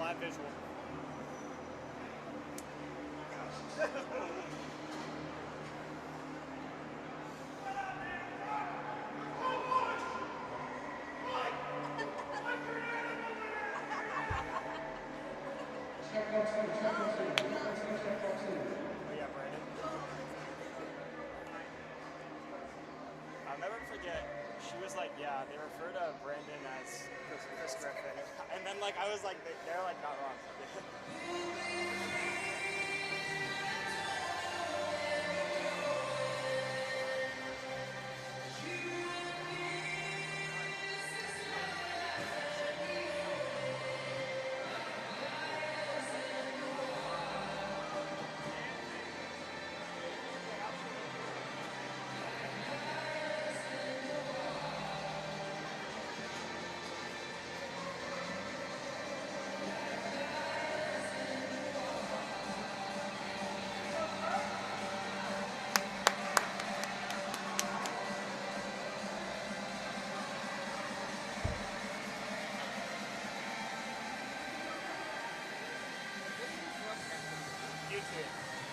live visual. I'll never forget, she was like, yeah, they refer to Brandon as Chris Griffin. And then like, I was like, they're like not wrong.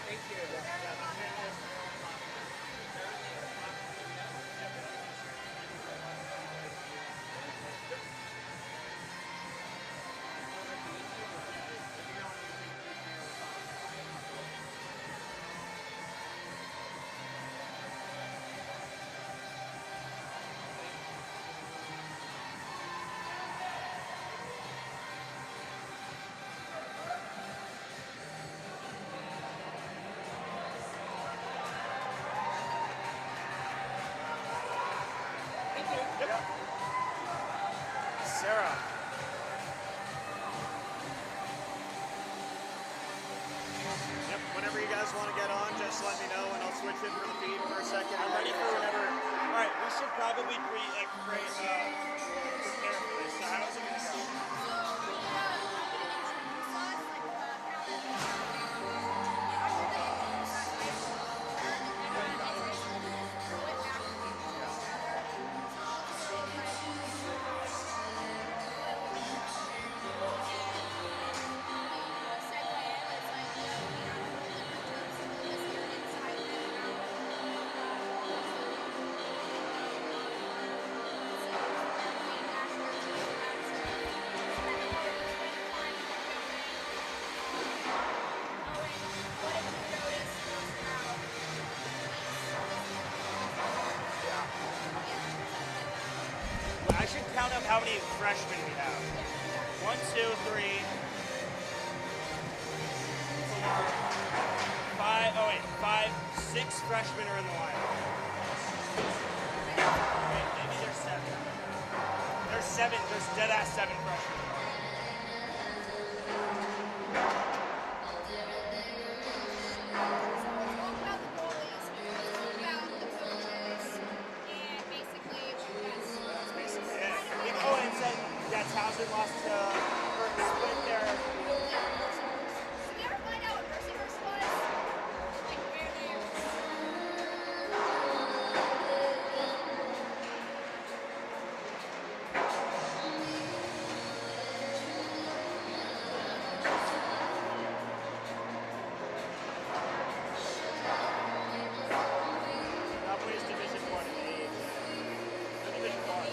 Thank you. Sarah. Yep, whenever you guys want to get on, just let me know and I'll switch it for the feed for a second. I'm ready for whenever. Alright, we should probably prepare for this. So how is it going to go? I should count up how many freshmen we have. 1, 2, 3, 4, 5. Oh wait, 5, 6 freshmen are in the line. Wait, maybe there's 7. There's 7. There's dead ass 7 freshmen. Yeah, Towson lost to split there. Did you ever find out what Mercyhurst was? Like where they That plays Division 1 in age. Division 1.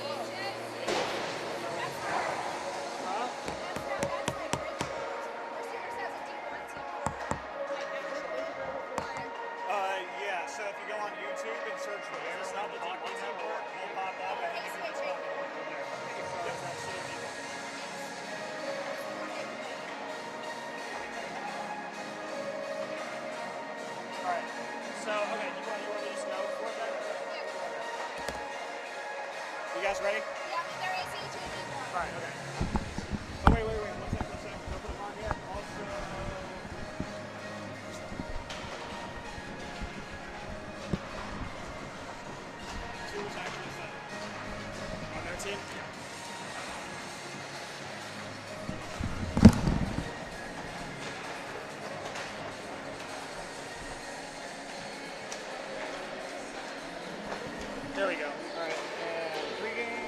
Yeah, so if you go on YouTube and search for Arizona Hockey Network, we'll pop up and then you can just talk over there. Yes, absolutely. Alright, so, okay, you want to just go for it then? You guys ready? Yeah, but they're ACHA. Alright, okay. Oh, wait. One sec. Go put them on here. Also... Who's actually set on their team? There we go. All right. And pregame.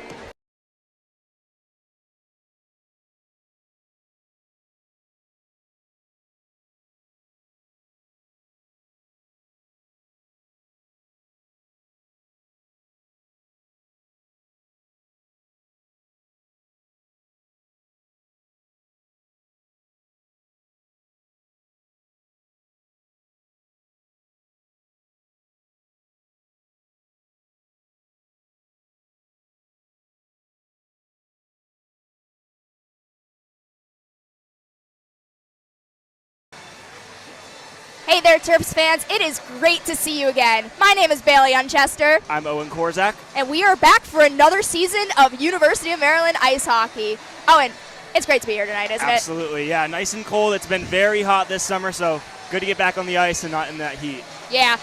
Hey there, Terps fans. It is great to see you again. My name is Bailey Unchester, I'm Owen Korzak. and we are back for another season of University of Maryland ice hockey. Owen, it's great to be here tonight, isn't it? Absolutely, yeah. Nice and cold. It's been very hot this summer, so good to get back on the ice and not in that heat. Yeah.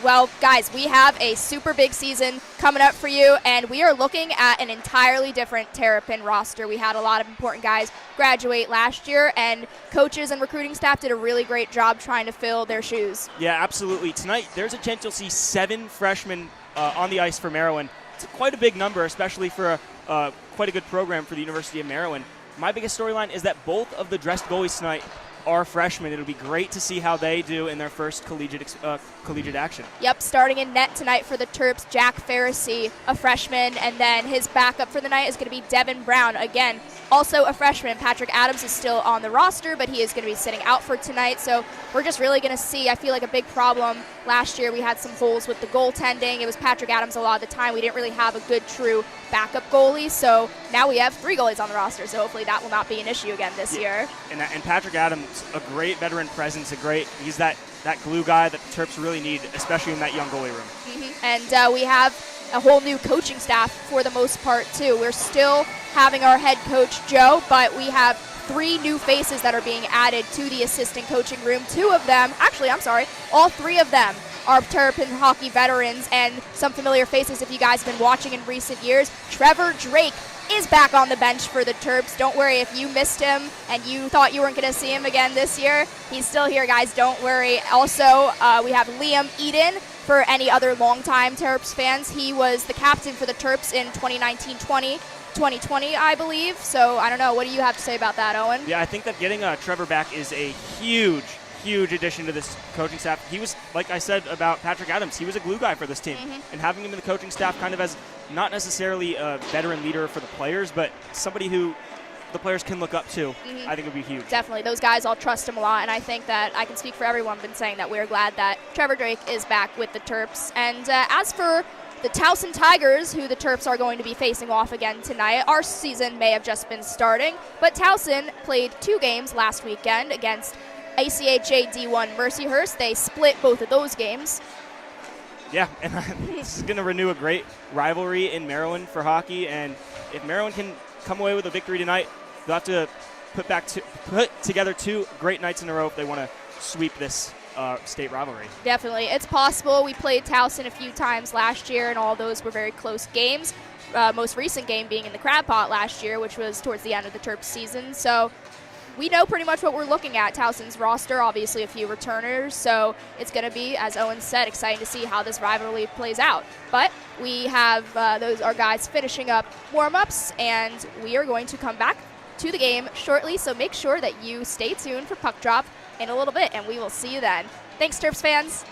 Well, guys, we have a super big season coming up for you, and we are looking at an entirely different Terrapin roster. We had a lot of important guys graduate last year, and coaches and recruiting staff did a really great job trying to fill their shoes. Yeah, absolutely. Tonight, there's a chance you'll see 7 freshmen on the ice for Maryland. It's quite a big number, especially for quite a good program for the University of Maryland. My biggest storyline is that both of the dressed goalies tonight are freshmen. It'll be great to see how they do in their first collegiate action. Yep, starting in net tonight for the Terps, Jack Pharisee, a freshman, and then his backup for the night is going to be Devin Brown, again, also a freshman. Patrick Adams is still on the roster, but he is going to be sitting out for tonight, so we're just really going to see, I feel like, a big problem. Last year we had some holes with the goaltending. It was Patrick Adams a lot of the time. We didn't really have a good, true backup goalie, so now we have 3 goalies on the roster, so hopefully that will not be an issue again this year. And Patrick Adams, a great veteran presence, he's that glue guy that the Terps really need, especially in that young goalie room. Mm-hmm. And we have a whole new coaching staff for the most part, too. We're still having our head coach, Joe, but we have 3 new faces that are being added to the assistant coaching room. 2 of them, all 3 of them are Terrapin hockey veterans and some familiar faces if you guys have been watching in recent years. Trevor Drake is back on the bench for the Terps. Don't worry if you missed him and you thought you weren't going to see him again this year. He's still here, guys. Don't worry. Also, we have Liam Eden for any other longtime Terps fans. He was the captain for the Terps in 2019-20, I believe. So, I don't know. What do you have to say about that, Owen? Yeah, I think that getting Trevor back is a huge addition to this coaching staff. He was, like I said about Patrick Adams, he was a glue guy for this team. Mm-hmm. And having him in the coaching staff kind of as not necessarily a veteran leader for the players, but somebody who the players can look up to, Mm-hmm. I think would be huge. Definitely. Those guys all trust him a lot, and I think that I can speak for everyone been saying that we're glad that Trevor Drake is back with the Terps. And as for the Towson Tigers, who the Terps are going to be facing off again tonight, our season may have just been starting, but Towson played 2 games last weekend against ACHA D1 Mercyhurst. They split both of those games. Yeah, and this is going to renew a great rivalry in Maryland for hockey, and if Maryland can come away with a victory tonight, they'll have to put together 2 great nights in a row if they want to sweep this state rivalry. Definitely. It's possible. We played Towson a few times last year, and all those were very close games. Most recent game being in the Crab Pot last year, which was towards the end of the Terps season. So we know pretty much what we're looking at. Towson's roster, obviously a few returners, so it's going to be, as Owen said, exciting to see how this rivalry plays out. But we have our guys finishing up warm-ups, and we are going to come back to the game shortly, so make sure that you stay tuned for Puck Drop in a little bit, and we will see you then. Thanks, Terps fans.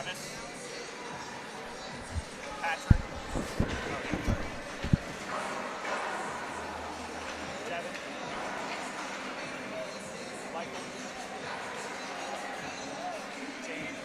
Travis. Patrick. Devin. Michael. James.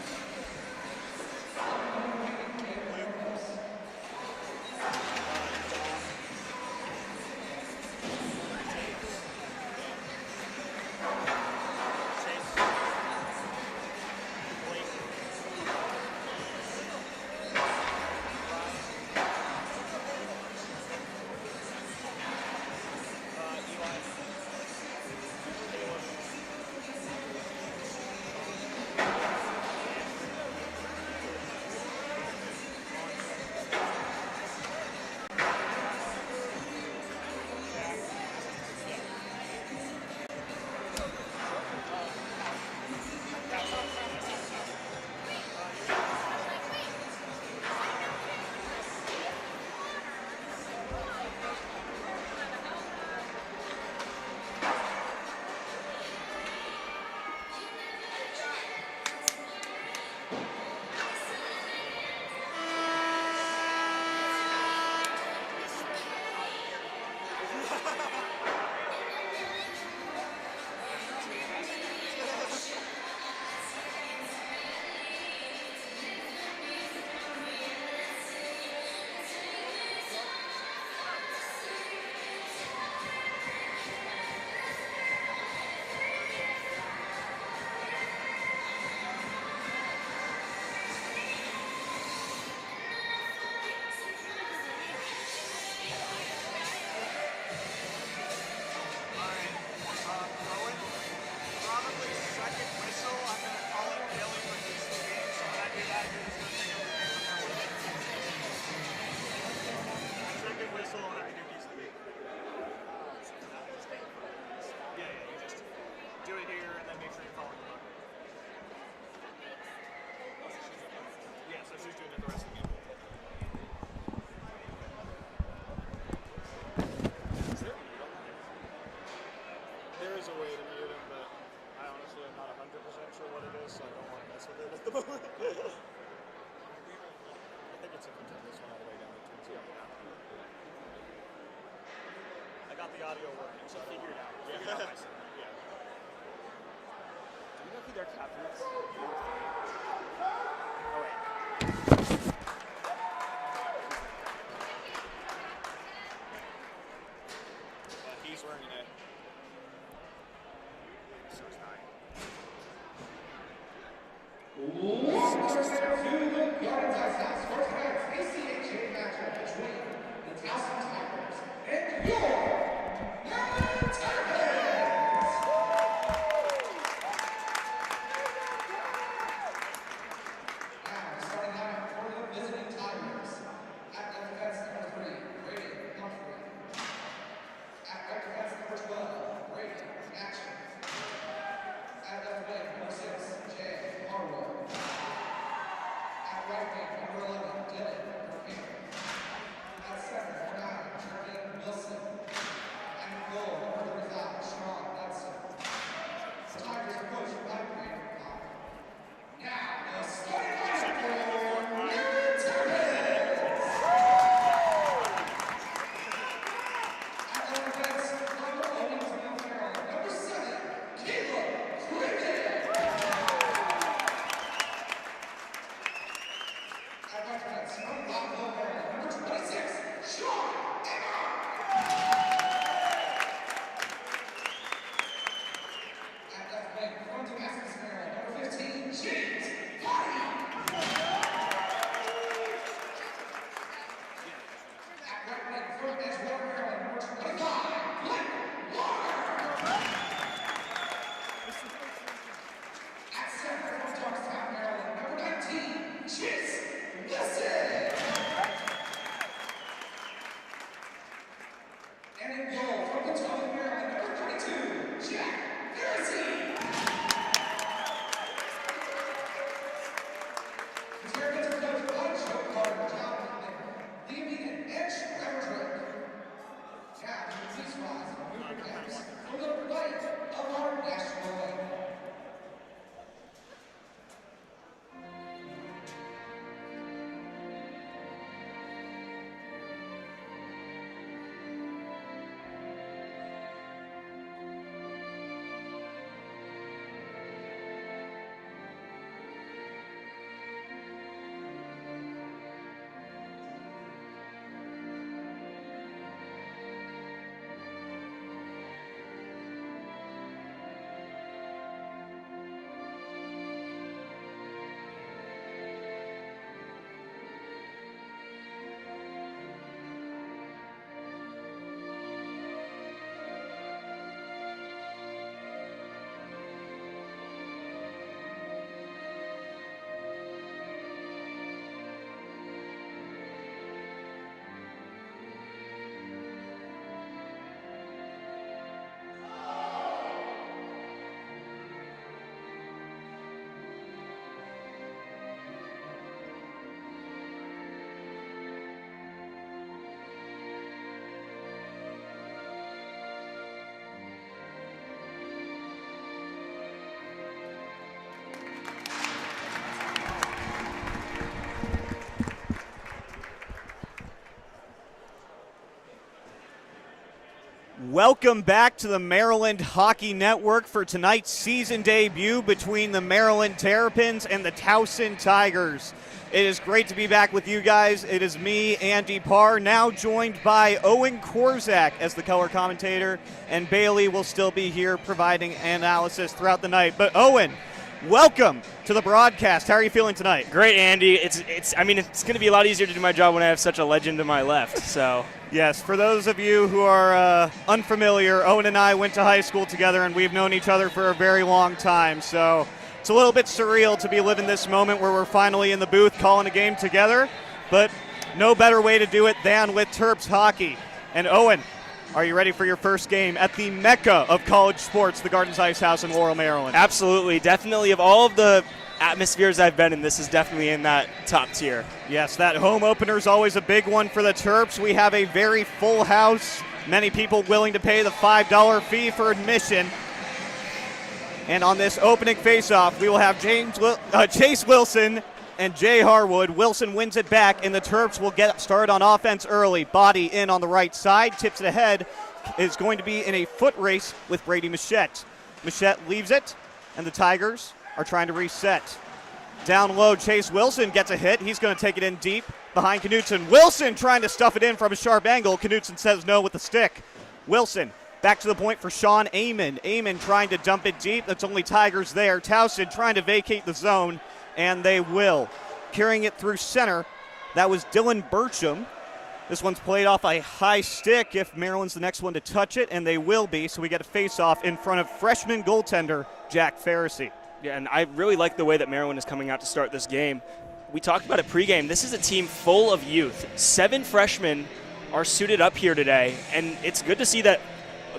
Luke. The audio working, so figure it out. Figure it out myself. Yeah. Do you know who their captain is? Oh wait. He's wearing it. So is I. ACHA matchup between the Towson Tigers and your right wing, number 11. Welcome back to the Maryland Hockey Network for tonight's season debut between the Maryland Terrapins and the Towson Tigers. It is great to be back with you guys. It is me, Andy Parr, now joined by Owen Korzak as the color commentator, and Bailey will still be here providing analysis throughout the night. But Owen, welcome to the broadcast. How are you feeling tonight? Great, Andy. It's going to be a lot easier to do my job when I have such a legend to my left. So. Yes, for those of you who are unfamiliar, Owen and I went to high school together, and we've known each other for a very long time. So it's a little bit surreal to be living this moment where we're finally in the booth calling a game together, but no better way to do it than with Terps hockey. And Owen, are you ready for your first game at the mecca of college sports, the Gardens Ice House in Laurel, Maryland? Absolutely. Definitely, of all of the atmospheres I've been in, this is definitely in that top tier. Yes, that home opener is always a big one for the Terps. We have a very full house, many people willing to pay the $5 fee for admission. And on this opening faceoff, we will have Chase Wilson and Jay Harwood. Wilson wins it back, and the Terps will get started on offense early. Body in on the right side, tips it ahead, is going to be in a foot race with Brady Machette. Machette leaves it, and the Tigers are trying to reset. Down low, Chase Wilson gets a hit. He's going to take it in deep behind Knutson. Wilson trying to stuff it in from a sharp angle. Knutson says no with the stick. Wilson back to the point for Sean Amon. Amon trying to dump it deep. That's only Tigers there. Towson trying to vacate the zone, and they will. Carrying it through center, that was Dylan Burcham. This one's played off a high stick if Maryland's the next one to touch it, and they will be, so we get a face-off in front of freshman goaltender Jack Pharisee. Yeah, and I really like the way that Maryland is coming out to start this game. We talked about it pregame. This is a team full of youth. 7 freshmen are suited up here today, and it's good to see that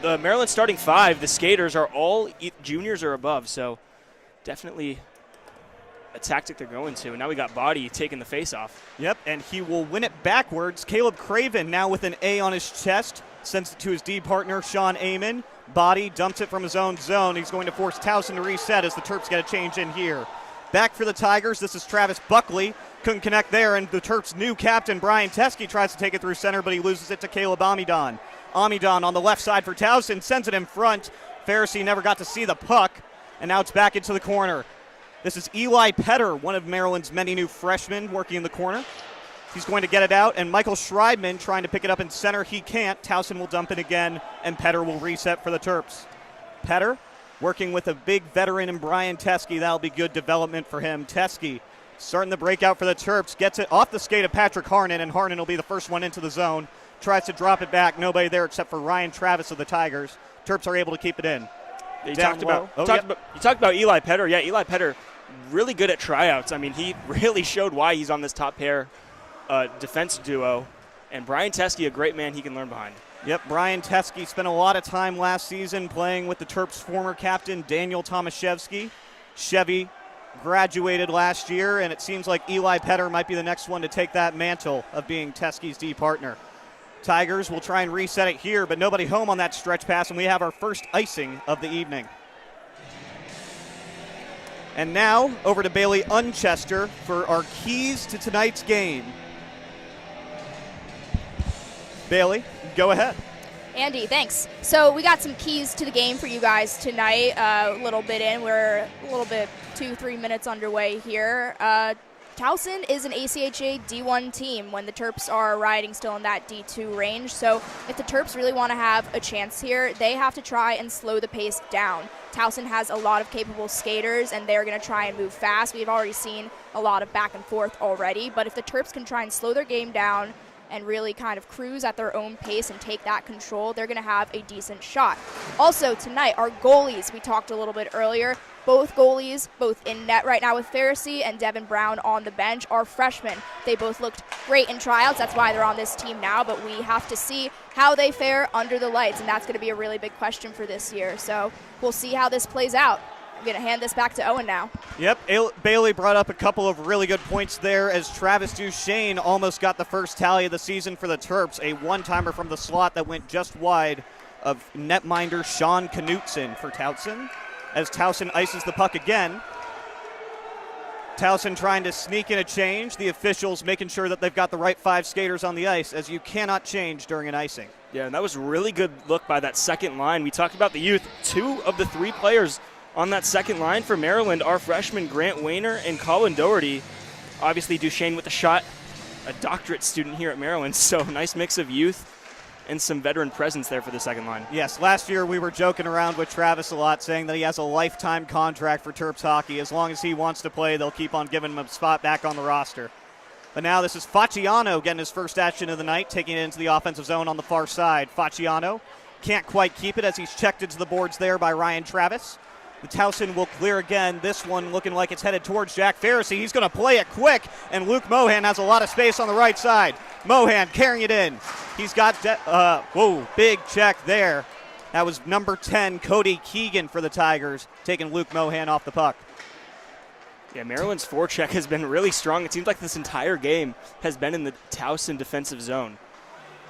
the Maryland starting 5, the skaters, are all juniors or above, so definitely a tactic they're going to. And now we got Body taking the face-off. Yep, and he will win it backwards. Caleb Craven now with an A on his chest, sends it to his D partner, Sean Amon. Body dumps it from his own zone. He's going to force Towson to reset as the Terps get a change in here. Back for the Tigers, this is Travis Buckley. Couldn't connect there, and the Terps' new captain, Brian Teskey, tries to take it through center, but he loses it to Caleb Amidon. Amidon on the left side for Towson, sends it in front. Pharisee never got to see the puck, and now it's back into the corner. This is Eli Petter, one of Maryland's many new freshmen working in the corner. He's going to get it out, and Michael Schreibman trying to pick it up in center. He can't. Towson will dump it again, and Petter will reset for the Terps. Petter working with a big veteran in Brian Teskey. That'll be good development for him. Teskey starting the breakout for the Terps. Gets it off the skate of Patrick Harnan, and Harnan will be the first one into the zone. Tries to drop it back. Nobody there except for Ryan Travis of the Tigers. Terps are able to keep it in. You talked about Eli Petter. Yeah, Eli Petter, really good at tryouts. I mean, he really showed why he's on this top pair defense duo. And Brian Teskey, a great man he can learn behind. Yep, Brian Teskey spent a lot of time last season playing with the Terps' former captain, Daniel Tomaszewski. Chevy graduated last year, and it seems like Eli Petter might be the next one to take that mantle of being Teskey's D partner. Tigers will try and reset it here, but nobody home on that stretch pass, and we have our first icing of the evening. And now, over to Bailey Unchester for our keys to tonight's game. Bailey, go ahead. Andy, thanks. So we got some keys to the game for you guys tonight. A little bit in. We're a little bit 2-3 minutes underway here. Towson is an ACHA D1 team when the Terps are riding still in that D2 range. So if the Terps really want to have a chance here, they have to try and slow the pace down. Towson has a lot of capable skaters, and they're going to try and move fast. We've already seen a lot of back and forth already. But if the Terps can try and slow their game down and really kind of cruise at their own pace and take that control, they're going to have a decent shot. Also tonight, our goalies, we talked a little bit earlier, both goalies, both in net right now with Pharisee and Devin Brown on the bench, are freshmen. They both looked great in tryouts. That's why they're on this team now, but we have to see how they fare under the lights, and that's going to be a really big question for this year. So we'll see how this plays out. I'm going to hand this back to Owen now. Yep, Bailey brought up a couple of really good points there as Travis Duchesne almost got the first tally of the season for the Terps, a one-timer from the slot that went just wide of netminder Sean Knutson for Towson. As Towson ices the puck again. Towson trying to sneak in a change. The officials making sure that they've got the right 5 skaters on the ice, as you cannot change during an icing. Yeah, and that was really good look by that second line. We talked about the youth. 2 of the 3 players on that second line for Maryland are freshmen Grant Wayner and Colin Doherty. Obviously, Duchesne with the shot, a doctorate student here at Maryland, so nice mix of youth and some veteran presence there for the second line. Yes, last year we were joking around with Travis a lot, saying that he has a lifetime contract for Terps hockey. As long as he wants to play, they'll keep on giving him a spot back on the roster. But now this is Facciano getting his first action of the night, taking it into the offensive zone on the far side. Facciano can't quite keep it as he's checked into the boards there by Ryan Travis. The Towson will clear again. This one looking like it's headed towards Jack Farrisee. He's going to play it quick, and Luke Mohan has a lot of space on the right side. Mohan carrying it in. He's got, big check there. That was number 10, Cody Keegan for the Tigers, taking Luke Mohan off the puck. Yeah, Maryland's forecheck has been really strong. It seems like this entire game has been in the Towson defensive zone.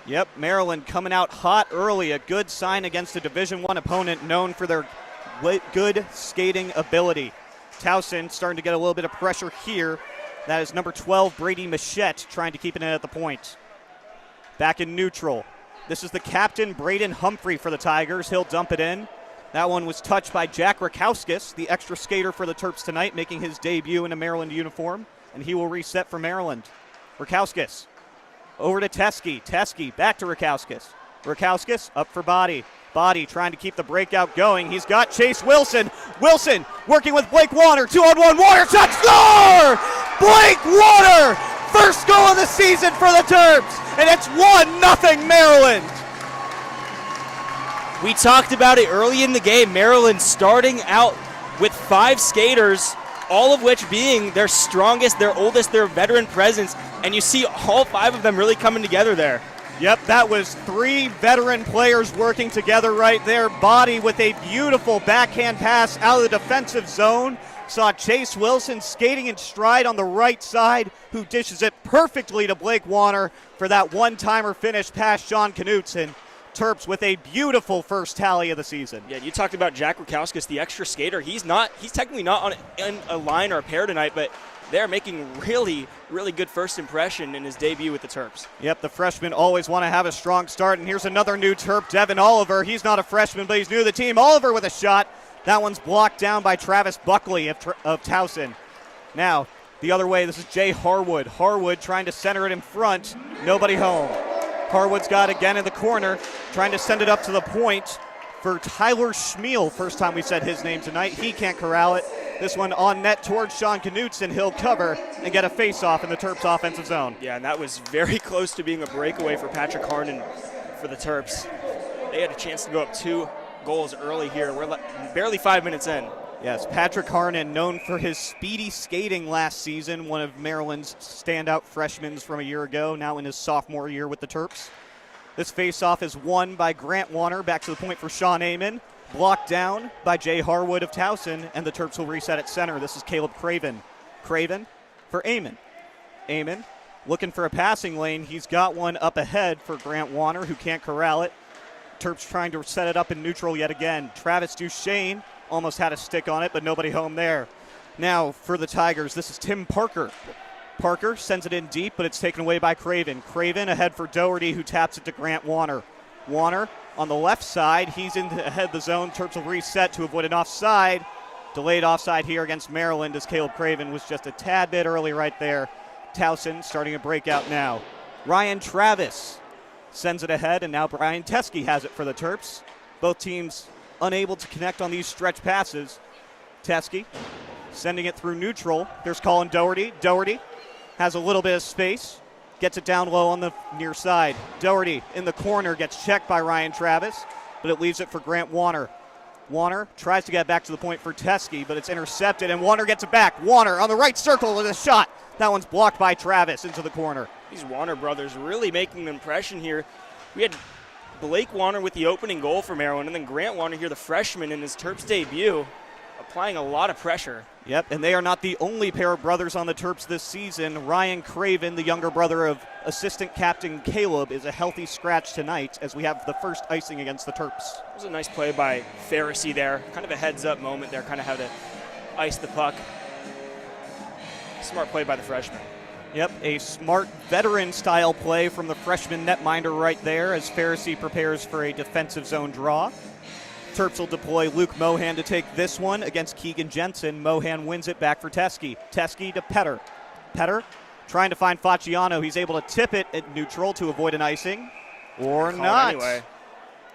Yep, Maryland coming out hot early, a good sign against a Division I opponent known for their good skating ability. Towson starting to get a little bit of pressure here. That is number 12, Brady Machette, trying to keep it in at the point. Back in neutral. This is the captain, Braden Humphrey, for the Tigers. He'll dump it in. That one was touched by Jack Rakowskis, the extra skater for the Terps tonight, making his debut in a Maryland uniform, and he will reset for Maryland. Rakowskis over to Teske. Teske back to Rakowskis. Rakowskis up for Body. Body trying to keep the breakout going. He's got Chase Wilson. Wilson working with Blake Warner. 2-on-1. Warner shot. Score! Blake Warner! First goal of the season for the Terps, and it's 1-0 Maryland. We talked about it early in the game. Maryland starting out with 5 skaters, all of which being their strongest, their oldest, their veteran presence, and you see all 5 of them really coming together there. Yep, that was 3 veteran players working together right there. Body with a beautiful backhand pass out of the defensive zone. Saw Chase Wilson skating in stride on the right side, who dishes it perfectly to Blake Warner for that one-timer finish past Sean Knutson. Terps with a beautiful first tally of the season. Yeah, you talked about Jack Rakowskis, the extra skater. He's technically not on a line or a pair tonight, but they're making really, really good first impression in his debut with the Terps. Yep, the freshmen always want to have a strong start, and here's another new Terp, Devin Oliver. He's not a freshman, but he's new to the team. Oliver with a shot. That one's blocked down by Travis Buckley of Towson. Now, the other way, this is Jay Harwood. Harwood trying to center it in front. Nobody home. Harwood's got again in the corner, trying to send it up to the point for Tyler Schmiel. First time we said his name tonight. He can't corral it. This one on net towards Sean Knutson. He'll cover and get a face-off in the Terps offensive zone. Yeah, and that was very close to being a breakaway for Patrick Harnan for the Terps. They had a chance to go up 2 goals early here. We're barely 5 minutes in. Yes, Patrick Harnan, known for his speedy skating last season, one of Maryland's standout freshmen from a year ago, now in his sophomore year with the Terps. This faceoff is won by Grant Warner, back to the point for Sean Amon. Blocked down by Jay Harwood of Towson, and the Terps will reset at center. This is Caleb Craven. Craven for Amon. Amon looking for a passing lane. He's got one up ahead for Grant Warner, who can't corral it. Terps trying to set it up in neutral yet again. Travis Duchesne almost had a stick on it, but nobody home there. Now for the Tigers, this is Tim Parker. Parker sends it in deep, but it's taken away by Craven. Craven ahead for Doherty, who taps it to Grant Warner. Warner on the left side. He's in ahead of the zone. Terps will reset to avoid an offside. Delayed offside here against Maryland as Caleb Craven was just a tad bit early right there. Towson starting a breakout now. Ryan Travis sends it ahead, and now Brian Teske has it for the Terps. Both teams unable to connect on these stretch passes. Teske sending it through neutral. There's Colin Doherty. Doherty has a little bit of space. Gets it down low on the near side. Doherty in the corner gets checked by Ryan Travis, but it leaves it for Grant Warner. Warner tries to get back to the point for Teske, but it's intercepted, and Warner gets it back. Warner on the right circle with a shot. That one's blocked by Travis into the corner. These Warner brothers really making an impression here. We had Blake Warner with the opening goal for Maryland, and then Grant Warner here, the freshman in his Terps debut, applying a lot of pressure. Yep, and they are not the only pair of brothers on the Terps this season. Ryan Craven, the younger brother of assistant captain Caleb, is a healthy scratch tonight as we have the first icing against the Terps. It was a nice play by Farrisee there. Kind of a heads-up moment there, kind of how to ice the puck. Smart play by the freshman. Yep, a smart veteran-style play from the freshman netminder right there as Pharisee prepares for a defensive zone draw. Terps will deploy Luke Mohan to take this one against Keegan Jensen. Mohan wins it back for Teskey. Teskey to Petter. Petter trying to find Facciano. He's able to tip it at neutral to avoid an icing. Or not. Anyway.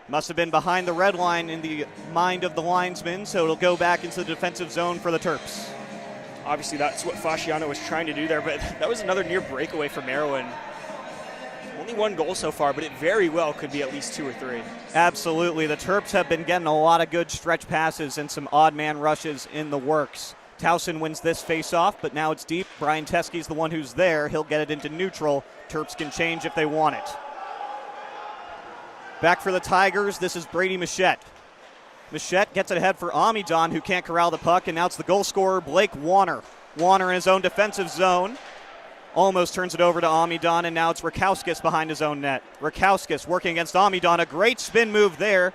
Must have been behind the red line in the mind of the linesman, so it'll go back into the defensive zone for the Terps. Obviously, that's what Fasciano was trying to do there, but that was another near breakaway for Maryland. Only one goal so far, but it very well could be at least 2 or 3. Absolutely. The Terps have been getting a lot of good stretch passes and some odd man rushes in the works. Towson wins this face-off, but now it's deep. Brian Teskey's the one who's there. He'll get it into neutral. Terps can change if they want it. Back for the Tigers, this is Brady Machette. Machette gets it ahead for Amidon, who can't corral the puck, and now it's the goal scorer, Blake Warner. Warner in his own defensive zone. Almost turns it over to Amidon, and now it's Rakowskis behind his own net. Rakowskis working against Amidon. A great spin move there,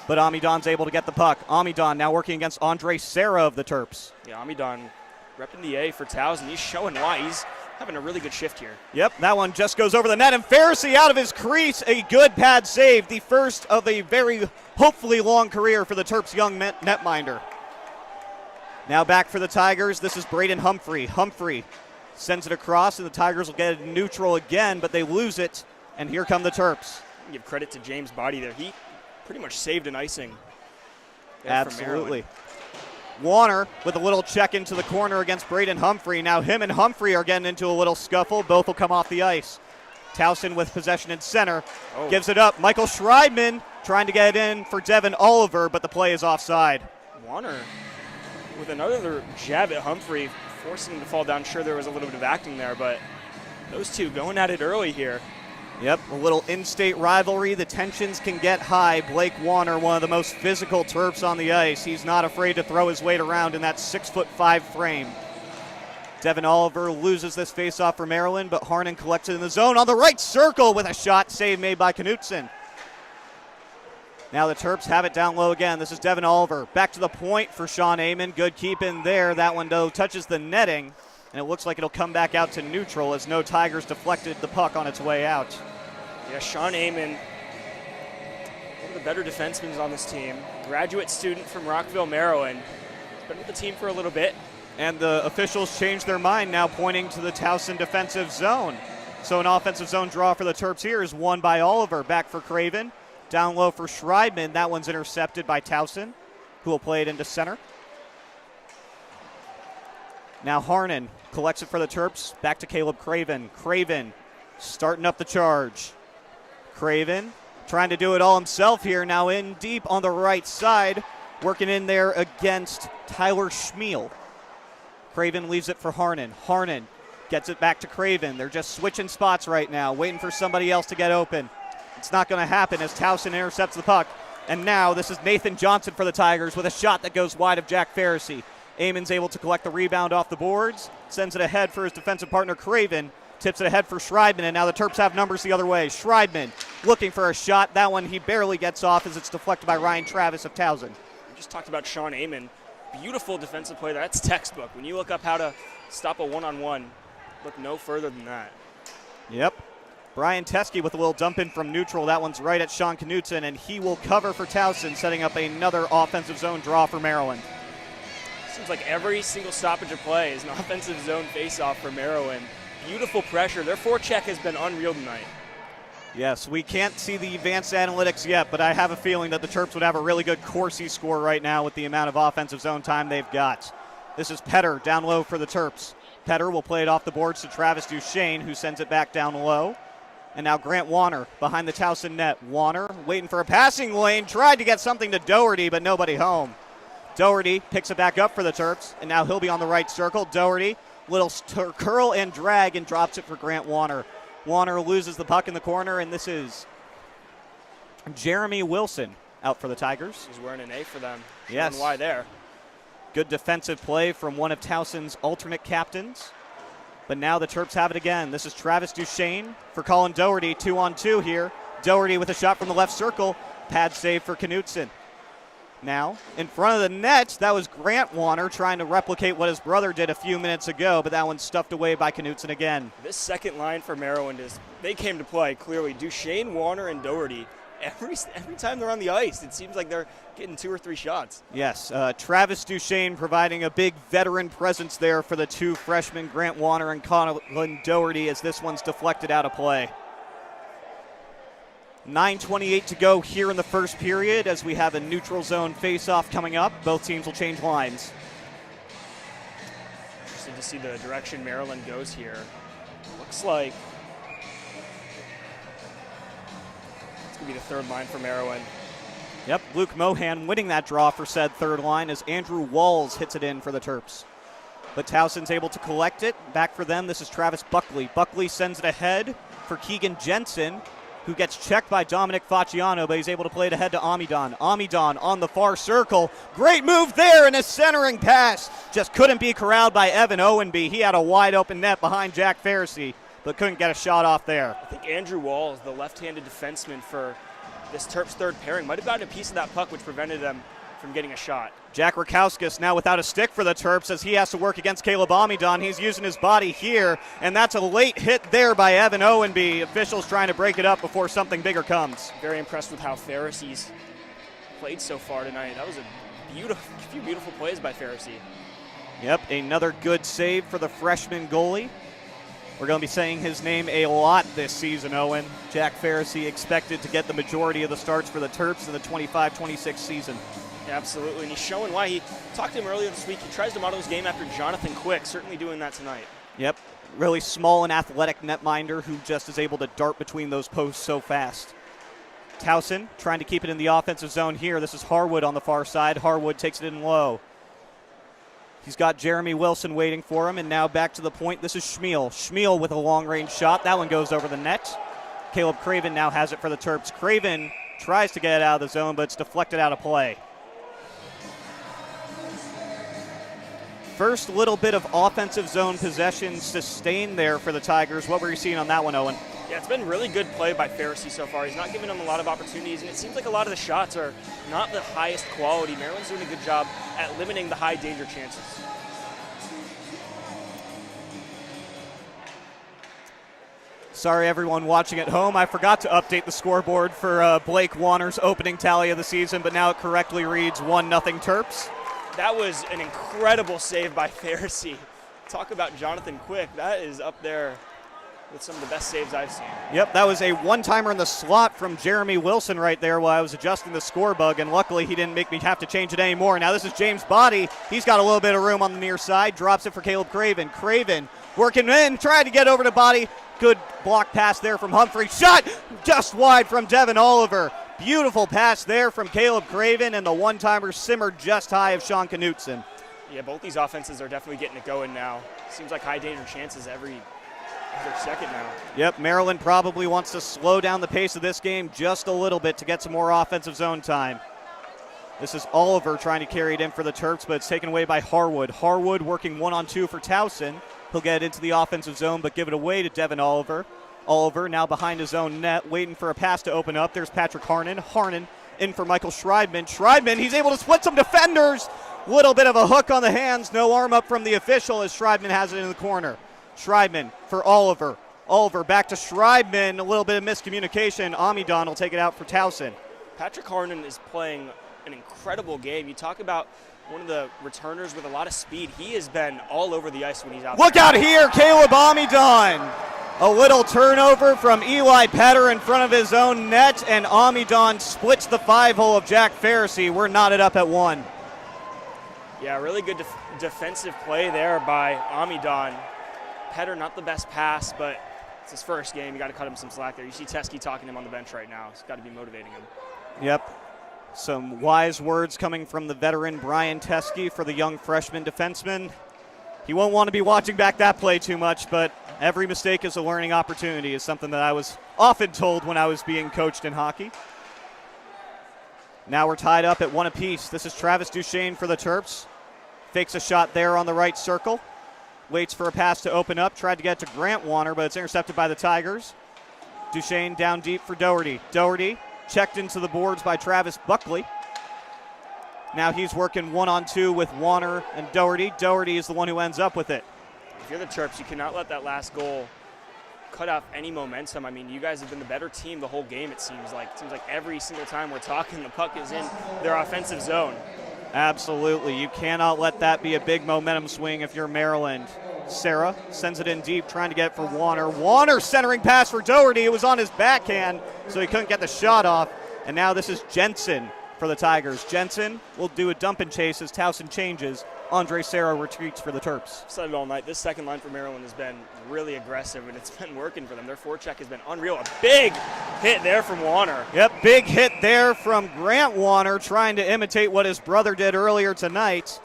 but Amidon's able to get the puck. Amidon now working against Andre Serra of the Terps. Yeah, Amidon repping the A for Towson. He's showing why. He's having a really good shift here. Yep, that one just goes over the net, and Pharisee out of his crease. A good pad save, the first of a very hopefully long career for the Terps' young netminder. Now back for the Tigers, this is Braden Humphrey. Humphrey sends it across, and the Tigers will get it neutral again, but they lose it, and here come the Terps. Give credit to James Body there. He pretty much saved an icing. Absolutely. Warner with a little check into the corner against Braden Humphrey. Now him and Humphrey are getting into a little scuffle. Both will come off the ice. Towson with possession in center. Gives it up. Michael Schreibman trying to get it in for Devin Oliver, but the play is offside. Warner with another jab at Humphrey, forcing him to fall down. Sure, there was a little bit of acting there, but those two going at it early here. Yep, a little in-state rivalry. The tensions can get high. Blake Warner, one of the most physical Terps on the ice. He's not afraid to throw his weight around in that 6'5" frame. Devin Oliver loses this faceoff for Maryland, but Harnan collects it in the zone on the right circle with a shot save made by Knutson. Now the Terps have it down low again. This is Devin Oliver. Back to the point for Sean Amon. Good keep in there. That one, though, touches the netting, and it looks like it'll come back out to neutral as no Tigers deflected the puck on its way out. Yeah, Sean Amon, one of the better defensemen on this team. Graduate student from Rockville, Maryland. He's been with the team for a little bit. And the officials changed their mind, now pointing to the Towson defensive zone. So an offensive zone draw for the Terps here is won by Oliver. Back for Craven. Down low for Schreibman. That one's intercepted by Towson, who will play it into center. Now Harnan collects it for the Terps. Back to Caleb Craven. Craven starting up the charge. Craven trying to do it all himself here. Now in deep on the right side. Working in there against Tyler Schmiel. Craven leaves it for Harnan. Harnan gets it back to Craven. They're just switching spots right now, waiting for somebody else to get open. It's not going to happen as Towson intercepts the puck. And now this is Nathan Johnson for the Tigers with a shot that goes wide of Jack Pharisee. Amon's able to collect the rebound off the boards, sends it ahead for his defensive partner Craven, tips it ahead for Schreibman, and now the Terps have numbers the other way. Schreibman looking for a shot. That one he barely gets off as it's deflected by Ryan Travis of Towson. We just talked about Sean Amon. Beautiful defensive play. That's textbook. When you look up how to stop a one-on-one, look no further than that. Yep. Brian Teskey with a little dump in from neutral. That one's right at Sean Knutson, and he will cover for Towson, setting up another offensive zone draw for Maryland. Seems like every single stoppage of play is an offensive zone faceoff for Maryland. Beautiful pressure. Their forecheck has been unreal tonight. Yes, we can't see the advanced analytics yet, but I have a feeling that the Terps would have a really good Corsi score right now with the amount of offensive zone time they've got. This is Petter down low for the Terps. Petter will play it off the boards to Travis Duchesne, who sends it back down low. And now Grant Warner behind the Towson net. Warner waiting for a passing lane, tried to get something to Doherty, but nobody home. Doherty picks it back up for the Terps, and now he'll be on the right circle. Doherty, little curl and drag, and drops it for Grant Warner. Warner loses the puck in the corner, and this is Jeremy Wilson out for the Tigers. He's wearing an A for them. Yes. Why there? Good defensive play from one of Towson's alternate captains. But now the Terps have it again. This is Travis Duchesne for Colin Doherty. 2-on-2 here. Doherty with a shot from the left circle. Pad save for Knutson. now. In front of the net, that was Grant Warner trying to replicate what his brother did a few minutes ago, but that one's stuffed away by Knutson again. This second line for Maryland they came to play clearly. Duchesne, Warner, and Doherty. Every time they're on the ice, it seems like they're getting 2 or 3 shots. Yes, Travis Duchesne providing a big veteran presence there for the 2 freshmen, Grant Warner and Colin Doherty, as this one's deflected out of play. 9:28 to go here in the first period as we have a neutral zone face-off coming up. Both teams will change lines. Interested to see the direction Maryland goes here. Looks like it's going to be the third line for Maryland. Yep, Luke Mohan winning that draw for said third line as Andrew Walls hits it in for the Terps. But Towson's able to collect it. Back for them, this is Travis Buckley. Buckley sends it ahead for Keegan Jensen, who gets checked by Dominic Facciano, but he's able to play it ahead to Amidon. Amidon on the far circle. Great move there and a centering pass. Just couldn't be corralled by Evan Owenby. He had a wide open net behind Jack Pharisee, but couldn't get a shot off there. I think Andrew Walls, the left-handed defenseman for this Terps third pairing, might have gotten a piece of that puck, which prevented them from getting a shot. Jack Rakowskis now without a stick for the Terps as he has to work against Caleb Amidon. He's using his body here, and that's a late hit there by Evan Owenby. Officials trying to break it up before something bigger comes. Very impressed with how Pharisee's played so far tonight. That was a few beautiful plays by Pharisee. Yep, another good save for the freshman goalie. We're going to be saying his name a lot this season, Owen. Jack Pharisee expected to get the majority of the starts for the Terps in the 25-26 season. Yeah, absolutely, and he's showing why. He talked to him earlier this week. He tries to model his game after Jonathan Quick, certainly doing that tonight. Yep, really small and athletic netminder who just is able to dart between those posts so fast. Towson trying to keep it in the offensive zone here. This is Harwood on the far side. Harwood takes it in low. He's got Jeremy Wilson waiting for him, and now back to the point. This is Schmiel. Schmiel with a long-range shot. That one goes over the net. Caleb Craven now has it for the Terps. Craven tries to get it out of the zone, but it's deflected out of play. First little bit of offensive zone possession sustained there for the Tigers. What were you seeing on that one, Owen? Yeah, it's been really good play by Pharisee so far. He's not giving them a lot of opportunities, and it seems like a lot of the shots are not the highest quality. Maryland's doing a good job at limiting the high danger chances. Sorry, everyone watching at home. I forgot to update the scoreboard for Blake Warner's opening tally of the season, but now it correctly reads 1-0 Terps. That was an incredible save by Pharisee. Talk about Jonathan Quick. That is up there with some of the best saves I've seen. Yep, that was a one-timer in the slot from Jeremy Wilson right there while I was adjusting the score bug, and luckily he didn't make me have to change it anymore. Now this is James Body. He's got a little bit of room on the near side, drops it for Caleb Craven. Craven working in, trying to get over to Body. Good block pass there from Humphrey. Shot just wide from Devin Oliver. Beautiful pass there from Caleb Craven, and the one-timer simmered just high of Sean Knutson. Yeah, both these offenses are definitely getting it going now. Seems like high danger chances every second now. Yep, Maryland probably wants to slow down the pace of this game just a little bit to get some more offensive zone time. This is Oliver trying to carry it in for the Terps, but it's taken away by Harwood. Harwood working 1-on-2 for Towson. He'll get it into the offensive zone, but give it away to Devin Oliver. Oliver now behind his own net, waiting for a pass to open up. There's Patrick Harnan. Harnan in for Michael Schreibman. Schreibman, he's able to split some defenders. Little bit of a hook on the hands. No arm up from the official as Schreibman has it in the corner. Schreibman for Oliver. Oliver back to Schreibman. A little bit of miscommunication. Amidon will take it out for Towson. Patrick Harnan is playing an incredible game. You talk about one of the returners with a lot of speed. He has been all over the ice when he's out there. Look out here, Caleb Amidon. A little turnover from Eli Petter in front of his own net, and Amidon splits the 5-hole of Jack Pharisee. We're knotted up at 1. Yeah, really good defensive play there by Amidon. Petter, not the best pass, but it's his first game. You got to cut him some slack there. You see Teskey talking to him on the bench right now. It's got to be motivating him. Yep. Some wise words coming from the veteran Brian Teskey for the young freshman defenseman. He won't want to be watching back that play too much, but every mistake is a learning opportunity is something that I was often told when I was being coached in hockey. Now we're tied up at 1 apiece. This is Travis Duchesne for the Terps. Fakes a shot there on the right circle. Waits for a pass to open up. Tried to get to Grant Warner, but it's intercepted by the Tigers. Duchesne down deep for Doherty. Doherty checked into the boards by Travis Buckley. Now he's working 1-on-2 with Warner and Doherty. Doherty is the one who ends up with it. If you're the Terps, you cannot let that last goal cut off any momentum. I mean, you guys have been the better team the whole game, it seems like. It seems like every single time we're talking, the puck is in their offensive zone. Absolutely. You cannot let that be a big momentum swing if you're Maryland. Sarah sends it in deep, trying to get it for Warner. Warner centering pass for Doherty. It was on his backhand, so he couldn't get the shot off. And now this is Jensen for the Tigers. Jensen will do a dump and chase as Towson changes. Andre Sarah retreats for the Terps. I've said it all night. This second line for Maryland has been really aggressive, and it's been working for them. Their forecheck has been unreal. A big hit there from Warner. Yep, big hit there from Grant Warner, trying to imitate what his brother did earlier tonight.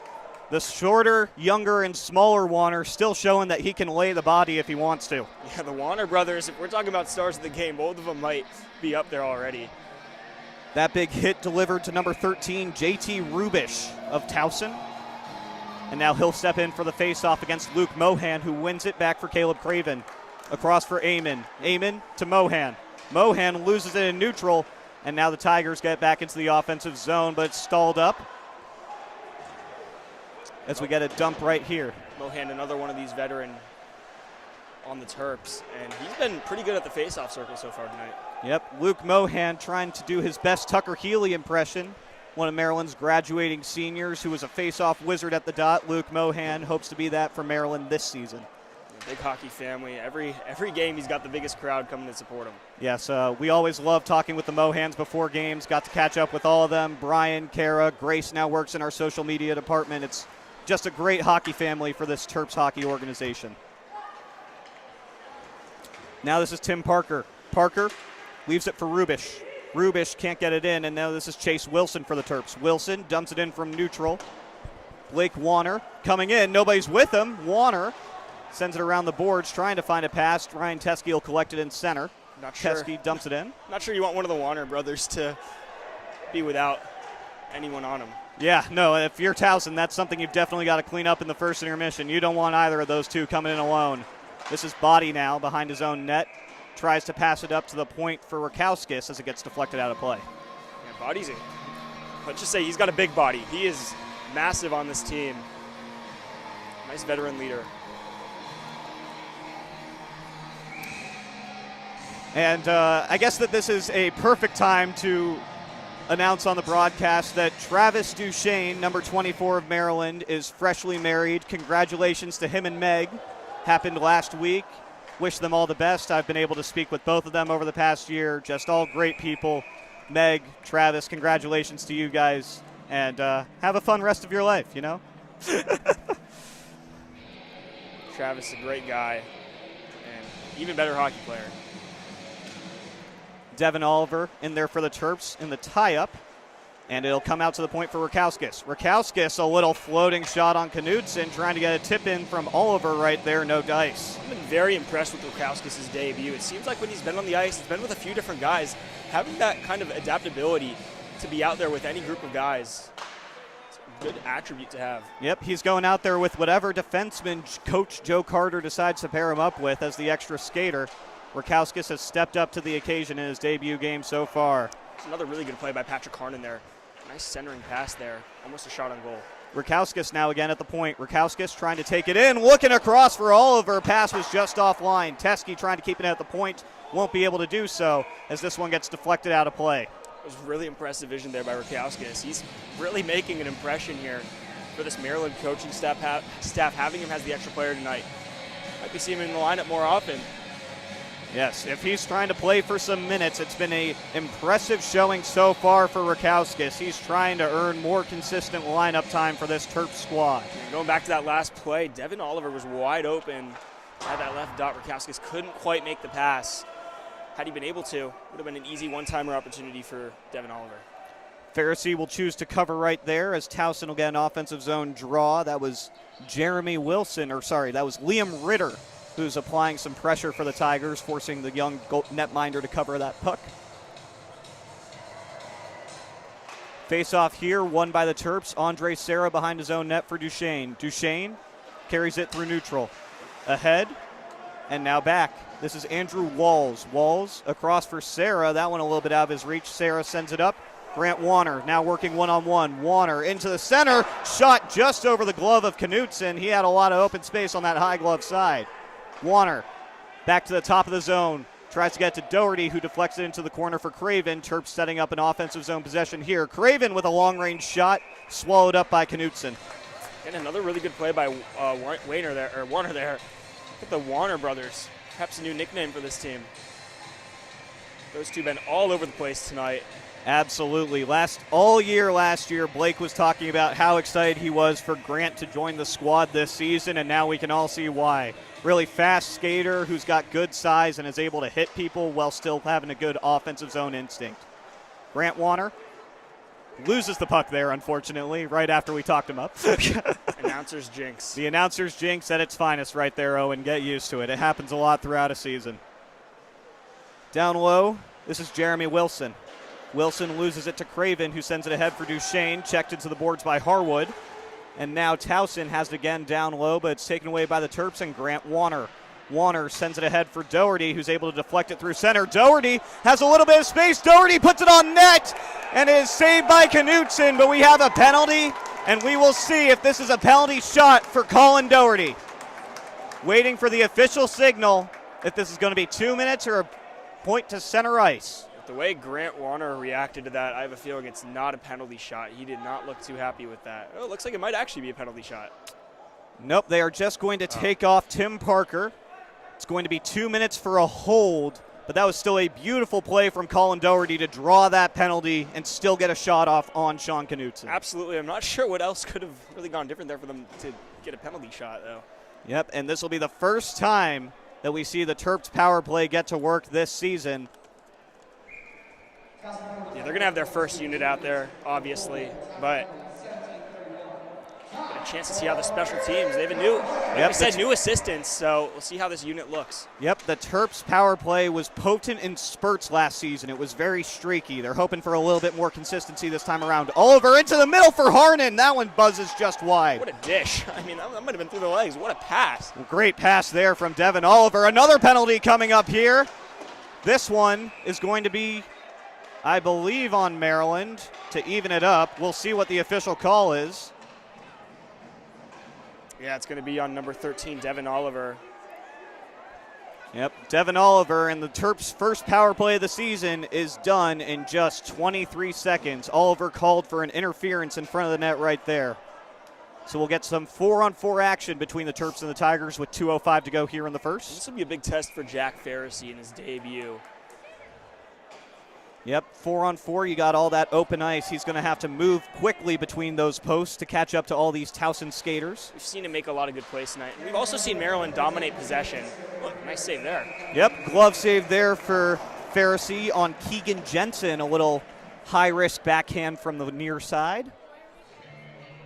The shorter, younger, and smaller Warner still showing that he can lay the body if he wants to. Yeah, the Warner brothers, if we're talking about stars of the game, both of them might be up there already. That big hit delivered to number 13, JT Rubish of Towson. And now he'll step in for the faceoff against Luke Mohan, who wins it back for Caleb Craven. Across for Amon. Amon to Mohan. Mohan loses it in neutral, and now the Tigers get back into the offensive zone, but it's stalled up as we get a dump right here. Mohan, another one of these veteran on the Terps, and he's been pretty good at the faceoff circle so far tonight. Yep, Luke Mohan trying to do his best Tucker Healy impression. One of Maryland's graduating seniors who was a face-off wizard at the dot. Luke Mohan hopes to be that for Maryland this season. Big hockey family. Every game he's got the biggest crowd coming to support him. Yes, we always love talking with the Mohans before games. Got to catch up with all of them. Brian, Kara, Grace now works in our social media department. It's just a great hockey family for this Terps hockey organization. Now this is Tim Parker. Parker leaves it for Rubish. Rubish can't get it in, and now this is Chase Wilson for the Terps. Wilson dumps it in from neutral. Blake Warner coming in. Nobody's with him. Warner sends it around the boards, trying to find a pass. Ryan Teskey will collect it in center. Not sure. Teskey dumps it in. Not sure you want one of the Warner brothers to be without anyone on him. Yeah, no, if you're Towson, that's something you've definitely got to clean up in the first intermission. You don't want either of those two coming in alone. This is Body now behind his own net. Tries to pass it up to the point for Rakowskis as it gets deflected out of play. Yeah, Body's it. Let's just say he's got a big body. He is massive on this team. Nice veteran leader. And I guess that this is a perfect time to announce on the broadcast that Travis Duchesne, number 24 of Maryland, is freshly married. Congratulations to him and Meg. Happened last week. Wish them all the best. I've been able to speak with both of them over the past year. Just all great people. Meg, Travis, congratulations to you guys. And have a fun rest of your life, you know? Travis is a great guy and even better hockey player. Devin Oliver in there for the Terps in the tie-up. And it'll come out to the point for Rakowskis. Rakowskis, a little floating shot on Knudsen, trying to get a tip in from Oliver right there, no dice. I've been very impressed with Rakowskis' debut. It seems like when he's been on the ice, he's been with a few different guys. Having that kind of adaptability to be out there with any group of guys, it's a good attribute to have. Yep, he's going out there with whatever defenseman Coach Joe Carter decides to pair him up with as the extra skater. Rakowskis has stepped up to the occasion in his debut game so far. It's another really good play by Patrick Harnon there. Nice centering pass there. Almost a shot on goal. Rakowskis now again at the point. Rakowskis trying to take it in. Looking across for Oliver. Pass was just offline. Teskey trying to keep it at the point. Won't be able to do so as this one gets deflected out of play. It was really impressive vision there by Rakowskis. He's really making an impression here for this Maryland coaching staff having him as the extra player tonight. Might be seeing him in the lineup more often. Yes, if he's trying to play for some minutes, it's been an impressive showing so far for Rakowskis. He's trying to earn more consistent lineup time for this Terps squad. And going back to that last play, Devin Oliver was wide open at that left dot. Rakowskis couldn't quite make the pass. Had he been able to, it would have been an easy one-timer opportunity for Devin Oliver. Pharisee will choose to cover right there as Towson will get an offensive zone draw. That was that was Liam Ritter, who's applying some pressure for the Tigers, forcing the young netminder to cover that puck. Face-off here, won by the Terps. Andre Sarah behind his own net for Duchesne. Duchesne carries it through neutral. Ahead, and now back. This is Andrew Walls. Walls across for Sarah. That one a little bit out of his reach. Sarah sends it up. Grant Warner now working one-on-one. Warner into the center. Shot just over the glove of Knutson. He had a lot of open space on that high glove side. Warner back to the top of the zone. Tries to get to Doherty, who deflects it into the corner for Craven. Terps setting up an offensive zone possession here. Craven with a long-range shot, swallowed up by Knutson. And another really good play by Warner there. Look at the Warner brothers. Perhaps a new nickname for this team. Those two been all over the place tonight. Absolutely. All year last year, Blake was talking about how excited he was for Grant to join the squad this season, and now we can all see why. Really fast skater who's got good size and is able to hit people while still having a good offensive zone instinct. Grant Warner loses the puck there, unfortunately, right after we talked him up. Announcer's jinx. The announcer's jinx at its finest right there, Owen. Get used to it. It happens a lot throughout a season. Down low, this is Jeremy Wilson. Wilson loses it to Craven, who sends it ahead for Duchesne, checked into the boards by Harwood. And now Towson has it again down low, but it's taken away by the Terps and Grant Warner. Warner sends it ahead for Doherty, who's able to deflect it through center. Doherty has a little bit of space. Doherty puts it on net, and it is saved by Knutson, but we have a penalty, and we will see if this is a penalty shot for Colin Doherty. Waiting for the official signal if this is going to be 2 minutes or a point to center ice. The way Grant Warner reacted to that, I have a feeling it's not a penalty shot. He did not look too happy with that. Oh, it looks like it might actually be a penalty shot. Nope, they are just going to take off Tim Parker. It's going to be 2 minutes for a hold, but that was still a beautiful play from Colin Doherty to draw that penalty and still get a shot off on Sean Knutson. Absolutely. I'm not sure what else could have really gone different there for them to get a penalty shot, though. Yep, and this will be the first time that we see the Terps power play get to work this season. Yeah, they're going to have their first unit out there, obviously, but get a chance to see how the special teams, they have a new assistants, so we'll see how this unit looks. Yep, the Terps power play was potent in spurts last season. It was very streaky. They're hoping for a little bit more consistency this time around. Oliver into the middle for Harnan. That one buzzes just wide. What a dish. I mean, that might have been through the legs. What a pass. Well, great pass there from Devin Oliver. Another penalty coming up here. This one is going to be, I believe, on Maryland to even it up. We'll see what the official call is. Yeah, it's going to be on number 13, Devin Oliver. Yep, Devin Oliver, and the Terps' first power play of the season is done in just 23 seconds. Oliver called for an interference in front of the net right there. So we'll get some 4-on-4 action between the Terps and the Tigers with 2:05 to go here in the first. This will be a big test for Jack Pharisee in his debut. Yep, 4-on-4, you got all that open ice. He's going to have to move quickly between those posts to catch up to all these Towson skaters. We've seen him make a lot of good plays tonight. We've also seen Maryland dominate possession. Look, nice save there. Yep, glove save there for Pharisee on Keegan Jensen. A little high-risk backhand from the near side.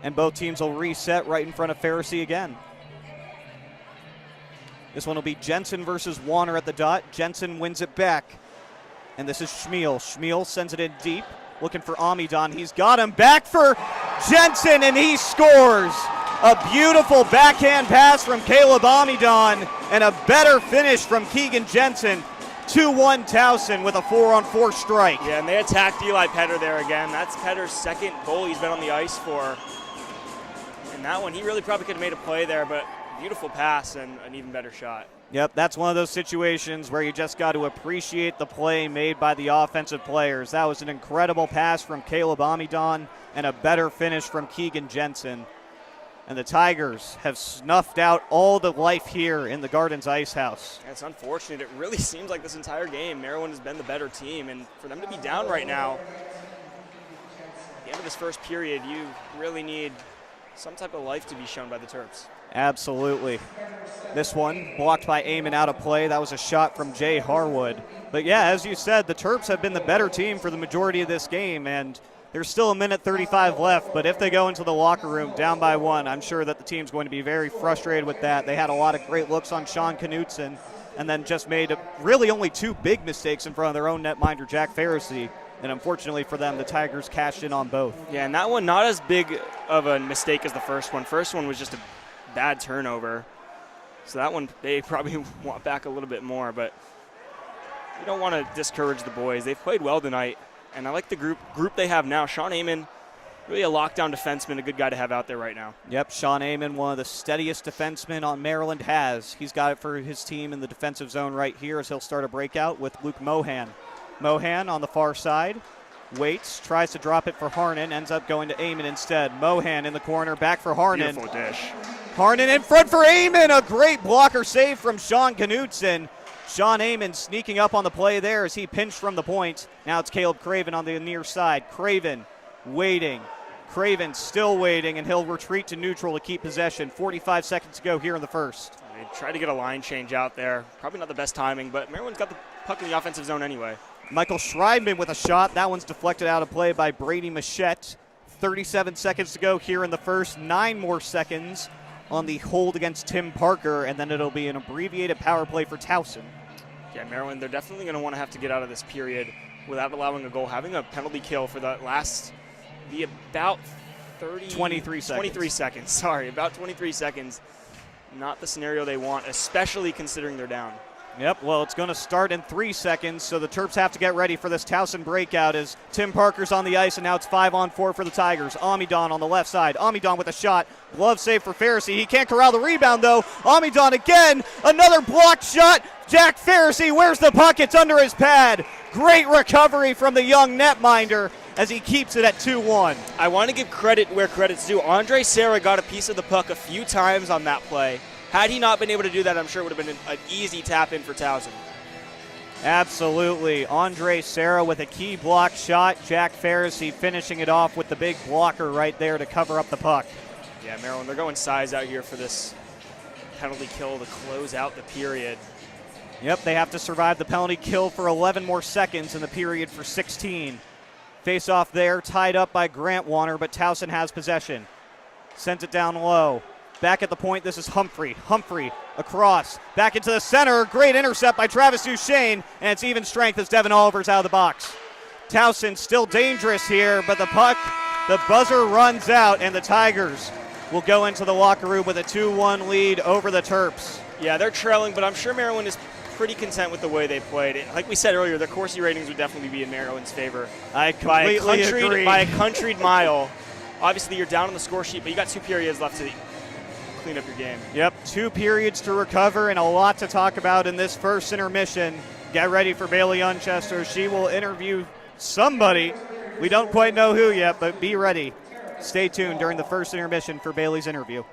And both teams will reset right in front of Pharisee again. This one will be Jensen versus Warner at the dot. Jensen wins it back. And this is Schmiel. Schmiel sends it in deep, looking for Amidon. He's got him back for Jensen, and he scores. A beautiful backhand pass from Caleb Amidon, and a better finish from Keegan Jensen. 2-1 Towson with a 4-on-4 strike. Yeah, and they attacked Eli Petter there again. That's Petter's second goal he's been on the ice for. And that one, he really probably could have made a play there, but beautiful pass and an even better shot. Yep, that's one of those situations where you just got to appreciate the play made by the offensive players. That was an incredible pass from Caleb Amidon and a better finish from Keegan Jensen. And the Tigers have snuffed out all the life here in the Gardens Ice House. It's unfortunate. It really seems like this entire game, Maryland has been the better team. And for them to be down right now, at the end of this first period, you really need some type of life to be shown by the Terps. Absolutely. This one blocked by Eamon out of play. That was a shot from Jay Harwood. But yeah, as you said, the Terps have been the better team for the majority of this game, and there's still a minute 35 left, but if they go into the locker room down by one, I'm sure that the team's going to be very frustrated with that. They had a lot of great looks on Sean Knutson and then just made really only two big mistakes in front of their own netminder, Jack Pharisee. And unfortunately for them, the Tigers cashed in on both. Yeah, and that one not as big of a mistake as the first one. First one was just a bad turnover. So that one they probably want back a little bit more, but you don't want to discourage the boys. They've played well tonight. And I like the group they have now. Sean Amon, really a lockdown defenseman, a good guy to have out there right now. Yep, Sean Amon, one of the steadiest defensemen on Maryland has. He's got it for his team in the defensive zone right here as he'll start a breakout with Luke Mohan. Mohan on the far side, waits, tries to drop it for Harnan, ends up going to Amon instead. Mohan in the corner, back for Harnan. Beautiful dish. Harnan in front for Amon, a great blocker save from Sean Knutson. Sean Amon sneaking up on the play there as he pinched from the point. Now it's Caleb Craven on the near side. Craven waiting. Craven still waiting, and he'll retreat to neutral to keep possession. 45 seconds to go here in the first. They tried to get a line change out there. Probably not the best timing, but Maryland's got the puck in the offensive zone anyway. Michael Schreibman with a shot. That one's deflected out of play by Brady Machette. 37 seconds to go here in the first. 9 more seconds on the hold against Tim Parker, and then it'll be an abbreviated power play for Towson. Yeah, Maryland, they're definitely going to want to have to get out of this period without allowing a goal. Having a penalty kill for the last, about 23 seconds. 23 seconds, sorry, about 23 seconds. Not the scenario they want, especially considering they're down. Yep, well, it's going to start in 3 seconds, so the Terps have to get ready for this Towson breakout as Tim Parker's on the ice, and now it's 5-on-4 for the Tigers. Amidon on the left side. Amidon with a shot. Glove save for Pharisee. He can't corral the rebound, though. Amidon again. Another blocked shot. Jack Pharisee, where's the puck? It's under his pad. Great recovery from the young netminder as he keeps it at 2-1. I want to give credit where credit's due. Andre Serra got a piece of the puck a few times on that play. Had he not been able to do that, I'm sure it would have been an easy tap in for Towson. Absolutely. Andre Serra with a key block shot. Jack Pharisee finishing it off with the big blocker right there to cover up the puck. Yeah, Maryland, they're going size out here for this penalty kill to close out the period. Yep, they have to survive the penalty kill for 11 more seconds in the period for 16. Face off there, tied up by Grant Warner, but Towson has possession. Sends it down low. Back at the point, this is Humphrey. Humphrey across, back into the center. Great intercept by Travis Duchesne, and it's even strength as Devin Oliver's out of the box. Towson still dangerous here, but the puck, the buzzer runs out, and the Tigers will go into the locker room with a 2-1 lead over the Terps. Yeah, they're trailing, but I'm sure Maryland is pretty content with the way they played. Like we said earlier, their Corsi ratings would definitely be in Maryland's favor. I completely agree. By a countryed mile. Obviously, you're down on the score sheet, but you got 2 periods left to clean up your game. Yep, 2 periods to recover and a lot to talk about in this first intermission. Get ready for Bailey Unchester. She will interview somebody. We don't quite know who yet, but be ready. Stay tuned during the first intermission for Bailey's interview.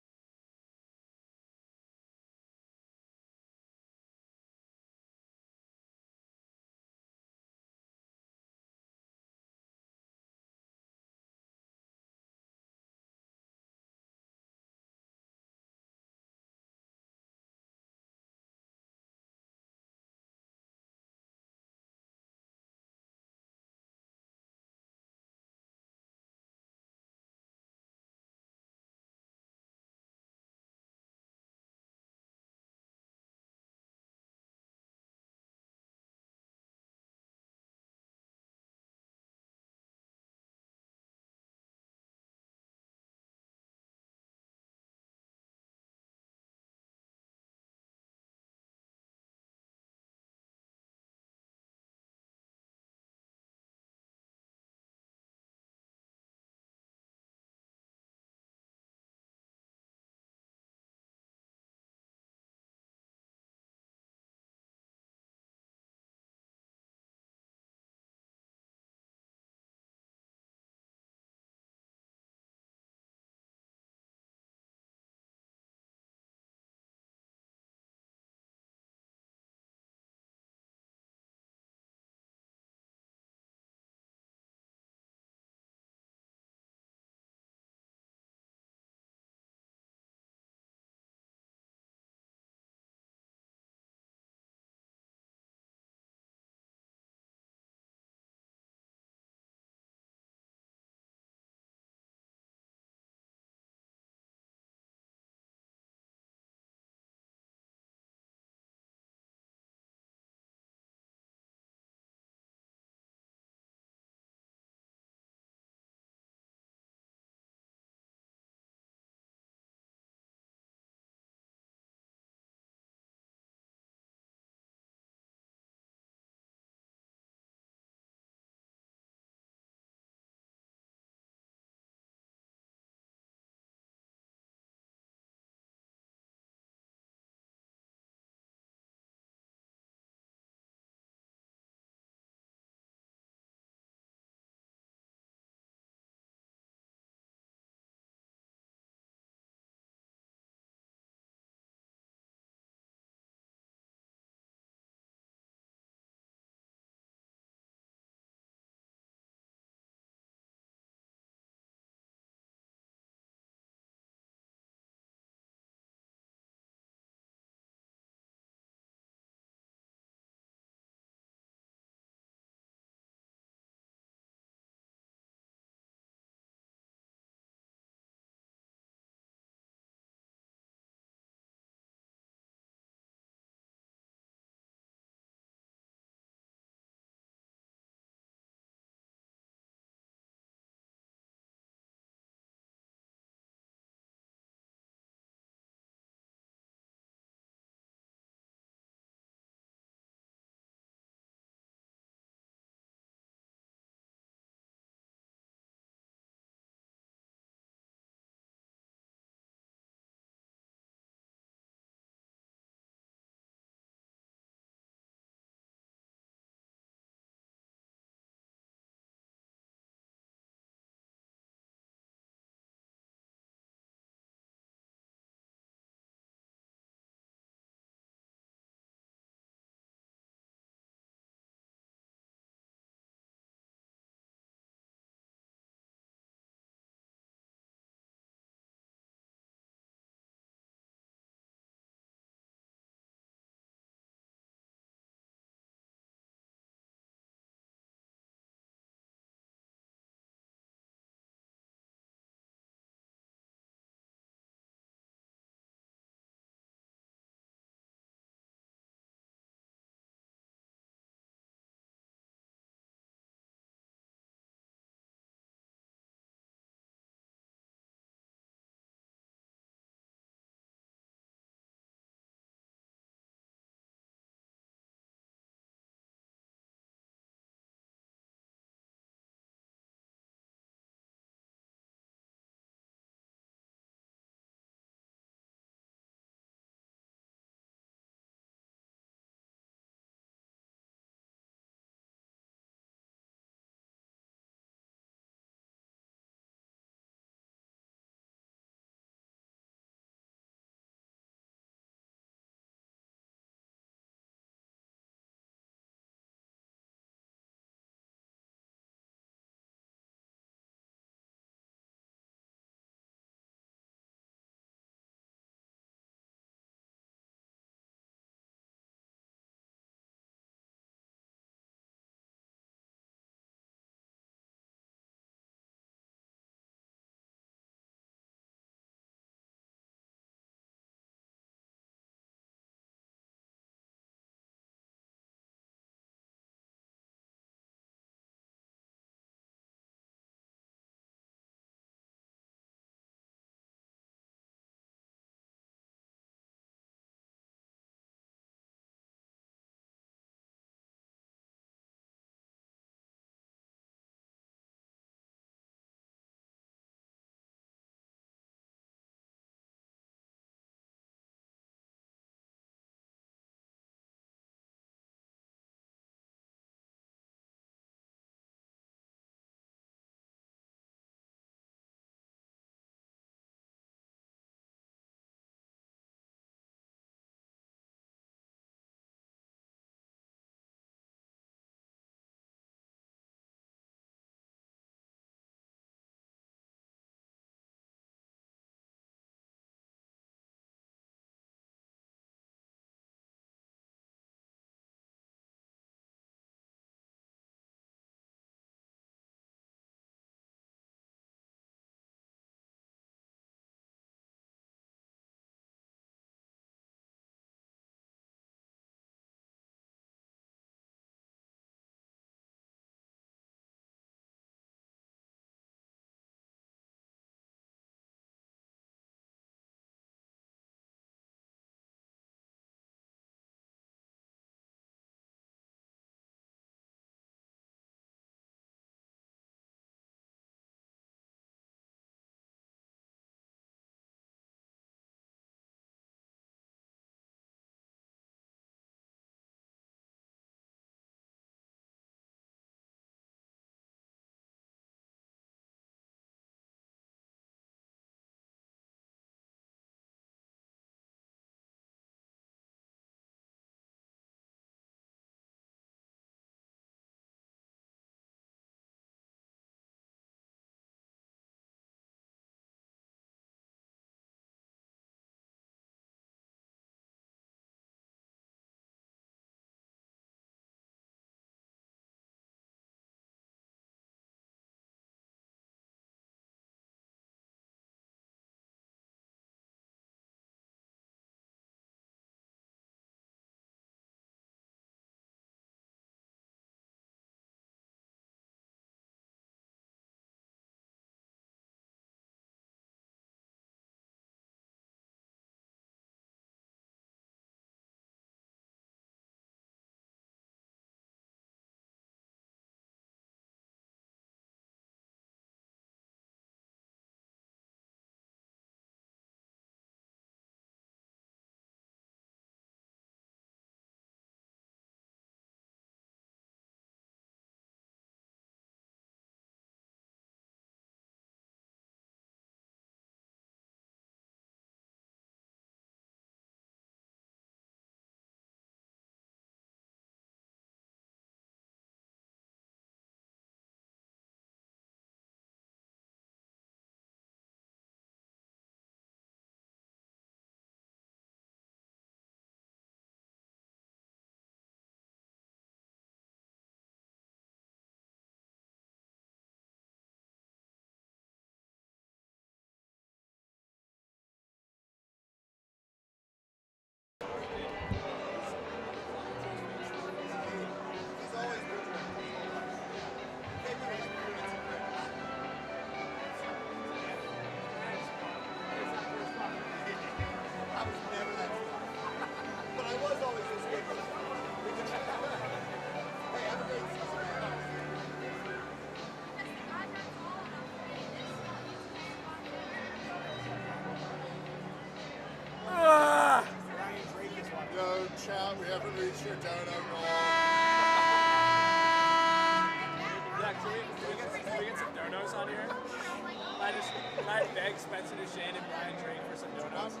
beg Spencer Duchesne and Brian Drake for some donuts?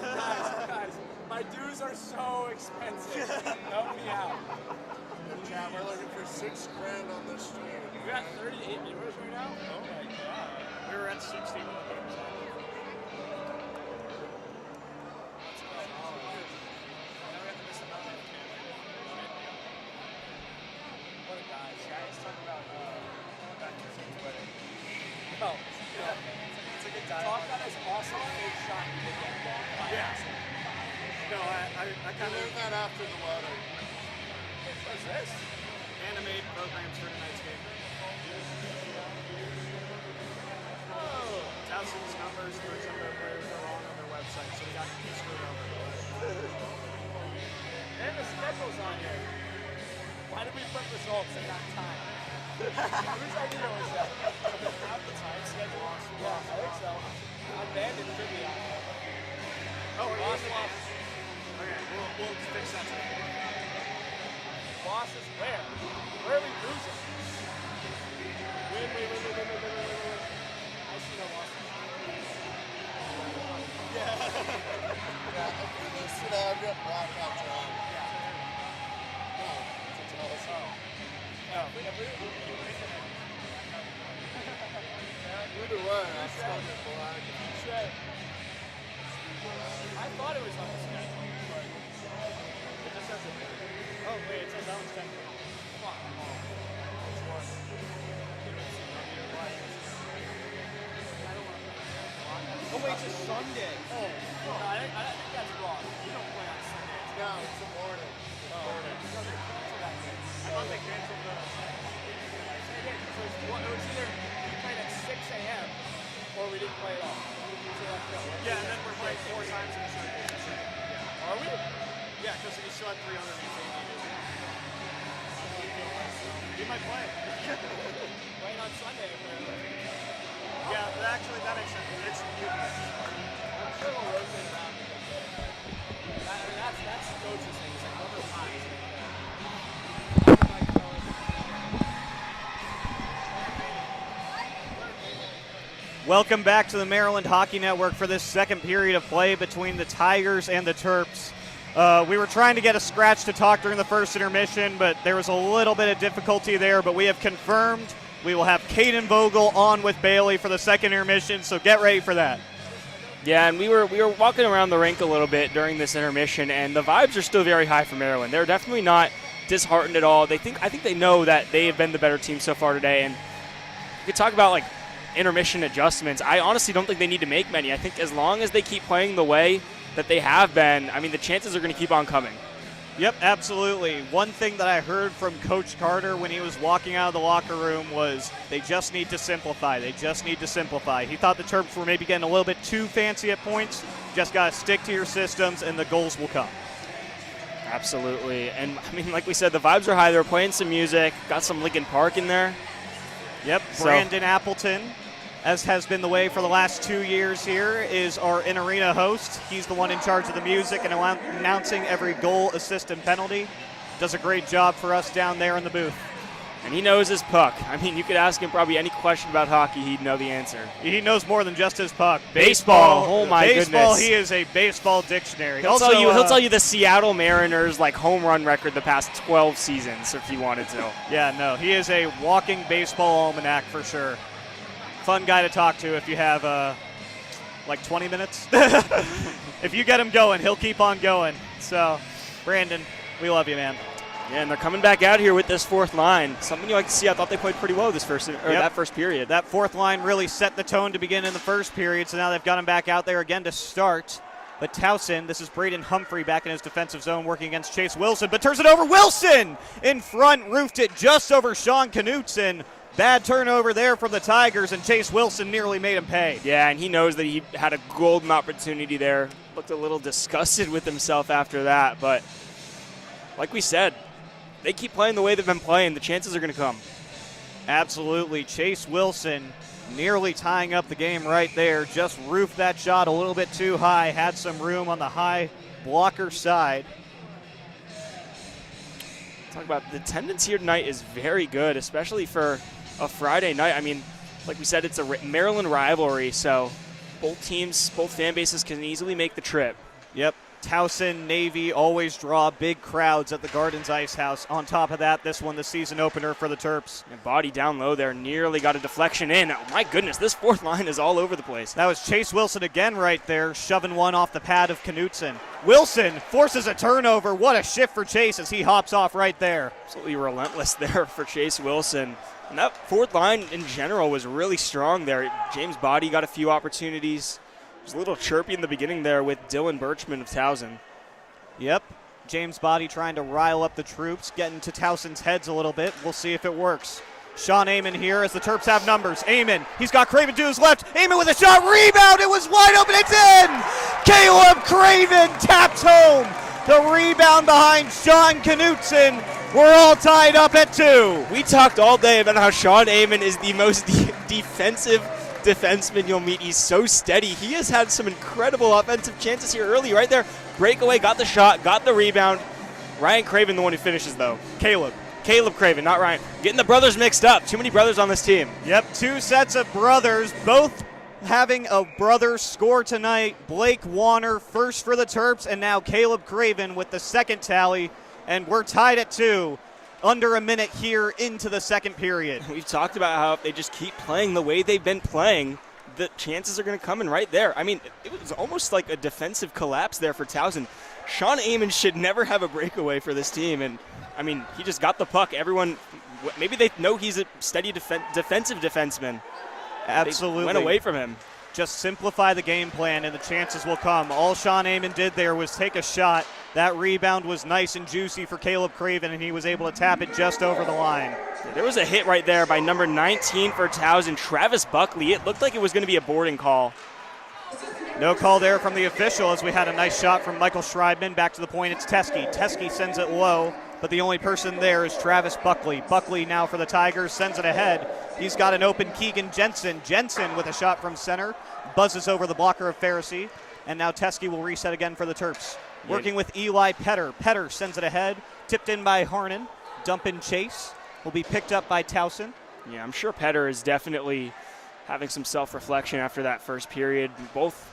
guys, my dues are so expensive. Help me out. Yeah, we're looking for $6 grand on this stream. We're at 38 viewers right now? Oh my god. We were at 60 when the game was on. What a guy. Guys talking about back to some Twitter. Oh, yeah. It's a good time. Talk about his awesome fake shot he did get. Yeah. No, I kind of learned that after the wedding. What's this? animate programs for tonight's game. Oh. Towson's numbers for some of their players are wrong on their website, so we got screwed over. And the schedule's on here. Why did we put results and not time? Whose idea was that? Have the time schedule? Yeah, I think so. Abandoned trivia. Oh, we're Boss using lost. Okay, we'll fix that tonight. Boss is where? Where are we losing? Win. I see no losses. Yeah, if we lose today, I'll get blackout drunk. No, it's a Towson. Either way, I still get blackout. I thought it was on the schedule, but it just says it. Oh, wait, it says that one's 10. Fuck. Which one? Oh, wait, it's a Sunday. Oh, no, I think that's wrong. We don't play on Sundays. No, it's the morning. I thought they canceled the. They did. So it was either we played at 6 a.m. or we didn't play at all. So like, no, Yeah, and then we're playing 4 times in a Sunday. are we? Yeah, because you still have 3 underneath. You might play. Playing on Sunday, apparently. Yeah, but actually that makes sense. It's you. I'm sure we'll rotate around. I mean, that's coach's thing. It's like one of the times. Welcome back to the Maryland Hockey Network for this second period of play between the Tigers and the Terps. We were trying to get a scratch to talk during the first intermission, but there was a little bit of difficulty there. But we have confirmed we will have Caden Vogel on with Bailey for the second intermission, so get ready for that. Yeah, and we were walking around the rink a little bit during this intermission, and the vibes are still very high for Maryland. They're definitely not disheartened at all. I think they know that they have been the better team so far today, and we could talk about like intermission adjustments. I honestly don't think they need to make many. I think as long as they keep playing the way that they have been, I mean, the chances are going to keep on coming. Yep, absolutely. One thing that I heard from Coach Carter when he was walking out of the locker room was they just need to simplify. They just need to simplify. He thought the Terps were maybe getting a little bit too fancy at points. Just got to stick to your systems and the goals will come. Absolutely. And, I mean, like we said, the vibes are high. They're playing some music. Got some Linkin Park in there. Yep, Brandon Appleton, as has been the way for the last 2 years here, is our in-arena host. He's the one in charge of the music and announcing every goal, assist, and penalty. Does a great job for us down there in the booth. And he knows his puck. I mean, you could ask him probably any question about hockey, he'd know the answer. He knows more than just his puck. Baseball. Oh, my baseball, goodness. He is a baseball dictionary. He'll tell you the Seattle Mariners like home run record the past 12 seasons if he wanted to. Yeah, no, he is a walking baseball almanac for sure. Fun guy to talk to if you have like 20 minutes. If you get him going, he'll keep on going. So, Brandon, we love you, man. Yeah, and they're coming back out here with this fourth line. Something you like to see. I thought they played pretty well that first period. That fourth line really set the tone to begin in the first period, so now they've got him back out there again to start. But Towson, this is Braden Humphrey back in his defensive zone working against Chase Wilson, but turns it over. Wilson in front, roofed it just over Sean Knutson. Bad turnover there from the Tigers, and Chase Wilson nearly made him pay. Yeah, and he knows that he had a golden opportunity there. Looked a little disgusted with himself after that, but like we said, they keep playing the way they've been playing. The chances are going to come. Absolutely. Chase Wilson nearly tying up the game right there. Just roofed that shot a little bit too high. Had some room on the high blocker side. Talk about the attendance here tonight is very good, especially for a Friday night. I mean, like we said, it's a Maryland rivalry, so both teams, both fan bases can easily make the trip. Yep. Towson, Navy always draw big crowds at the Gardens Ice House. On top of that, this one the season opener for the Terps. And body down low there, nearly got a deflection in. Oh, my goodness, this fourth line is all over the place. That was Chase Wilson again right there, shoving one off the pad of Knutson. Wilson forces a turnover. What a shift for Chase as he hops off right there. Absolutely relentless there for Chase Wilson. And that fourth line in general was really strong there. James Body got a few opportunities. It was a little chirpy in the beginning there with Dylan Birchman of Towson. Yep. James Body trying to rile up the troops, getting to Towson's heads a little bit. We'll see if it works. Sean Amon here as the Terps have numbers. Amon, he's got Craven to his left. Amon with a shot, rebound, it was wide open, it's in! Caleb Craven taps home. The rebound behind Sean Knutson. We're all tied up at 2. We talked all day about how Sean Amon is the most defensive defenseman you'll meet. He's so steady. He has had some incredible offensive chances here early right there. Breakaway, got the shot, got the rebound. Ryan Craven the one who finishes though. Caleb Craven, not Ryan. Getting the brothers mixed up. Too many brothers on this team. Yep, 2 sets of brothers, both having a brother score tonight. Blake Warner first for the Terps, and now Caleb Craven with the second tally, and we're tied at 2. Under a minute here into the second period. We've talked about how if they just keep playing the way they've been playing, the chances are going to come in right there. I mean, it was almost like a defensive collapse there for Towson. Sean Amon should never have a breakaway for this team, and I mean, he just got the puck. Everyone, maybe they know he's a steady defensive defenseman. Absolutely. They went away from him. Just simplify the game plan and the chances will come. All Sean Amon did there was take a shot. That rebound was nice and juicy for Caleb Craven, and he was able to tap it just over the line. There was a hit right there by number 19 for Towson, Travis Buckley. It looked like it was going to be a boarding call. No call there from the official as we had a nice shot from Michael Schreibman. Back to the point, it's Teskey. Teskey sends it low, but the only person there is Travis Buckley. Buckley now for the Tigers, sends it ahead. He's got an open Keegan Jensen. Jensen with a shot from center, buzzes over the blocker of Pharisee, and now Teskey will reset again for the Terps. Working with Eli Petter. Petter sends it ahead, tipped in by Harnan. Dump in Chase will be picked up by Towson. Yeah, I'm sure Petter is definitely having some self-reflection after that first period. Both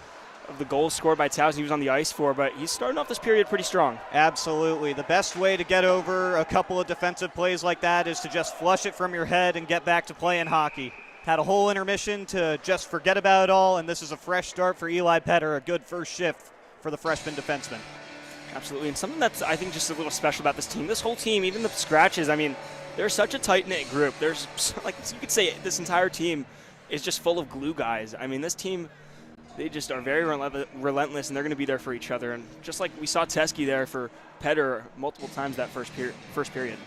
of the goals scored by Towson he was on the ice for, but he's starting off this period pretty strong. Absolutely. The best way to get over a couple of defensive plays like that is to just flush it from your head and get back to playing hockey. Had a whole intermission to just forget about it all, and this is a fresh start for Eli Petter, a good first shift for the freshman defenseman. Absolutely, and something that's, I think, just a little special about this team. This whole team, even the scratches, I mean, they're such a tight-knit group. There's, like, you could say this entire team is just full of glue guys. I mean, this team, they just are very relentless, and they're going to be there for each other. And just like we saw Teskey there for Petter multiple times that first period.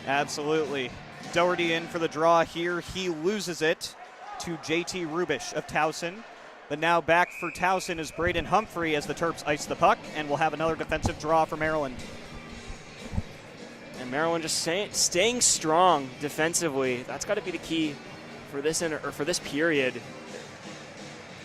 Absolutely. Doherty in for the draw here. He loses it to JT Rubish of Towson. But now back for Towson is Braden Humphrey as the Terps ice the puck, and we'll have another defensive draw for Maryland. And Maryland just staying strong defensively. That's got to be the key for this for this period.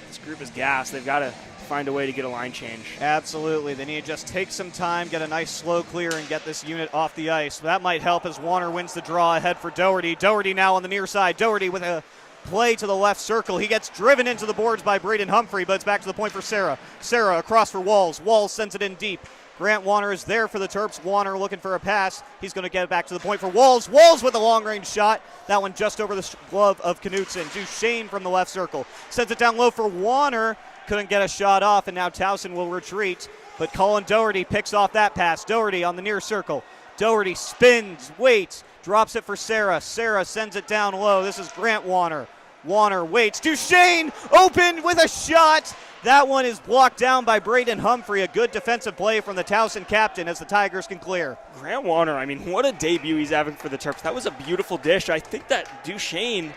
This group is gassed. They've got to find a way to get a line change. Absolutely. They need to just take some time, get a nice slow clear, and get this unit off the ice. That might help as Warner wins the draw ahead for Doherty. Doherty now on the near side. Doherty with a play to the left circle. He gets driven into the boards by Braden Humphrey, but it's back to the point for Sarah. Sarah across for Walls. Walls sends it in deep. Grant Warner is there for the Terps. Warner looking for a pass. He's going to get it back to the point for Walls. Walls with a long-range shot. That one just over the glove of Knutson. Duchesne from the left circle. Sends it down low for Warner. Couldn't get a shot off, and now Towson will retreat. But Colin Doherty picks off that pass. Doherty on the near circle. Doherty spins, waits, drops it for Sarah. Sarah sends it down low. This is Grant Warner. Warner waits. Duchesne open with a shot. That one is blocked down by Braden Humphrey. A good defensive play from the Towson captain as the Tigers can clear. Grant Warner, I mean, what a debut he's having for the Terps. That was a beautiful dish. I think that Duchesne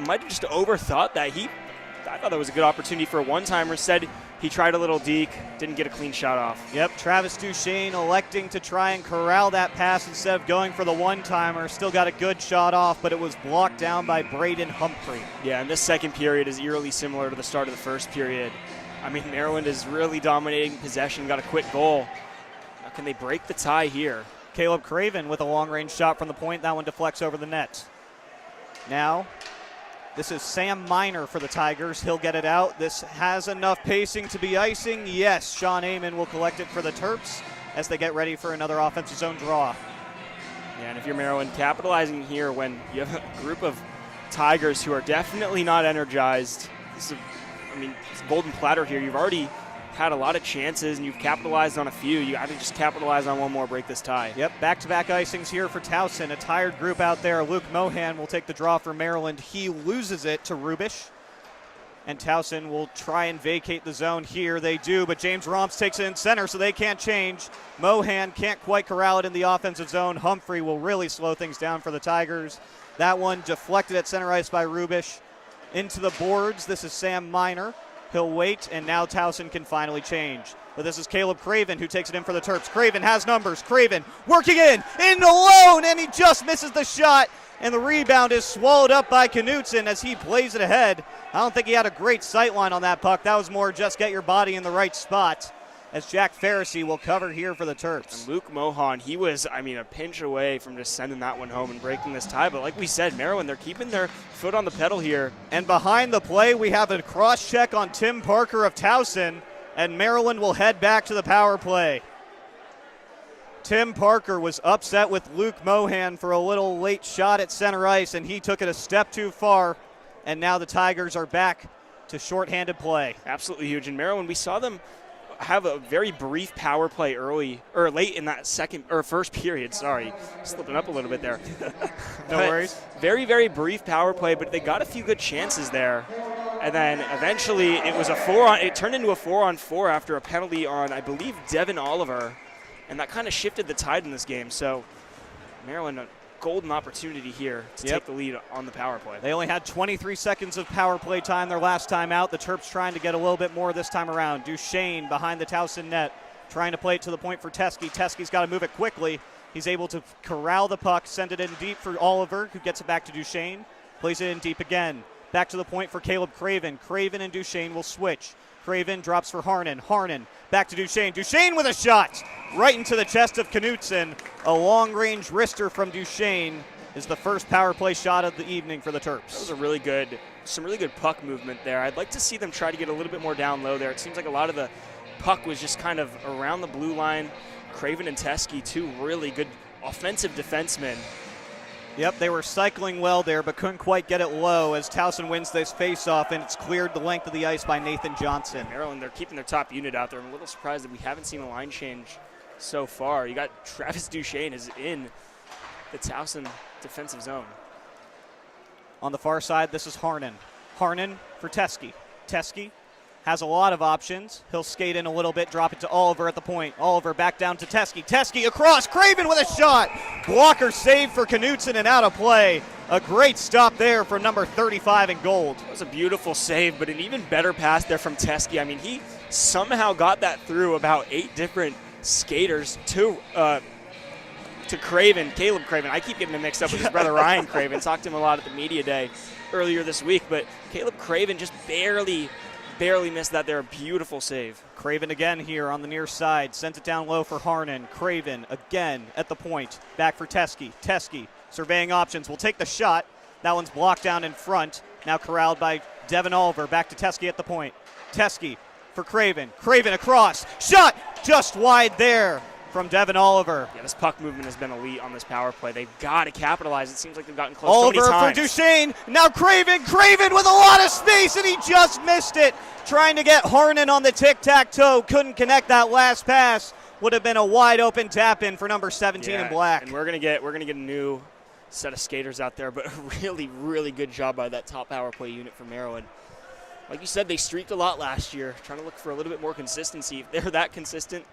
might have just overthought that. I thought that was a good opportunity for a one-timer. Said he tried a little deke, didn't get a clean shot off. Yep, Travis Duchesne electing to try and corral that pass instead of going for the one-timer. Still got a good shot off, but it was blocked down by Braden Humphrey. Yeah, and this second period is eerily similar to the start of the first period. I mean, Maryland is really dominating possession, got a quick goal. Now, can they break the tie here? Caleb Craven with a long-range shot from the point. That one deflects over the net. Now, This is Sam Miner for the Tigers. He'll get it out. This has enough pacing to be icing. Yes, Sean Amon will collect it for the Terps as they get ready for another offensive zone draw. Yeah, and if you're Maryland, capitalizing here when you have a group of Tigers who are definitely not energized. It's a golden platter here. You've already had a lot of chances, and you've capitalized on a few. You got to just capitalize on one more, break this tie. Yep, back-to-back icings here for Towson. A tired group out there. Luke Mohan will take the draw for Maryland. He loses it to Rubish. And Towson will try and vacate the zone here. They do, but James Romps takes it in center, so they can't change. Mohan can't quite corral it in the offensive zone. Humphrey will really slow things down for the Tigers. That one deflected at center ice by Rubish. Into the boards, this is Sam Miner. He'll wait, and now Towson can finally change. But this is Caleb Craven who takes it in for the Terps. Craven has numbers. Craven working in alone, and he just misses the shot. And the rebound is swallowed up by Knutson as he plays it ahead. I don't think he had a great sight line on that puck. That was more just get your body in the right spot, as Jack Pharisee will cover here for the Terps. And Luke Mohan, he was, a pinch away from just sending that one home and breaking this tie. But like we said, Maryland, they're keeping their foot on the pedal here. And behind the play, we have a cross check on Tim Parker of Towson, and Maryland will head back to the power play. Tim Parker was upset with Luke Mohan for a little late shot at center ice, and he took it a step too far. And now the Tigers are back to shorthanded play. Absolutely huge. In Maryland, we saw them have a very brief power play late in that first period. Sorry, slipping up a little bit there. No worries. Very, very brief power play, but they got a few good chances there. And then eventually it turned into a 4-on-4 after a penalty on, I believe, Devin Oliver. And that kind of shifted the tide in this game. So Maryland, a golden opportunity here to take the lead on the power play. They only had 23 seconds of power play time their last time out. The Terps trying to get a little bit more this time around. Duchesne behind the Towson net, trying to play it to the point for Teske. Teske's got to move it quickly. He's able to corral the puck, send it in deep for Oliver, who gets it back to Duchesne. Plays it in deep again. Back to the point for Caleb Craven. Craven and Duchesne will switch. Craven drops for Harnan. Harnan back to Duchesne. Duchesne with a shot right into the chest of Knutson. A long-range wrister from Duchesne is the first power play shot of the evening for the Terps. That was some really good puck movement there. I'd like to see them try to get a little bit more down low there. It seems like a lot of the puck was just kind of around the blue line. Craven and Teske, two really good offensive defensemen. Yep, they were cycling well there, but couldn't quite get it low as Towson wins this faceoff, and it's cleared the length of the ice by Nathan Johnson. Maryland, they're keeping their top unit out there. I'm a little surprised that we haven't seen a line change so far. You got Travis Duchesne is in the Towson defensive zone. On the far side, this is Harnan. Harnan for Teske. Teske has a lot of options. He'll skate in a little bit, drop it to Oliver at the point. Oliver back down to Teske. Teske across. Craven with a shot. Blocker save for Knutson and out of play. A great stop there for number 35 in gold. That was a beautiful save, but an even better pass there from Teske. He somehow got that through about 8 different skaters to Craven, Caleb Craven. I keep getting him mixed up with his brother Ryan Craven. Talked to him a lot at the media day earlier this week, but Caleb Craven just barely missed that there. A beautiful save. Craven again here on the near side. Sends it down low for Harnan. Craven again at the point. Back for Teske. Teske surveying options. Will take the shot. That one's blocked down in front. Now corralled by Devin Oliver. Back to Teske at the point. Teske for Craven. Craven across. Shot just wide there from Devin Oliver. Yeah, this puck movement has been elite on this power play. They've got to capitalize. It seems like they've gotten close Oliver so many times. for Duchesne. Now Craven with a lot of space, and he just missed it. Trying to get Harnan on the tic-tac-toe. Couldn't connect that last pass. Would have been a wide open tap in for number 17 in black. And we're gonna get a new set of skaters out there, but a really, really good job by that top power play unit for Maryland. Like you said, they streaked a lot last year. Trying to look for a little bit more consistency. If they're that consistent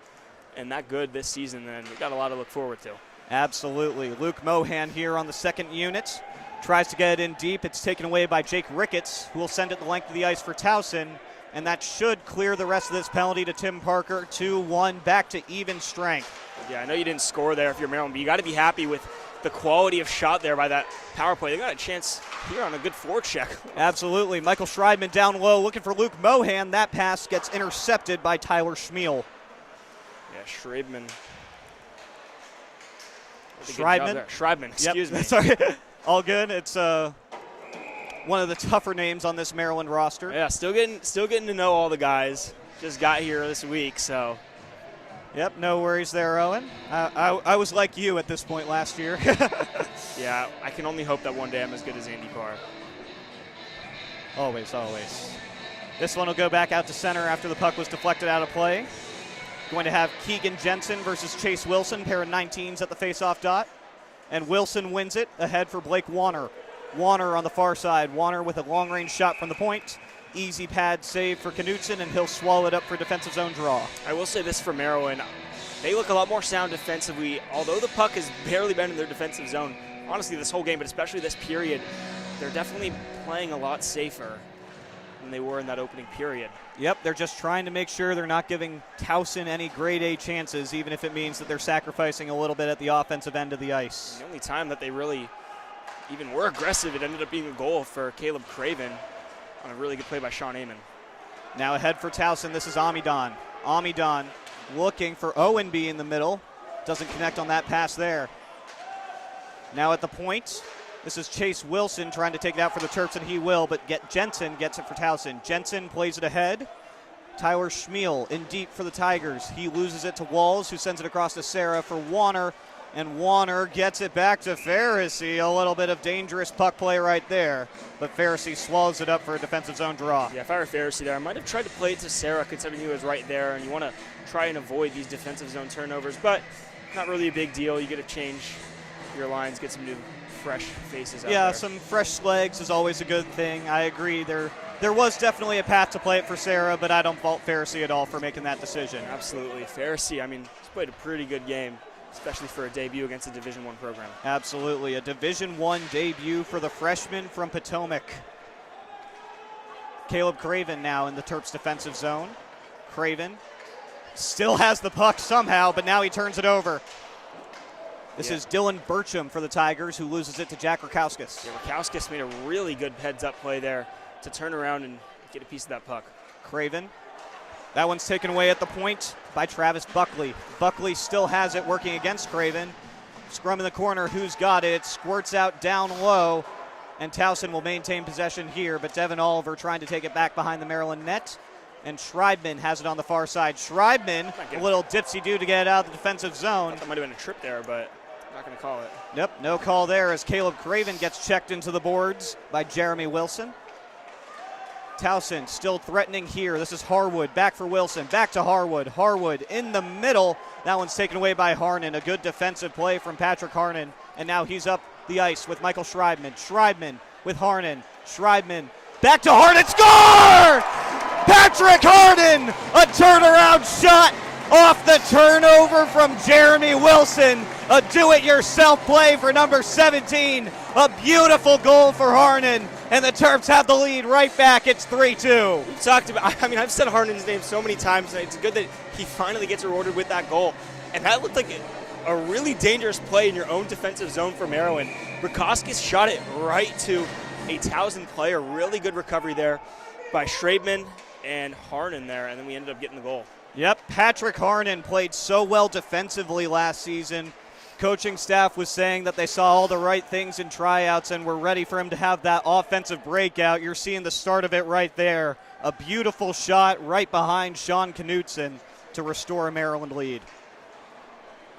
and that good this season, then we've got a lot to look forward to. Absolutely. Luke Mohan here on the second unit. Tries to get it in deep. It's taken away by Jake Ricketts, who will send it the length of the ice for Towson. And that should clear the rest of this penalty to Tim Parker. 2-1, back to even strength. Yeah, I know you didn't score there if you're Maryland, but you got to be happy with the quality of shot there by that power play. They got a chance here on a good forecheck. Absolutely. Michael Schreibman down low looking for Luke Mohan. That pass gets intercepted by Tyler Schmiel. Yeah, Schreibman. Schreibman, excuse me. Sorry. All good. It's one of the tougher names on this Maryland roster. Yeah, still getting to know all the guys. Just got here this week, so. Yep, no worries there, Owen. I was like you at this point last year. Yeah, I can only hope that one day I'm as good as Andy Carr. Always, always. This one will go back out to center after the puck was deflected out of play. Going to have Keegan Jensen versus Chase Wilson, pair of 19s at the faceoff dot. And Wilson wins it ahead for Blake Warner. Warner on the far side. Warner with a long-range shot from the point. Easy pad save for Knutson, and he'll swallow it up for defensive zone draw. I will say this for Maryland. They look a lot more sound defensively. Although the puck has barely been in their defensive zone, honestly, this whole game, but especially this period, they're definitely playing a lot safer than they were in that opening period. Yep, they're just trying to make sure they're not giving Towson any grade A chances, even if it means that they're sacrificing a little bit at the offensive end of the ice. The only time that they really even were aggressive, it ended up being a goal for Caleb Craven on a really good play by Sean Amon. Now ahead for Towson, this is Amidon. Amidon looking for Owenby in the middle. Doesn't connect on that pass there. Now at the point, this is Chase Wilson trying to take it out for the Terps, and he will, but Jensen gets it for Towson. Jensen plays it ahead. Tyler Schmiel in deep for the Tigers. He loses it to Walls, who sends it across to Sarah for Warner, and Warner gets it back to Pharisee. A little bit of dangerous puck play right there, but Pharisee swallows it up for a defensive zone draw. Yeah, if I were Pharisee there, I might have tried to play it to Sarah, considering he was right there, and you want to try and avoid these defensive zone turnovers, but not really a big deal. You get to change your lines, get some new fresh faces out there. Yeah, some fresh legs is always a good thing. I agree. There was definitely a path to play it for Sarah, but I don't fault Pharisee at all for making that decision. Absolutely. Pharisee, I mean, he's played a pretty good game, especially for a debut against a Division I program. Absolutely. A Division I debut for the freshman from Potomac. Caleb Craven now in the Terps defensive zone. Craven still has the puck somehow, but now he turns it over. This is Dylan Burcham for the Tigers, who loses it to Jack Rakowskis. Yeah, Rakowskis made a really good heads-up play there to turn around and get a piece of that puck. Craven. That one's taken away at the point by Travis Buckley. Buckley still has it working against Craven. Scrum in the corner, who's got it? Squirts out down low, and Towson will maintain possession here, but Devin Oliver trying to take it back behind the Maryland net, and Schreibman has it on the far side. Schreibman, a little dipsy-do to get it out of the defensive zone. That might have been a trip there, but not going to call it. Yep, no call there as Caleb Craven gets checked into the boards by Jeremy Wilson. Towson still threatening here. This is Harwood, back for Wilson, back to Harwood. Harwood in the middle. That one's taken away by Harnan. A good defensive play from Patrick Harnan. And now he's up the ice with Michael Schreibman. Schreibman with Harnan. Schreibman back to Harnan. Score! Patrick Harnan! A turnaround shot off the turnover from Jeremy Wilson. A do-it-yourself play for number 17. A beautiful goal for Harnan. And the Terps have the lead right back. It's 3-2. We've talked about, I mean, I've said Harnan's name so many times, and it's good that he finally gets rewarded with that goal. And that looked like a really dangerous play in your own defensive zone for Maryland. Rakowskis shot it right to a Towson player. Really good recovery there by Schreibman and Harnan there, and then we ended up getting the goal. Yep, Patrick Harnan played so well defensively last season. Coaching staff was saying that they saw all the right things in tryouts and were ready for him to have that offensive breakout. You're seeing the start of it right there. A beautiful shot right behind Sean Knutson to restore a Maryland lead.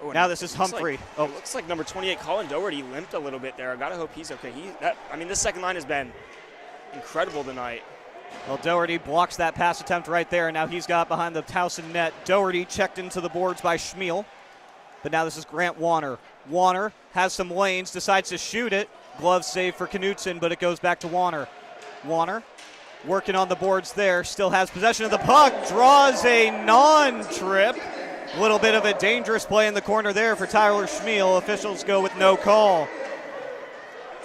Oh, now this is Humphrey. It looks like number 28, Colin Doherty, limped a little bit there. I got to hope he's okay. This second line has been incredible tonight. Well, Doherty blocks that pass attempt right there, and now he's got behind the Towson net. Doherty checked into the boards by Schmiel. But now this is Grant Warner. Warner has some lanes, decides to shoot it. Glove save for Knutson, but it goes back to Warner. Warner working on the boards there, still has possession of the puck, draws a non-trip. A little bit of a dangerous play in the corner there for Tyler Schmiel. Officials go with no call.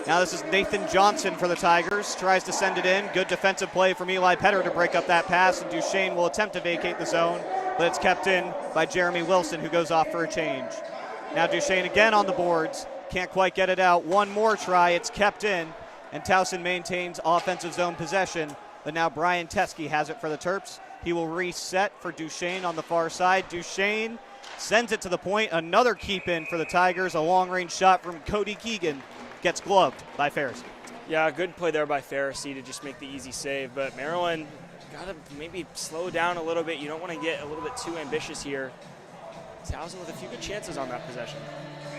Now this is Nathan Johnson for the Tigers. Tries to send it in. Good defensive play from Eli Petter to break up that pass, and Duchesne will attempt to vacate the zone, but it's kept in by Jeremy Wilson, who goes off for a change. Now Duchesne again on the boards. Can't quite get it out. One more try. It's kept in, and Towson maintains offensive zone possession. But now Brian Teskey has it for the Terps. He will reset for Duchesne on the far side. Duchesne sends it to the point. Another keep in for the Tigers. A long-range shot from Cody Keegan gets gloved by Pharisee. Yeah, good play there by Pharisee to just make the easy save. But Maryland got to maybe slow down a little bit. You don't want to get a little bit too ambitious here. Towson with a few good chances on that possession.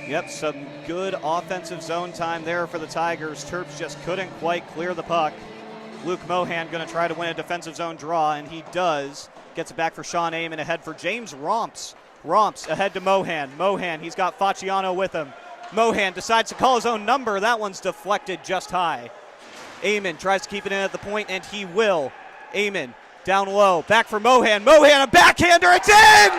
Yep, some good offensive zone time there for the Tigers. Terps just couldn't quite clear the puck. Luke Mohan going to try to win a defensive zone draw, and he does. Gets it back for Sean Amon, ahead for James Romps. Romps ahead to Mohan. Mohan, he's got Facciano with him. Mohan decides to call his own number. That one's deflected just high. Amon tries to keep it in at the point, and he will. Amon down low, back for Mohan. Mohan, a backhander, it's in!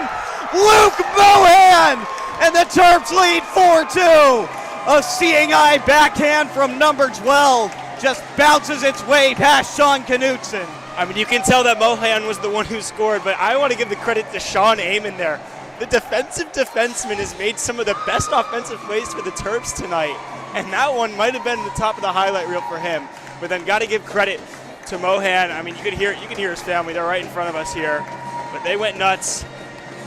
Luke Mohan! And the Terps lead 4-2. A seeing eye backhand from number 12 just bounces its way past Sean Knutson. I mean, you can tell that Mohan was the one who scored, but I want to give the credit to Sean Amon there. The defensive defenseman has made some of the best offensive plays for the Terps tonight, and that one might have been the top of the highlight reel for him. But then got to give credit to Mohan. I mean, you can hear his family. They're right in front of us here, but they went nuts,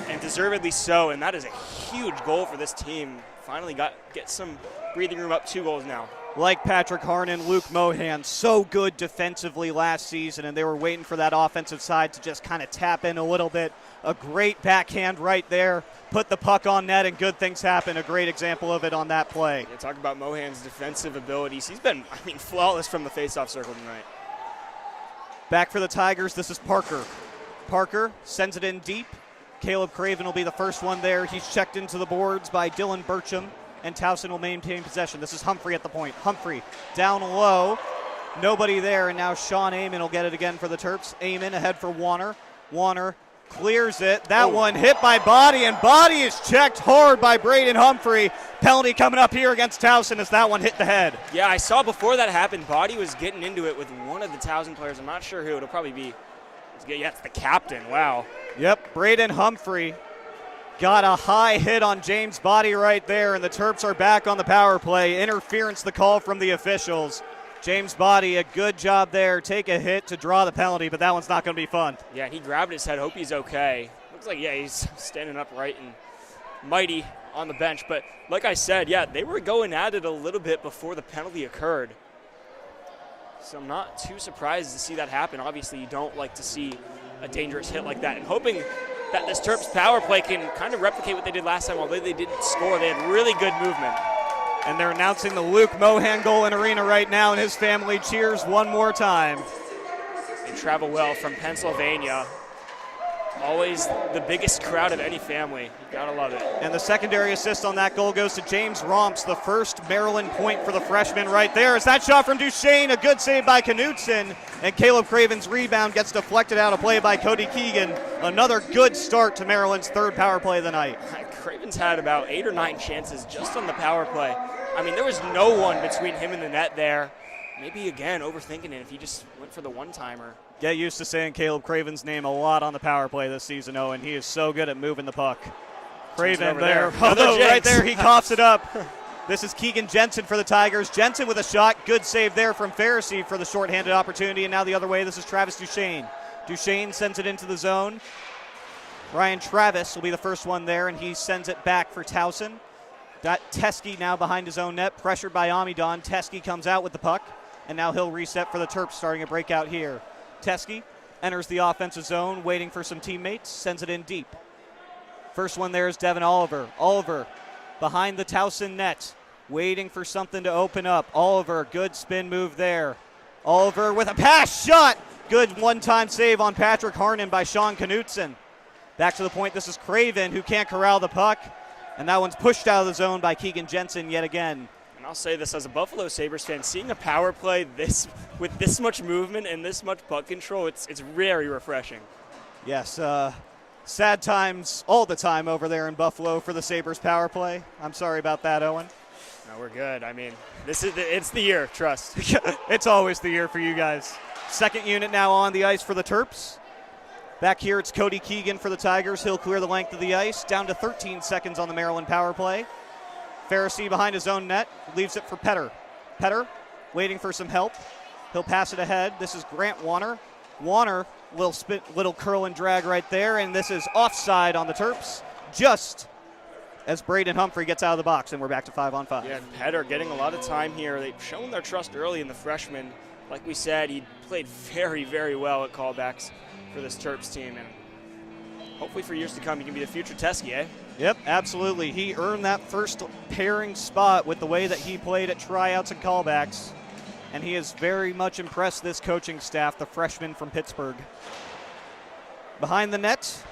and deservedly so. And that is a huge goal for this team. Finally get some breathing room up, 2 goals now. Like Patrick Harnon, Luke Mohan, so good defensively last season, and they were waiting for that offensive side to just kind of tap in a little bit. A great backhand right there, put the puck on net, and good things happen. A great example of it on that play. Yeah, talk about Mohan's defensive abilities. He's been, flawless from the faceoff circle tonight. Back for the Tigers, this is Parker. Parker sends it in deep. Caleb Craven will be the first one there. He's checked into the boards by Dylan Burcham, and Towson will maintain possession. This is Humphrey at the point. Humphrey down low. Nobody there, and now Sean Amon will get it again for the Terps. Amon ahead for Warner. Warner clears it. That one hit by Body, and Body is checked hard by Braden Humphrey. Penalty coming up here against Towson as that one hit the head. Yeah, I saw before that happened, Body was getting into it with one of the Towson players. I'm not sure who. It'll probably be, it's the captain. Wow. Yep, Braden Humphrey got a high hit on James Body right there, and the Terps are back on the power play. Interference, the call from the officials. James Body, a good job there. Take a hit to draw the penalty, but that one's not going to be fun. Yeah, he grabbed his head. Hope he's okay. Looks like, he's standing upright and mighty on the bench. But like I said, they were going at it a little bit before the penalty occurred. So I'm not too surprised to see that happen. Obviously, you don't like to see a dangerous hit like that. And hoping that this Terps power play can kind of replicate what they did last time. Although they didn't score, they had really good movement. And they're announcing the Luke Mohan goal in arena right now, and his family cheers one more time. They travel well from Pennsylvania. Always the biggest crowd of any family. You gotta love it. And the secondary assist on that goal goes to James Romps, the first Maryland point for the freshman right there. It's that shot from Duchesne, a good save by Knutson, and Caleb Craven's rebound gets deflected out of play by Cody Keegan. Another good start to Maryland's third power play of the night. Craven's had about 8 or 9 chances just on the power play. I mean, there was no one between him and the net there. Maybe, again, overthinking it if he just went for the one-timer. Get used to saying Caleb Craven's name a lot on the power play this season, Owen. He is so good at moving the puck. Craven there. Although right there he coughs it up. This is Keegan Jensen for the Tigers. Jensen with a shot. Good save there from Pharisee for the shorthanded opportunity. And now the other way, this is Travis Duchesne. Duchesne sends it into the zone. Ryan Travis will be the first one there, and he sends it back for Towson. Teskey now behind his own net, pressured by Amidon. Teskey comes out with the puck, and now he'll reset for the Terps, starting a breakout here. Teskey enters the offensive zone, waiting for some teammates, sends it in deep. First one there is Devin Oliver. Oliver behind the Towson net, waiting for something to open up. Oliver, good spin move there. Oliver with a pass shot. Good one-time save on Patrick Harnon by Sean Knutson. Back to the point, this is Craven who can't corral the puck, and that one's pushed out of the zone by Keegan Jensen yet again. And I'll say this as a Buffalo Sabres fan, seeing a power play with this much movement and this much puck control, it's very refreshing. Yes, sad times all the time over there in Buffalo for the Sabres power play. I'm sorry about that, Owen. No, we're good. I mean, it's the year, trust. It's always the year for you guys. Second unit now on the ice for the Terps. Back here, it's Cody Keegan for the Tigers. He'll clear the length of the ice. Down to 13 seconds on the Maryland power play. Pharisee behind his own net. Leaves it for Petter. Petter waiting for some help. He'll pass it ahead. This is Grant Warner. Warner, little curl and drag right there, and this is offside on the Terps. Just as Braden Humphrey gets out of the box, and we're back to 5-on-5. Yeah, Petter getting a lot of time here. They've shown their trust early in the freshman. Like we said, he played very, very well at callbacks for this Terps team, and hopefully for years to come he can be the future Teskey, eh? Yep, absolutely. He earned that first pairing spot with the way that he played at tryouts and callbacks, and he has very much impressed this coaching staff, the freshman from Pittsburgh. Behind the net,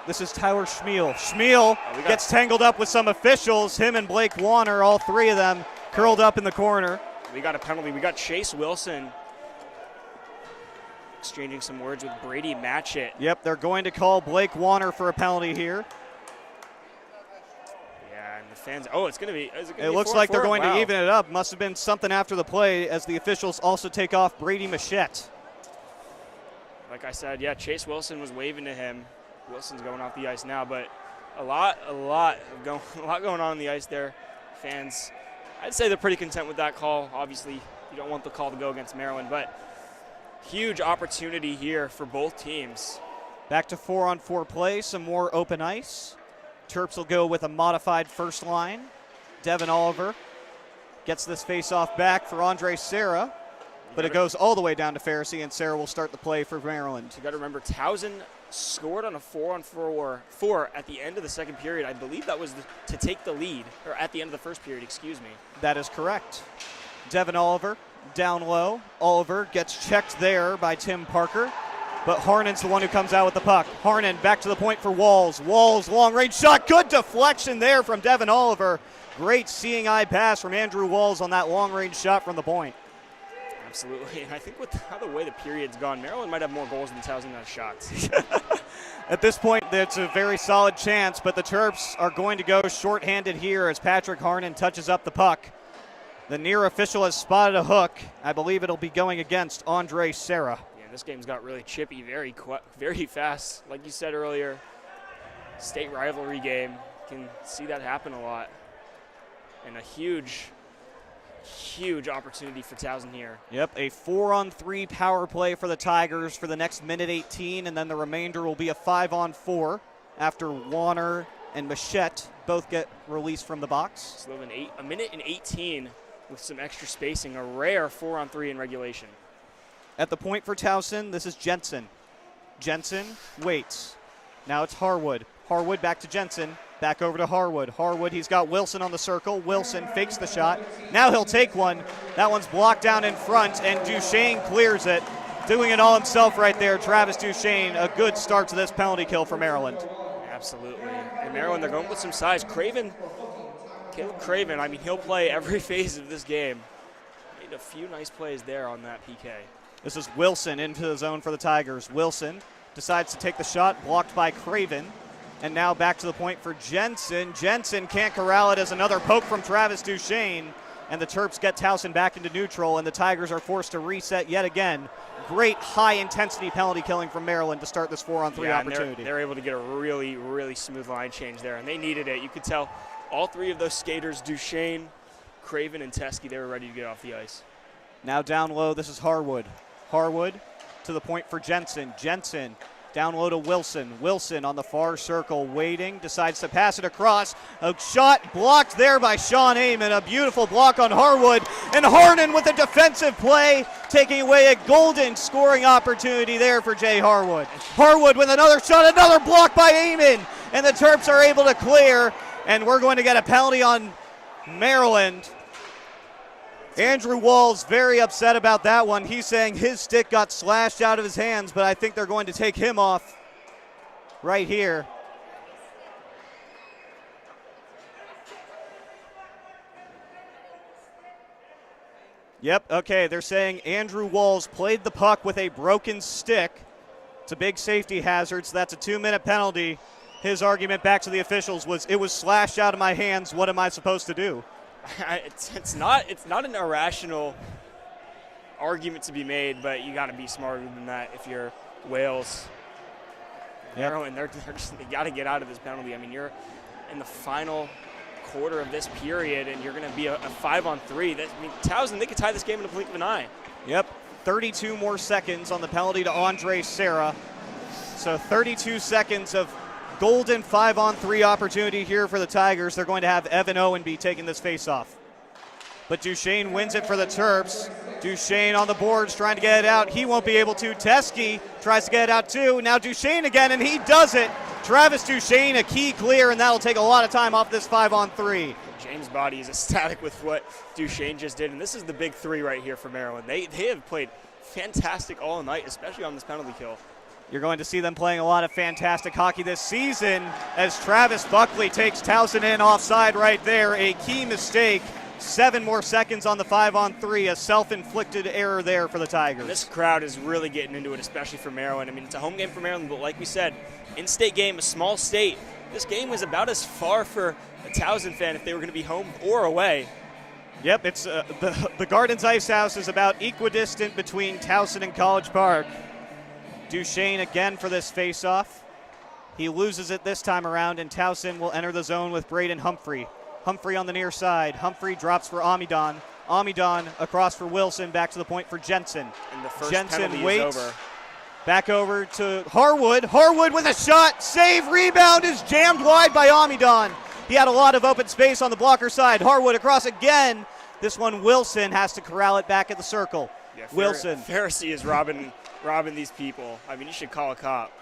this is Tyler Schmiel. Schmiel gets tangled up with some officials. Him and Blake Warner, all three of them, curled up in the corner. We got a penalty. We got Chase Wilson exchanging some words with Brady Matchett. Yep, they're going to call Blake Warner for a penalty here. Yeah, and the fans, oh, it's going to be, it looks like they're going to even it up. Must have been something after the play as the officials also take off Brady Matchett. Like I said, yeah, Chase Wilson was waving to him. Wilson's going off the ice now, but a lot going on the ice there. Fans, I'd say they're pretty content with that call. Obviously, you don't want the call to go against Maryland, but huge opportunity here for both teams. Back to 4-on-4 play, some more open ice. Terps will go with a modified first line. Devin Oliver gets this face-off back for Andre Serra, but it goes all the way down to Pharisee, and Serra will start the play for Maryland. You got to remember, Towson scored on a 4-on-4 at the end of the second period. I believe that was to take the lead, or at the end of the first period, excuse me. That is correct. Devin Oliver down low. Oliver gets checked there by Tim Parker, but Harnon's the one who comes out with the puck. Harnon back to the point for Walls. Walls, long-range shot. Good deflection there from Devin Oliver. Great seeing eye pass from Andrew Walls on that long-range shot from the point. Absolutely, and I think with how the way the period's gone, Maryland might have more goals than Towson has shots. At this point, that's a very solid chance, but the Terps are going to go shorthanded here as Patrick Harnon touches up the puck. The near official has spotted a hook. I believe it'll be going against Andre Serra. Yeah, this game's got really chippy, very fast. Like you said earlier, state rivalry game. You can see that happen a lot. And a huge opportunity for Towson here. Yep, a 4-on-3 power play for the Tigers for the next minute 18, and then the remainder will be a 5-on-4 after Warner and Matchett both get released from the box. So a minute and 18 with some extra spacing, a rare 4-on-3 in regulation. At the point for Towson, this is Jensen. Jensen waits. Now it's Harwood. Harwood back to Jensen. Back over to Harwood. Harwood, he's got Wilson on the circle. Wilson fakes the shot. Now he'll take one. That one's blocked down in front, and Duchesne clears it. Doing it all himself right there, Travis Duchesne. A good start to this penalty kill for Maryland. Absolutely. And Maryland, they're going with some size. Caleb Craven, I mean, he'll play every phase of this game. Made a few nice plays there on that PK. This is Wilson into the zone for the Tigers. Wilson decides to take the shot, blocked by Craven. And now back to the point for Jensen. Jensen can't corral it as another poke from Travis Duchesne. And the Terps get Towson back into neutral, and the Tigers are forced to reset yet again. Great high-intensity penalty killing from Maryland to start this 4-on-3 opportunity. They're able to get a really, really smooth line change there, and they needed it. You could tell all three of those skaters, Duchesne, Craven, and Teskey, they were ready to get off the ice. Now down low, this is Harwood. Harwood to the point for Jensen. Jensen down low to Wilson. Wilson on the far circle, waiting, decides to pass it across. A shot blocked there by Sean Amon. A beautiful block on Harwood. And Harnon with a defensive play, taking away a golden scoring opportunity there for Jay Harwood. Harwood with another shot, another block by Amon. And the Terps are able to clear. And we're going to get a penalty on Maryland. Andrew Walls very upset about that one. He's saying his stick got slashed out of his hands, but I think they're going to take him off right here. Yep, okay, they're saying Andrew Walls played the puck with a broken stick. It's a big safety hazard, so that's a 2-minute penalty. His argument back to the officials was, it was slashed out of my hands, what am I supposed to do? It's not an irrational argument to be made, but you got to be smarter than that if you're Wales. Maryland, they got to get out of this penalty. I mean, you're in the final quarter of this period, and you're going to be a 5-on-3. Towson, they could tie this game in the blink of an eye. Yep, 32 more seconds on the penalty to Andre Serra. So 32 seconds of golden 5-on-3 opportunity here for the Tigers. They're going to have Evan Owenby taking this faceoff. But Duchesne wins it for the Terps. Duchesne on the boards trying to get it out. He won't be able to. Teske tries to get it out too. Now Duchesne again, and he does it. Travis Duchesne, a key clear, and that'll take a lot of time off this 5-on-3. James Body is ecstatic with what Duchesne just did, and this is the big three right here for Maryland. They have played fantastic all night, especially on this penalty kill. You're going to see them playing a lot of fantastic hockey this season as Travis Buckley takes Towson in offside right there. A key mistake. 7 more seconds on the 5-on-3, a self-inflicted error there for the Tigers. This crowd is really getting into it, especially for Maryland. I mean, it's a home game for Maryland, but like we said, in-state game, a small state. This game was about as far for a Towson fan if they were going to be home or away. Yep, it's the Gardens Ice House is about equidistant between Towson and College Park. Duchesne again for this face-off. He loses it this time around, and Towson will enter the zone with Braden Humphrey. Humphrey on the near side. Humphrey drops for Amidon. Amidon across for Wilson. Back to the point for Jensen. And the first Jensen penalty waits. is over. Back over to Harwood. Harwood with a shot. Save. Rebound is jammed wide by Amidon. He had a lot of open space on the blocker side. Harwood across again. This one Wilson has to corral it back at the circle. Yeah, Wilson. Pharisee is robbing these people. I mean, you should call a cop.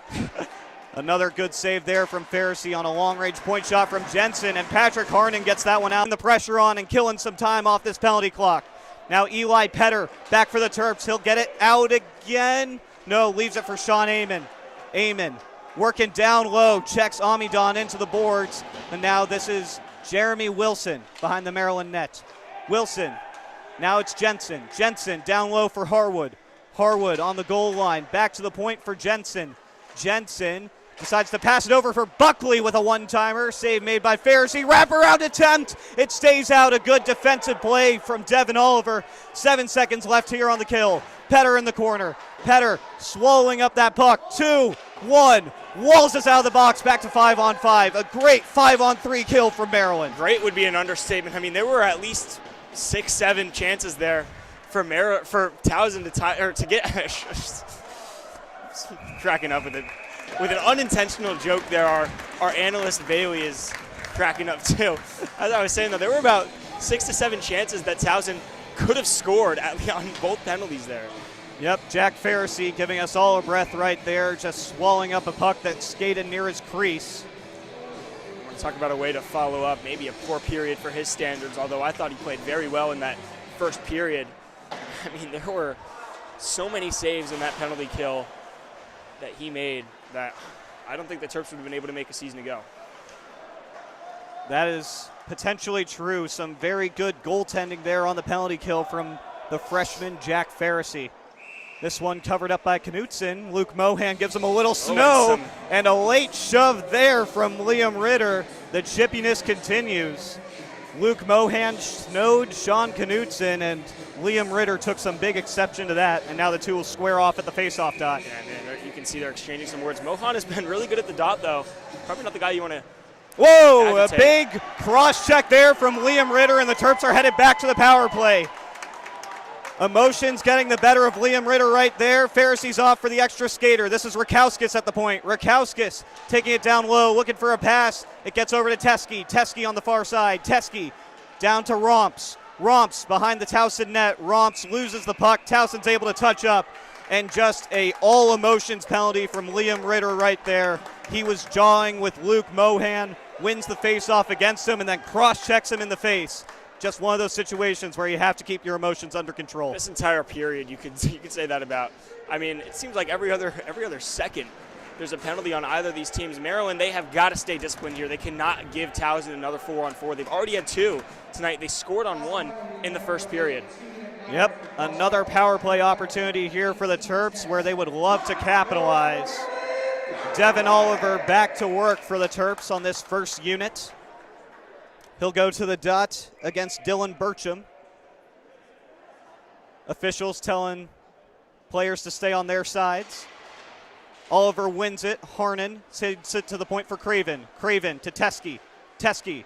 Another good save there from Pharisee on a long-range point shot from Jensen, and Patrick Harnan gets that one out. And the pressure on and killing some time off this penalty clock. Now Eli Petter back for the Terps. He'll get it out again. No, leaves it for Sean Amon. Amon working down low, checks Amidon into the boards, and now this is Jeremy Wilson behind the Maryland net. Wilson, now it's Jensen. Jensen down low for Harwood. Harwood on the goal line, back to the point for Jensen. Jensen decides to pass it over for Buckley with a one-timer. Save made by Pharisee. Wraparound attempt. It stays out. A good defensive play from Devin Oliver. 7 seconds left here on the kill. Petter in the corner. Petter swallowing up that puck. 2-1. Walls us out of the box. Back to 5-on-5. A great 5-on-3 kill from Maryland. Great would be an understatement. I mean, there were at least 6-7 chances there for Towson to tie or to get. Cracking up with it. With an unintentional joke there, our analyst Bailey is cracking up too. As I was saying, though, there were about 6 to 7 chances that Towson could have scored on both penalties there. Yep, Jack Pharisee giving us all a breath right there, just swallowing up a puck that skated near his crease. Talk about a way to follow up maybe a poor period for his standards, although I thought he played very well in that first period. I mean, there were so many saves in that penalty kill that he made that I don't think the Terps would have been able to make a season ago. That is potentially true. Some very good goaltending there on the penalty kill from the freshman Jack Pharisee. This one covered up by Knutson. Luke Mohan gives him a little snow, and a late shove there from Liam Ritter. The chippiness continues. Luke Mohan snowed Sean Knutson, and Liam Ritter took some big exception to that, and now the two will square off at the faceoff dot. Yeah, man, you can see they're exchanging some words. Mohan has been really good at the dot, though. Probably not the guy you want to. Whoa, a big cross check there from Liam Ritter, and the Terps are headed back to the power play. Emotions getting the better of Liam Ritter right there. Pharisee's off for the extra skater. This is Rakowskis at the point. Rakowskis taking it down low, looking for a pass. It gets over to Teske. Teske on the far side. Teske down to Romps. Romps behind the Towson net. Romps loses the puck. Towson's able to touch up. And just a all emotions penalty from Liam Ritter right there. He was jawing with Luke Mohan, wins the face-off against him, and then cross-checks him in the face. Just one of those situations where you have to keep your emotions under control. This entire period, you could say that about. I mean, it seems like every other second there's a penalty on either of these teams. Maryland, they have got to stay disciplined here. They cannot give Towson another 4-on-4. They've already had 2 tonight. They scored on 1 in the first period. Yep, another power play opportunity here for the Terps where they would love to capitalize. Devin Oliver back to work for the Terps on this first unit. He'll go to the dot against Dylan Burcham. Officials telling players to stay on their sides. Oliver wins it. Harnan sends it to the point for Craven. Craven to Teske. Teske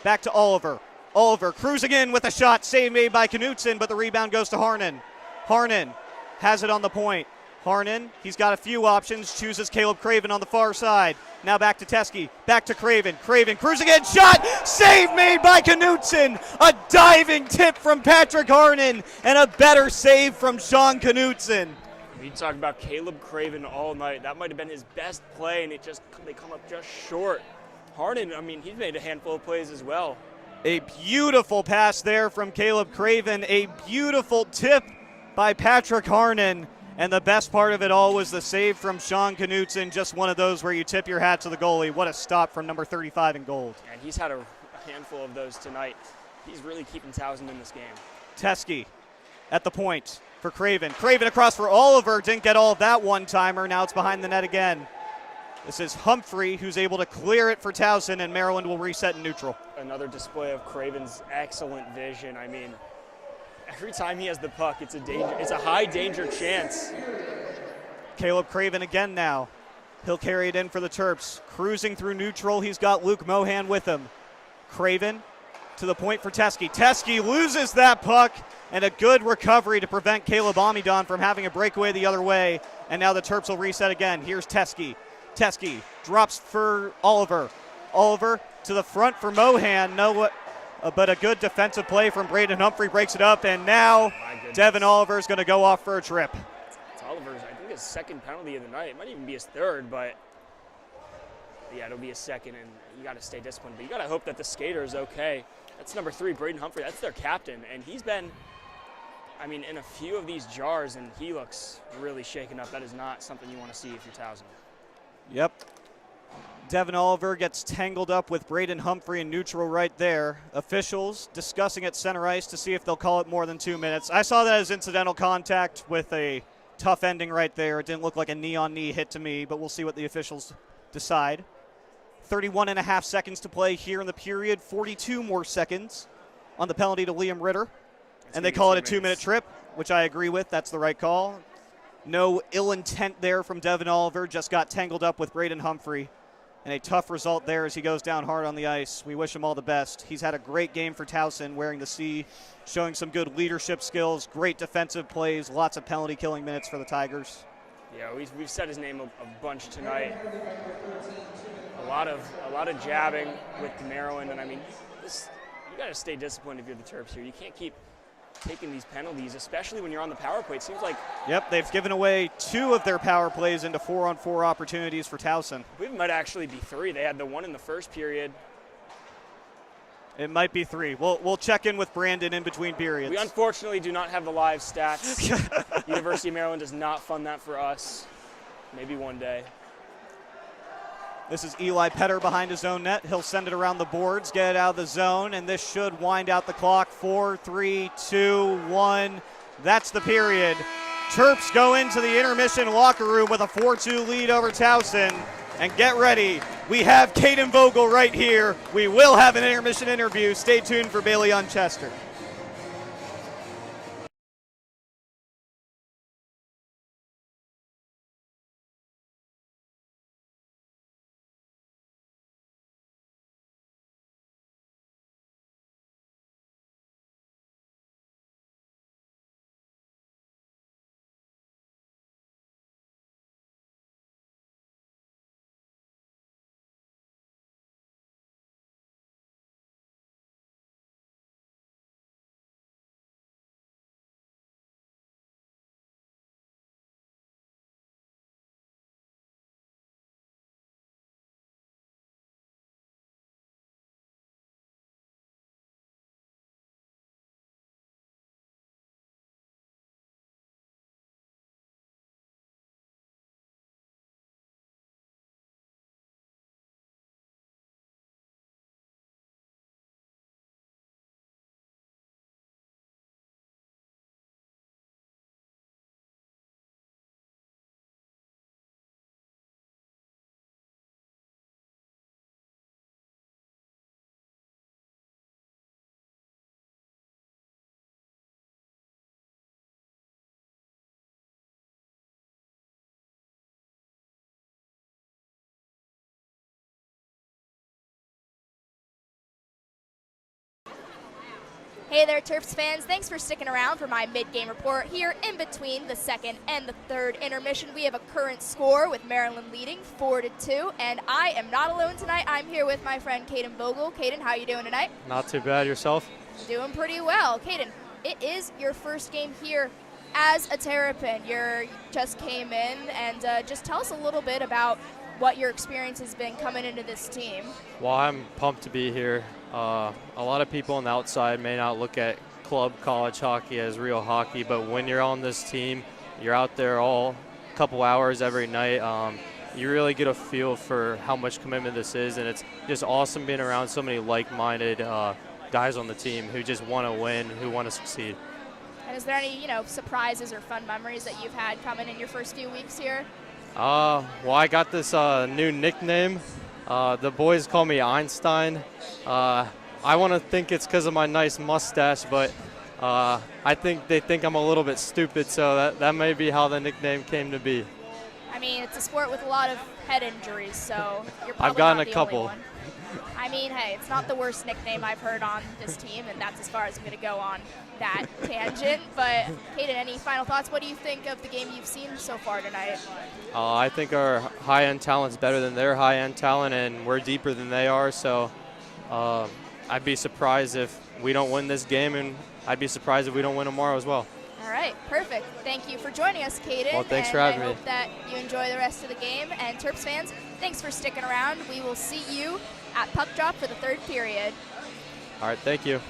back to Oliver. Oliver cruising in with a shot. Save made by Knutson, but the rebound goes to Harnan. Harnan has it on the point. Harnan, he's got a few options. Chooses Caleb Craven on the far side. Now back to Teskey, back to Craven. Craven cruising in, shot, save made by Knutson. A diving tip from Patrick Harnon, and a better save from Sean Knutson. We talk about Caleb Craven all night. That might have been his best play, and they come up just short. Harnon, I mean, he's made a handful of plays as well. A beautiful pass there from Caleb Craven, a beautiful tip by Patrick Harnon, and the best part of it all was the save from Sean Knutson, just one of those where you tip your hat to the goalie. What a stop from number 35 in gold. And he's had a handful of those tonight. He's really keeping Towson in this game. Teskey at the point for Craven. Craven across for Oliver, didn't get all of that one-timer, now it's behind the net again. This is Humphrey who's able to clear it for Towson, and Maryland will reset in neutral. Another display of Craven's excellent vision. I mean, every time he has the puck, it's a high danger chance. Caleb Craven again now. He'll carry it in for the Terps. Cruising through neutral, he's got Luke Mohan with him. Craven to the point for Teskey. Teskey loses that puck, and a good recovery to prevent Caleb Amidon from having a breakaway the other way. And now the Terps will reset again. Here's Teskey. Teskey drops for Oliver. Oliver to the front for Mohan. But a good defensive play from Braden Humphrey breaks it up, and now Devin Oliver is going to go off for a trip. It's Oliver's, I think, his second penalty of the night. It might even be his third, but yeah, it'll be his second, and you got to stay disciplined. But you got to hope that the skater is okay. That's number 3, Braden Humphrey. That's their captain, and he's been, I mean, in a few of these jars, and he looks really shaken up. That is not something you want to see if you're Towson. Yep. Devin Oliver gets tangled up with Braden Humphrey in neutral right there. Officials discussing at center ice to see if they'll call it more than 2 minutes. I saw that as incidental contact with a tough ending right there. It didn't look like a knee-on-knee hit to me, but we'll see what the officials decide. 31 and a half seconds to play here in the period. 42 more seconds on the penalty to Liam Ritter. And they call it a 2-minute trip, which I agree with. That's the right call. No ill intent there from Devin Oliver. Just got tangled up with Braden Humphrey. And a tough result there as he goes down hard on the ice. We wish him all the best. He's had a great game for Towson, wearing the C, showing some good leadership skills, great defensive plays, lots of penalty killing minutes for the Tigers. Yeah, we've said his name a bunch tonight. A lot of jabbing with Maryland, and I mean, you got to stay disciplined if you're the Terps here. You can't keep taking these penalties, especially when you're on the power play. It seems like... Yep, they've given away 2 of their power plays into 4-on-4 opportunities for Towson. I believe it might actually be 3. They had the one in the first period. It might be 3. We'll check in with Brandon in between periods. We unfortunately do not have the live stats. University of Maryland does not fund that for us. Maybe one day. This is Eli Petter behind his own net. He'll send it around the boards, get it out of the zone, and this should wind out the clock. 4, 3, 2, 1. That's the period. Terps go into the intermission locker room with a 4-2 lead over Towson. And get ready. We have Caden Vogel right here. We will have an intermission interview. Stay tuned for Bailey Unchester. Hey there, Terps fans. Thanks for sticking around for my mid-game report. Here in between the second and the third intermission, we have a current score with Maryland leading 4-2, and I am not alone tonight. I'm here with my friend Caden Vogel. Caden, how you doing tonight? Not too bad. Yourself? Doing pretty well. Caden, it is your first game here as a Terrapin. You just came in, and just tell us a little bit about what your experience has been coming into this team. Well, I'm pumped to be here. A lot of people on the outside may not look at club college hockey as real hockey, but when you're on this team, you're out there all couple hours every night. You really get a feel for how much commitment this is, and it's just awesome being around so many like-minded guys on the team who just want to win, who want to succeed. And is there any, surprises or fun memories that you've had coming in your first few weeks here? Well, I got this new nickname. The boys call me Einstein. I want to think it's because of my nice mustache, but I think they think I'm a little bit stupid, so that may be how the nickname came to be. I mean, it's a sport with a lot of head injuries, so you're probably I've gotten not a the couple. only one. I mean, hey, it's not the worst nickname I've heard on this team, and that's as far as I'm going to go on that tangent. But, Caden, any final thoughts? What do you think of the game you've seen so far tonight? I think our high-end talent's better than their high-end talent, and we're deeper than they are. So I'd be surprised if we don't win this game, and I'd be surprised if we don't win tomorrow as well. All right, perfect. Thank you for joining us, Caden. Well, thanks for having me. I hope that you enjoy the rest of the game. And Terps fans, thanks for sticking around. We will see you at puck drop for the third period. All right, thank you.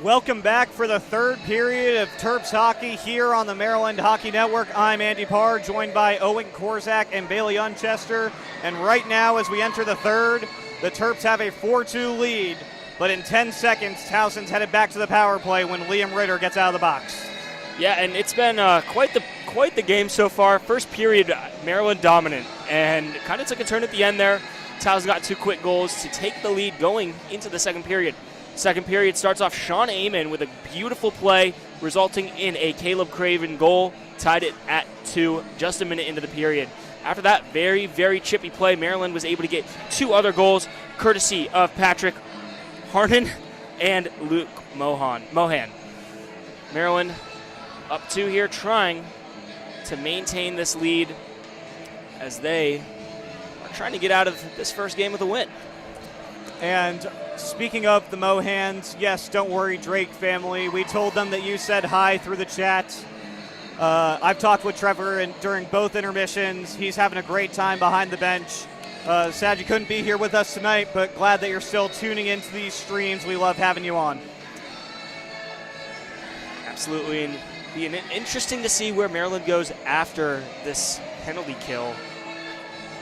Welcome back for the third period of Terps hockey here on the Maryland Hockey Network. I'm Andy Parr, joined by Owen Korzak and Bailey Unchester. And right now, as we enter the third, the Terps have a 4-2 lead. But in 10 seconds, Towson's headed back to the power play when Liam Ritter gets out of the box. Yeah, and it's been quite the game so far. First period, Maryland dominant, and kind of took a turn at the end there. Towson got 2 quick goals to take the lead going into the second period. Second period starts off Sean Amon with a beautiful play, resulting in a Caleb Craven goal, tied it at 2 just a minute into the period. After that very, very chippy play, Maryland was able to get 2 other goals, courtesy of Patrick Harnan and Luke Mohan. Maryland up 2 here, trying to maintain this lead as they are trying to get out of this first game with a win. And speaking of the Mohans, yes, don't worry, Drake family. We told them that you said hi through the chat. I've talked with Trevor during both intermissions. He's having a great time behind the bench. Sad you couldn't be here with us tonight, but glad that you're still tuning into these streams. We love having you on. Absolutely, and being interesting to see where Maryland goes after this penalty kill.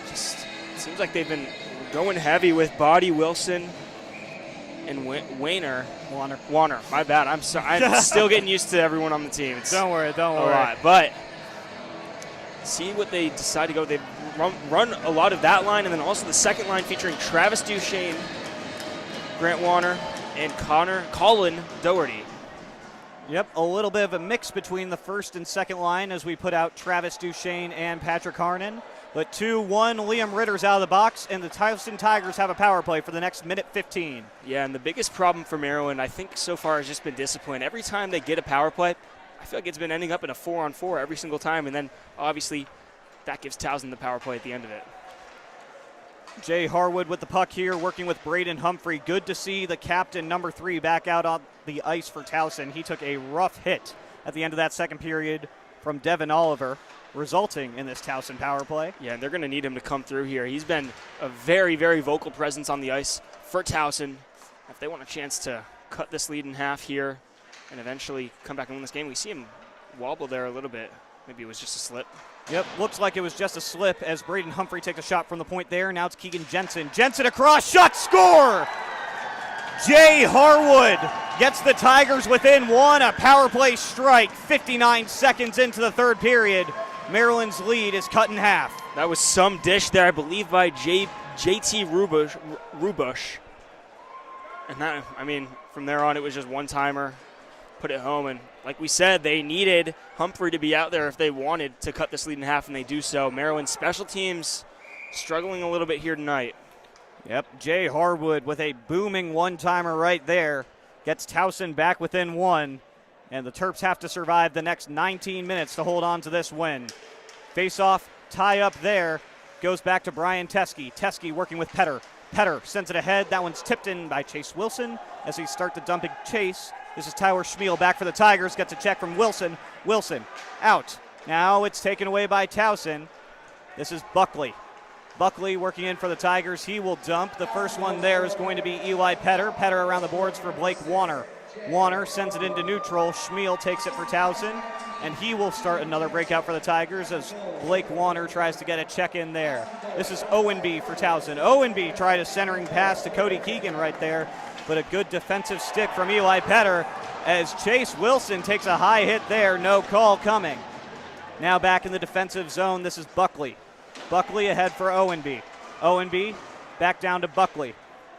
Just seems like they've been going heavy with Body, Wilson, and Warner. My bad. I'm sorry. I'm still getting used to everyone on the team. It's don't worry. a lot, but see what they decide to go. They've run a lot of that line, and then also the second line featuring Travis Duchesne, Grant Warner, and Colin Doherty. Yep, a little bit of a mix between the first and second line as we put out Travis Duchesne and Patrick Harnan. But 2-1, Liam Ritter's out of the box, and the Towson Tigers have a power play for the next minute 15. Yeah, and the biggest problem for Maryland, I think, so far has just been discipline. Every time they get a power play, I feel like it's been ending up in a 4-on-4 every single time, and then obviously that gives Towson the power play at the end of it. Jay Harwood with the puck here, working with Braden Humphrey. Good to see the captain, number 3, back out on the ice for Towson. He took a rough hit at the end of that second period from Devin Oliver, resulting in this Towson power play. Yeah, and they're going to need him to come through here. He's been a very, very vocal presence on the ice for Towson. If they want a chance to cut this lead in half here and eventually come back and win this game, we see him wobble there a little bit. Maybe it was just a slip. Yep, looks like it was just a slip as Braden Humphrey takes a shot from the point there. Now it's Keegan Jensen. Jensen across, shot, score! Jay Harwood gets the Tigers within 1, a power play strike. 59 seconds into the third period. Maryland's lead is cut in half. That was some dish there, I believe, by JT Rubush. And that, I mean, from there on, it was just one-timer, put it home. And like we said, they needed Humphrey to be out there if they wanted to cut this lead in half, and they do so. Maryland special teams struggling a little bit here tonight. Yep, Jay Harwood with a booming one-timer right there. Gets Towson back within 1. And the Terps have to survive the next 19 minutes to hold on to this win. Face-off, tie up there. Goes back to Brian Teske. Teske working with Petter. Petter sends it ahead. That one's tipped in by Chase Wilson as he start the dumping chase. This is Tyler Schmiel back for the Tigers. Gets a check from Wilson. Wilson out. Now it's taken away by Towson. This is Buckley. Buckley working in for the Tigers. He will dump. The first one there is going to be Eli Petter. Petter around the boards for Blake Warner. Warner sends it into neutral. Schmiel takes it for Towson, and he will start another breakout for the Tigers as Blake Warner tries to get a check in there. This is Owenby for Towson. Owenby tried a centering pass to Cody Keegan right there, but a good defensive stick from Eli Petter as Chase Wilson takes a high hit there. No call coming. Now back in the defensive zone, this is Buckley. Buckley ahead for Owenby. Owenby back down to Buckley.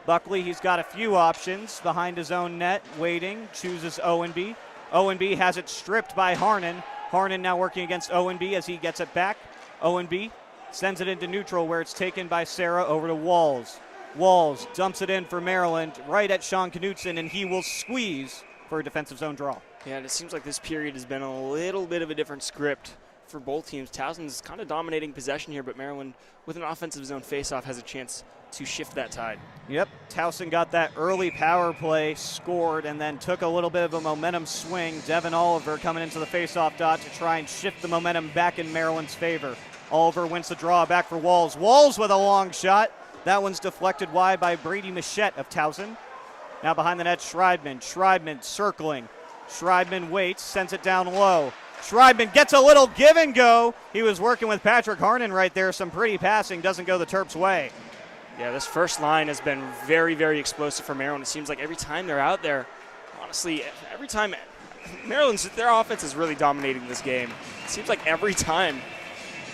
Buckley, he's got a few options behind his own net, waiting, chooses Owenby. Owenby has it stripped by Harnan. Harnan now working against Owenby as he gets it back. Owenby sends it into neutral where it's taken by Sarah over to Walls. Walls dumps it in for Maryland right at Sean Knutson, and he will squeeze for a defensive zone draw. Yeah, and it seems like this period has been a little bit of a different script for both teams. Towson's kind of dominating possession here, but Maryland, with an offensive zone faceoff, has a chance to shift that tide. Yep, Towson got that early power play, scored, and then took a little bit of a momentum swing. Devin Oliver coming into the faceoff dot to try and shift the momentum back in Maryland's favor. Oliver wins the draw back for Walls. Walls with a long shot. That one's deflected wide by Brady Machette of Towson. Now behind the net, Schreibman. Schreibman circling. Schreibman waits, sends it down low. Schreibman gets a little give and go. He was working with Patrick Harnon right there. Some pretty passing, doesn't go the Terps' way. Yeah, this first line has been very, very explosive for Maryland. It seems like every time they're out there, honestly, every time Maryland's, their offense is really dominating this game. It seems like every time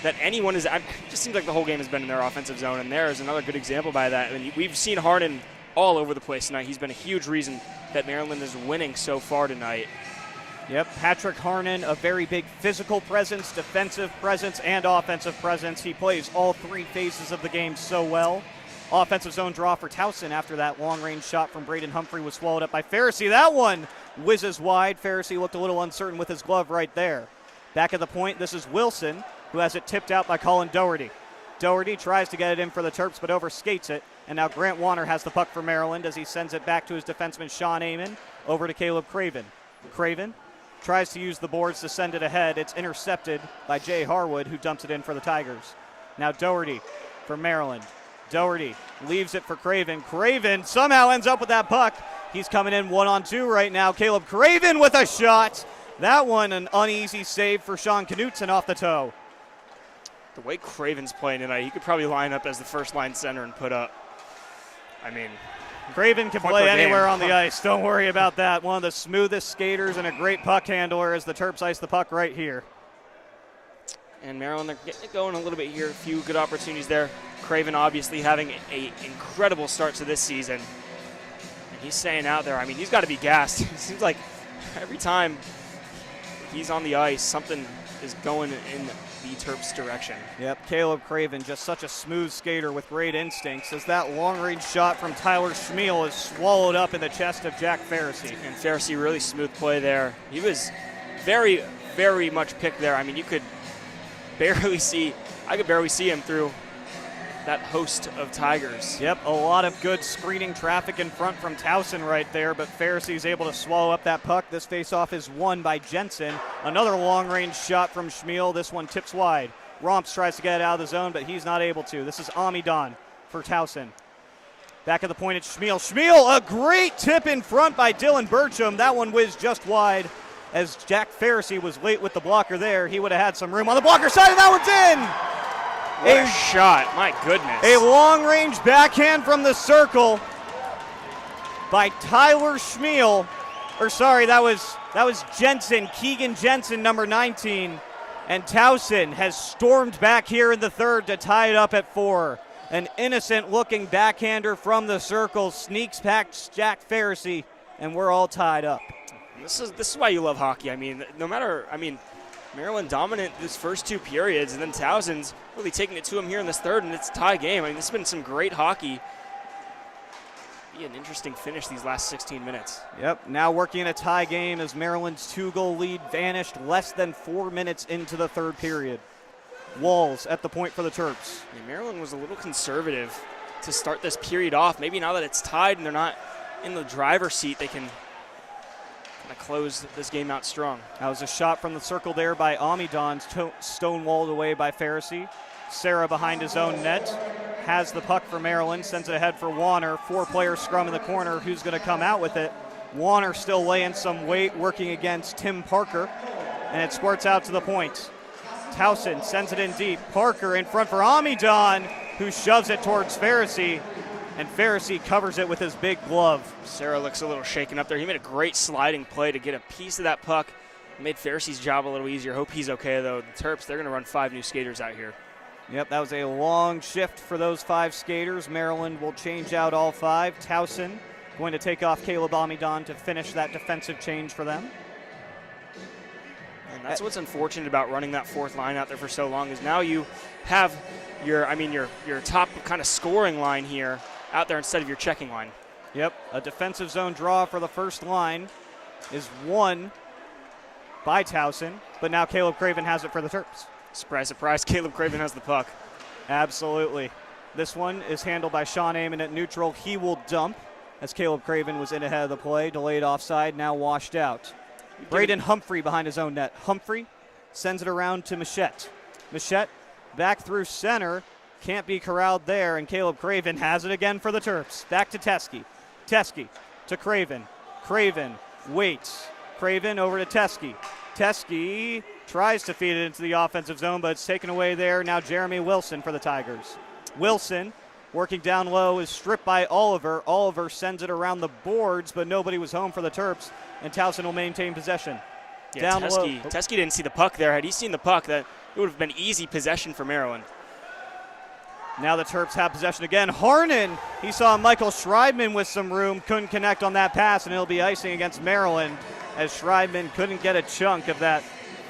that anyone is, it just seems like the whole game has been in their offensive zone, and there is another good example by that. I mean, we've seen Harden all over the place tonight. He's been a huge reason that Maryland is winning so far tonight. Yep, Patrick Harnon, a very big physical presence, defensive presence, and offensive presence. He plays all three phases of the game so well. Offensive zone draw for Towson after that long-range shot from Braden Humphrey was swallowed up by Pharisee. That one whizzes wide. Pharisee looked a little uncertain with his glove right there. Back at the point, this is Wilson, who has it tipped out by Colin Doherty. Doherty tries to get it in for the Terps, but overskates it. And now Grant Warner has the puck for Maryland as he sends it back to his defenseman Sean Amon over to Caleb Craven. Craven tries to use the boards to send it ahead. It's intercepted by Jay Harwood, who dumps it in for the Tigers. Now Doherty for Maryland. Doherty leaves it for Craven. Craven somehow ends up with that puck. He's coming in 1-on-2 right now. Caleb Craven with a shot. That one an uneasy save for Sean Knutson off the toe. The way Craven's playing tonight, he could probably line up as the first line center and put up. I mean, Craven can play anywhere on the ice. Don't worry about that. One of the smoothest skaters and a great puck handler as the Terps ice the puck right here. And Maryland, they're getting it going a little bit here. A few good opportunities there. Craven obviously having an incredible start to this season. And he's staying out there. I mean, he's got to be gassed. It seems like every time he's on the ice, something is going in the Terps' direction. Yep, Caleb Craven, just such a smooth skater with great instincts, as that long-range shot from Tyler Schmiel is swallowed up in the chest of Jack Pharisee. And Pharisee, really smooth play there. He was very, very much picked there. I mean, you could barely see, I could barely see him through that host of Tigers. Yep, a lot of good screening traffic in front from Towson right there, but Pharisee's able to swallow up that puck. This faceoff is won by Jensen. Another long-range shot from Schmiel. This one tips wide. Romps tries to get it out of the zone, but he's not able to. This is Amidon for Towson. Back at the point, it's Schmiel. Schmiel, a great tip in front by Dylan Burcham. That one whizzed just wide as Jack Pharisee was late with the blocker there. He would have had some room on the blocker side, and that one's in! What a shot, my goodness. A long-range backhand from the circle by Tyler Schmiel. Or sorry, that was Jensen, Keegan Jensen, number 19. And Towson has stormed back here in the third to tie it up at 4. An innocent-looking backhander from the circle sneaks past Jack Pharisee, and we're all tied up. This is why you love hockey. I mean, Maryland dominant this first two periods, and then Towson's really taking it to him here in this third, and it's a tie game. I mean, this has been some great hockey. Be an interesting finish these last 16 minutes. Yep, now working in a tie game as Maryland's 2-goal lead vanished less than 4 minutes into the third period. Walls at the point for the Terps. Yeah, Maryland was a little conservative to start this period off. Maybe now that it's tied and they're not in the driver's seat, they can kind of close this game out strong. That was a shot from the circle there by Amidon, stonewalled away by Pharisee. Sarah behind his own net has the puck for Maryland, sends it ahead for Warner. 4-player scrum in the corner. Who's going to come out with it? Warner still laying some weight, working against Tim Parker, and it squirts out to the point. Towson sends it in deep. Parker in front for Amidon, who shoves it towards Pharisee, and Pharisee covers it with his big glove. Sarah looks a little shaken up there. He made a great sliding play to get a piece of that puck. Made Pharisee's job a little easier. Hope he's okay, though. The Terps, they're going to run 5 new skaters out here. Yep, that was a long shift for those 5 skaters. Maryland will change out all 5. Towson going to take off Caleb Amidon to finish that defensive change for them. And that's what's unfortunate about running that fourth line out there for so long, is now you have your top kind of scoring line here out there instead of your checking line. Yep, a defensive zone draw for the first line is won by Towson, but now Caleb Craven has it for the Terps. Surprise, surprise, Caleb Craven has the puck. Absolutely. This one is handled by Sean Amon at neutral. He will dump as Caleb Craven was in ahead of the play. Delayed offside, now washed out. Braden Humphrey behind his own net. Humphrey sends it around to Machette. Machette back through center. Can't be corralled there, and Caleb Craven has it again for the Terps. Back to Teskey. Teskey to Craven. Craven waits. Craven over to Teskey. Teskey tries to feed it into the offensive zone, but it's taken away there. Now Jeremy Wilson for the Tigers. Wilson working down low is stripped by Oliver. Oliver sends it around the boards, but nobody was home for the Terps, and Towson will maintain possession. Yeah, Down low. Teskey didn't see the puck there. Had he seen the puck, that it would have been easy possession for Maryland. Now the Terps have possession again. Harnan, he saw Michael Schreibman with some room, couldn't connect on that pass, and it'll be icing against Maryland as Schreibman couldn't get a chunk of that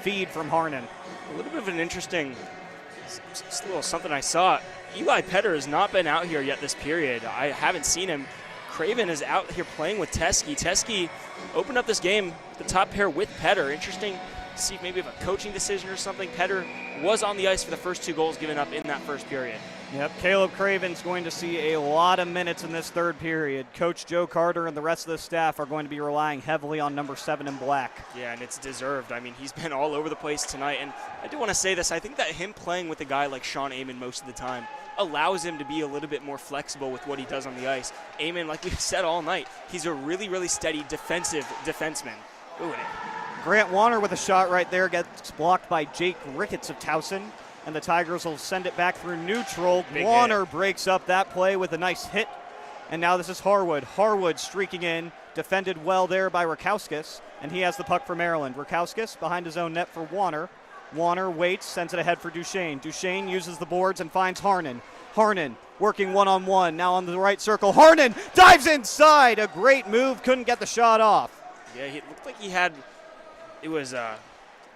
feed from Harnan. A little bit of an interesting, just a little something I saw. Eli Petter has not been out here yet this period. I haven't seen him. Craven is out here playing with Teskey. Teskey opened up this game, the top pair with Petter. Interesting to see if maybe of a coaching decision or something. Petter was on the ice for the first 2 goals given up in that first period. Yep, Caleb Craven's going to see a lot of minutes in this third period. Coach Joe Carter and the rest of the staff are going to be relying heavily on number 7 in black. Yeah, and it's deserved. I mean, he's been all over the place tonight. And I do want to say this. I think that him playing with a guy like Sean Amon most of the time allows him to be a little bit more flexible with what he does on the ice. Amon, like we've said all night, he's a really, really steady defensive defenseman. Ooh, Grant Warner with a shot right there gets blocked by Jake Ricketts of Towson, and the Tigers will send it back through neutral. Big Warner breaks up that play with a nice hit, and now this is Harwood. Harwood streaking in, defended well there by Rakowskis, and he has the puck for Maryland. Rakowskis behind his own net for Warner. Warner waits, sends it ahead for Duchesne. Duchesne uses the boards and finds Harnan. Harnan working one-on-one, now on the right circle. Harnan dives inside, a great move, couldn't get the shot off. Yeah, it looked like he had, it was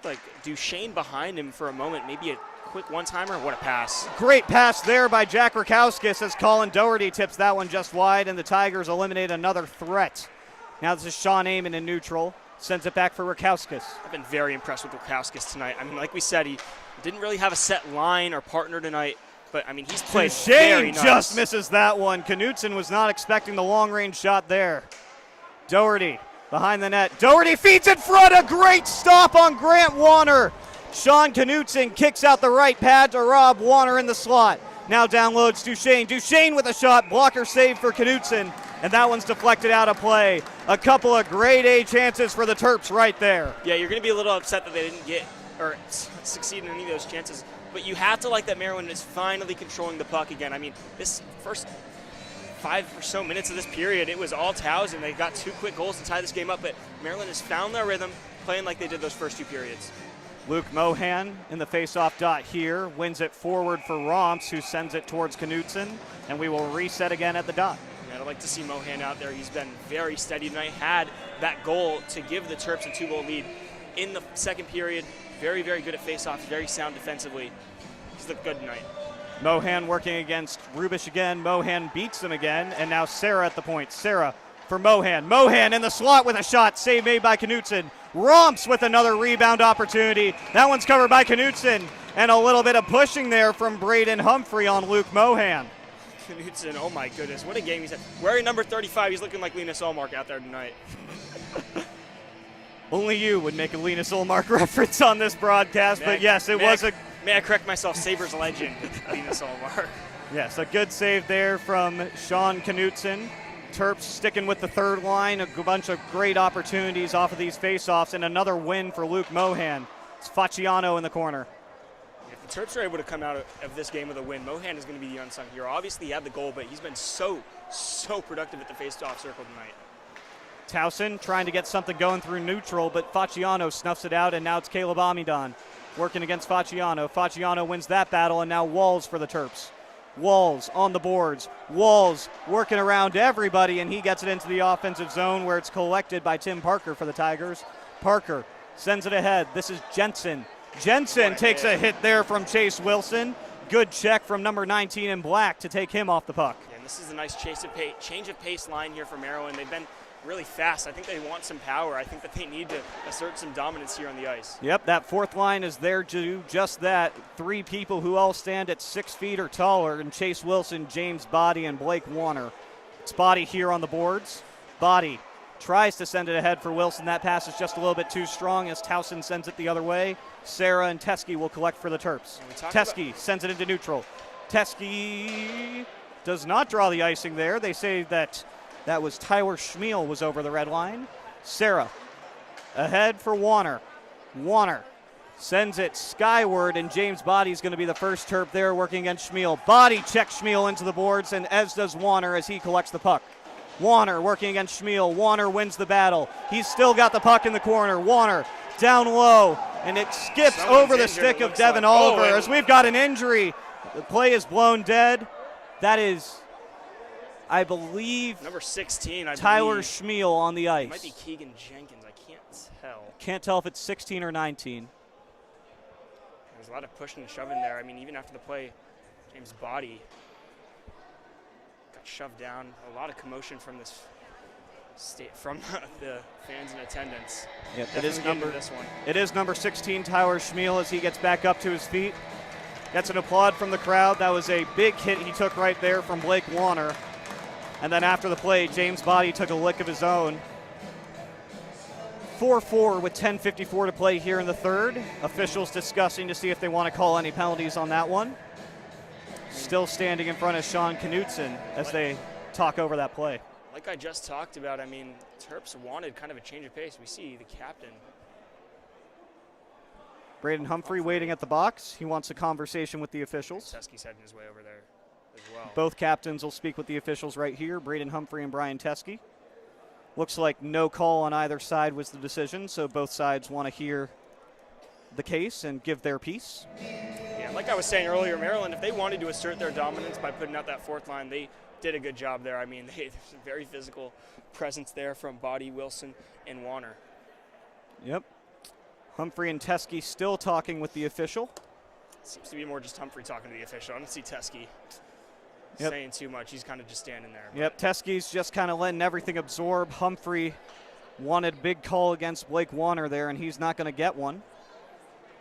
like Duchesne behind him for a moment, maybe a quick one-timer. What a pass. Great pass there by Jack Rakowskis as Colin Doherty tips that one just wide, and the Tigers eliminate another threat. Now this is Sean Amon in neutral. Sends it back for Rakowskis. I've been very impressed with Rakowskis tonight. I mean, like we said, he didn't really have a set line or partner tonight, but, I mean, he's played very nice. Just misses that one. Knutson was not expecting the long-range shot there. Doherty behind the net. Doherty feeds in front. A great stop on Grant Warner. Sean Knutson kicks out the right pad to Rob Warner in the slot. Now downloads Duchesne. Duchesne with a shot. Blocker save for Knutson. And that one's deflected out of play. A couple of grade A chances for the Terps right there. Yeah, you're going to be a little upset that they didn't get or succeed in any of those chances. But you have to like that Maryland is finally controlling the puck again. I mean, this first 5 or so minutes of this period, it was all Towson. They got 2 quick goals to tie this game up, but Maryland has found their rhythm, playing like they did those first 2 periods. Luke Mohan in the face-off dot here, wins it forward for Romps, who sends it towards Knutson, and we will reset again at the dot. I'd like to see Mohan out there. He's been very steady tonight. Had that goal to give the Terps a 2-goal lead in the second period. Very, very good at faceoffs. Very sound defensively. He's looked good tonight. Mohan working against Rubish again. Mohan beats him again, and now Sarah at the point. Sarah for Mohan. Mohan in the slot with a shot. Save made by Knutson. Romps with another rebound opportunity. That one's covered by Knutson, and a little bit of pushing there from Braden Humphrey on Luke Mohan. Knutson, oh my goodness, what a game he's had. Wearing number 35, he's looking like Linus Ullmark out there tonight. Only you would make a Linus Ullmark reference on this broadcast, but yes, it was a... May I correct myself, Sabres legend, Linus Ullmark. Yes, a good save there from Sean Knutson. Terps sticking with the third line, a bunch of great opportunities off of these faceoffs, and another win for Luke Mohan. It's Facciano in the corner. If the Terps are able to come out of this game with a win, Mohan is going to be the unsung hero. Obviously, he had the goal, but he's been so productive at the face-off circle tonight. Towson trying to get something going through neutral, but Facciano snuffs it out, and now it's Caleb Amidon working against Facciano. Facciano wins that battle, and now Walls for the Terps. Walls on the boards. Walls working around everybody, and he gets it into the offensive zone where it's collected by Tim Parker for the Tigers. Parker sends it ahead. This is Jensen. Jensen takes a hit there from Chase Wilson. Good check from number 19 in black to take him off the puck. Yeah, and this is a nice change of pace line here for Maryland. They've been really fast. I think they want some power. I think that they need to assert some dominance here on the ice. Yep, that fourth line is there to do just that. 3 people who all stand at 6 feet or taller, and Chase Wilson, James Body, and Blake Warner. It's Body here on the boards. Body tries to send it ahead for Wilson. That pass is just a little bit too strong as Towson sends it the other way. Sarah and Teskey will collect for the Terps. Teskey sends it into neutral. Teskey does not draw the icing there. They say that That was Tyler Schmiel was over the red line. Sarah ahead for Warner. Warner sends it skyward, and James Body's going to be the first Terp there working against Schmiel. Body checks Schmiel into the boards, and as does Warner as he collects the puck. Warner working against Schmiel. Warner wins the battle. He's still got the puck in the corner. Warner down low, and it skips over the stick of Devin Oliver as we've got an injury. The play is blown dead. That is, I believe, Number 16, Tyler Schmiel on the ice. It might be Keegan Jenkins. I can't tell. Can't tell if it's 16 or 19. There's a lot of pushing and shoving there. I mean, even after the play, James' body got shoved down. A lot of commotion from this from the fans in attendance. Yep, it is number 16, Tyler Schmiel, as he gets back up to his feet. Gets an applaud from the crowd. That was a big hit he took right there from Blake Warner. And then after the play, James Body took a lick of his own. 4-4 with 10:54 to play here in the third. Officials discussing to see if they want to call any penalties on that one. Still standing in front of Sean Knutson as they talk over that play. Like I just talked about, I mean, Terps wanted kind of a change of pace. We see the captain. Braden Humphrey waiting at the box. He wants a conversation with the officials. Teskey's heading his way over there as well. Both captains will speak with the officials right here, Braden Humphrey and Brian Teskey. Looks like no call on either side was the decision, so both sides want to hear the case and give their piece. Yeah, like I was saying earlier, Maryland, if they wanted to assert their dominance by putting out that fourth line, they did a good job there. I mean, there's a very physical presence there from Body, Wilson, and Warner. Yep. Humphrey and Teskey still talking with the official. Seems to be more just Humphrey talking to the official. I don't see Teskey saying too much. He's kind of just standing there. Yep, Teskey's just kind of letting everything absorb. Humphrey wanted a big call against Blake Warner there, and he's not going to get one,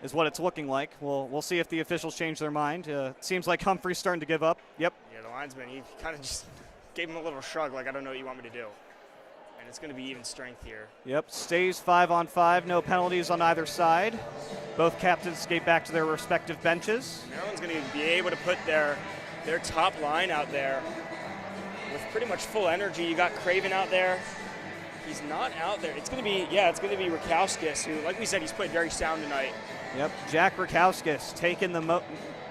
is what it's looking like. We'll see if the officials change their mind. It seems like Humphrey's starting to give up. Yep. Yeah, the linesman, he kind of just gave him a little shrug, like, I don't know what you want me to do. And it's going to be even strength here. Yep, stays 5-on-5, no penalties on either side. Both captains skate back to their respective benches. Maryland's going to be able to put their top line out there with pretty much full energy. You got Craven out there. He's not out there. It's going to be Rakowskis, who, like we said, he's played very sound tonight. Yep, Jack Rakowskis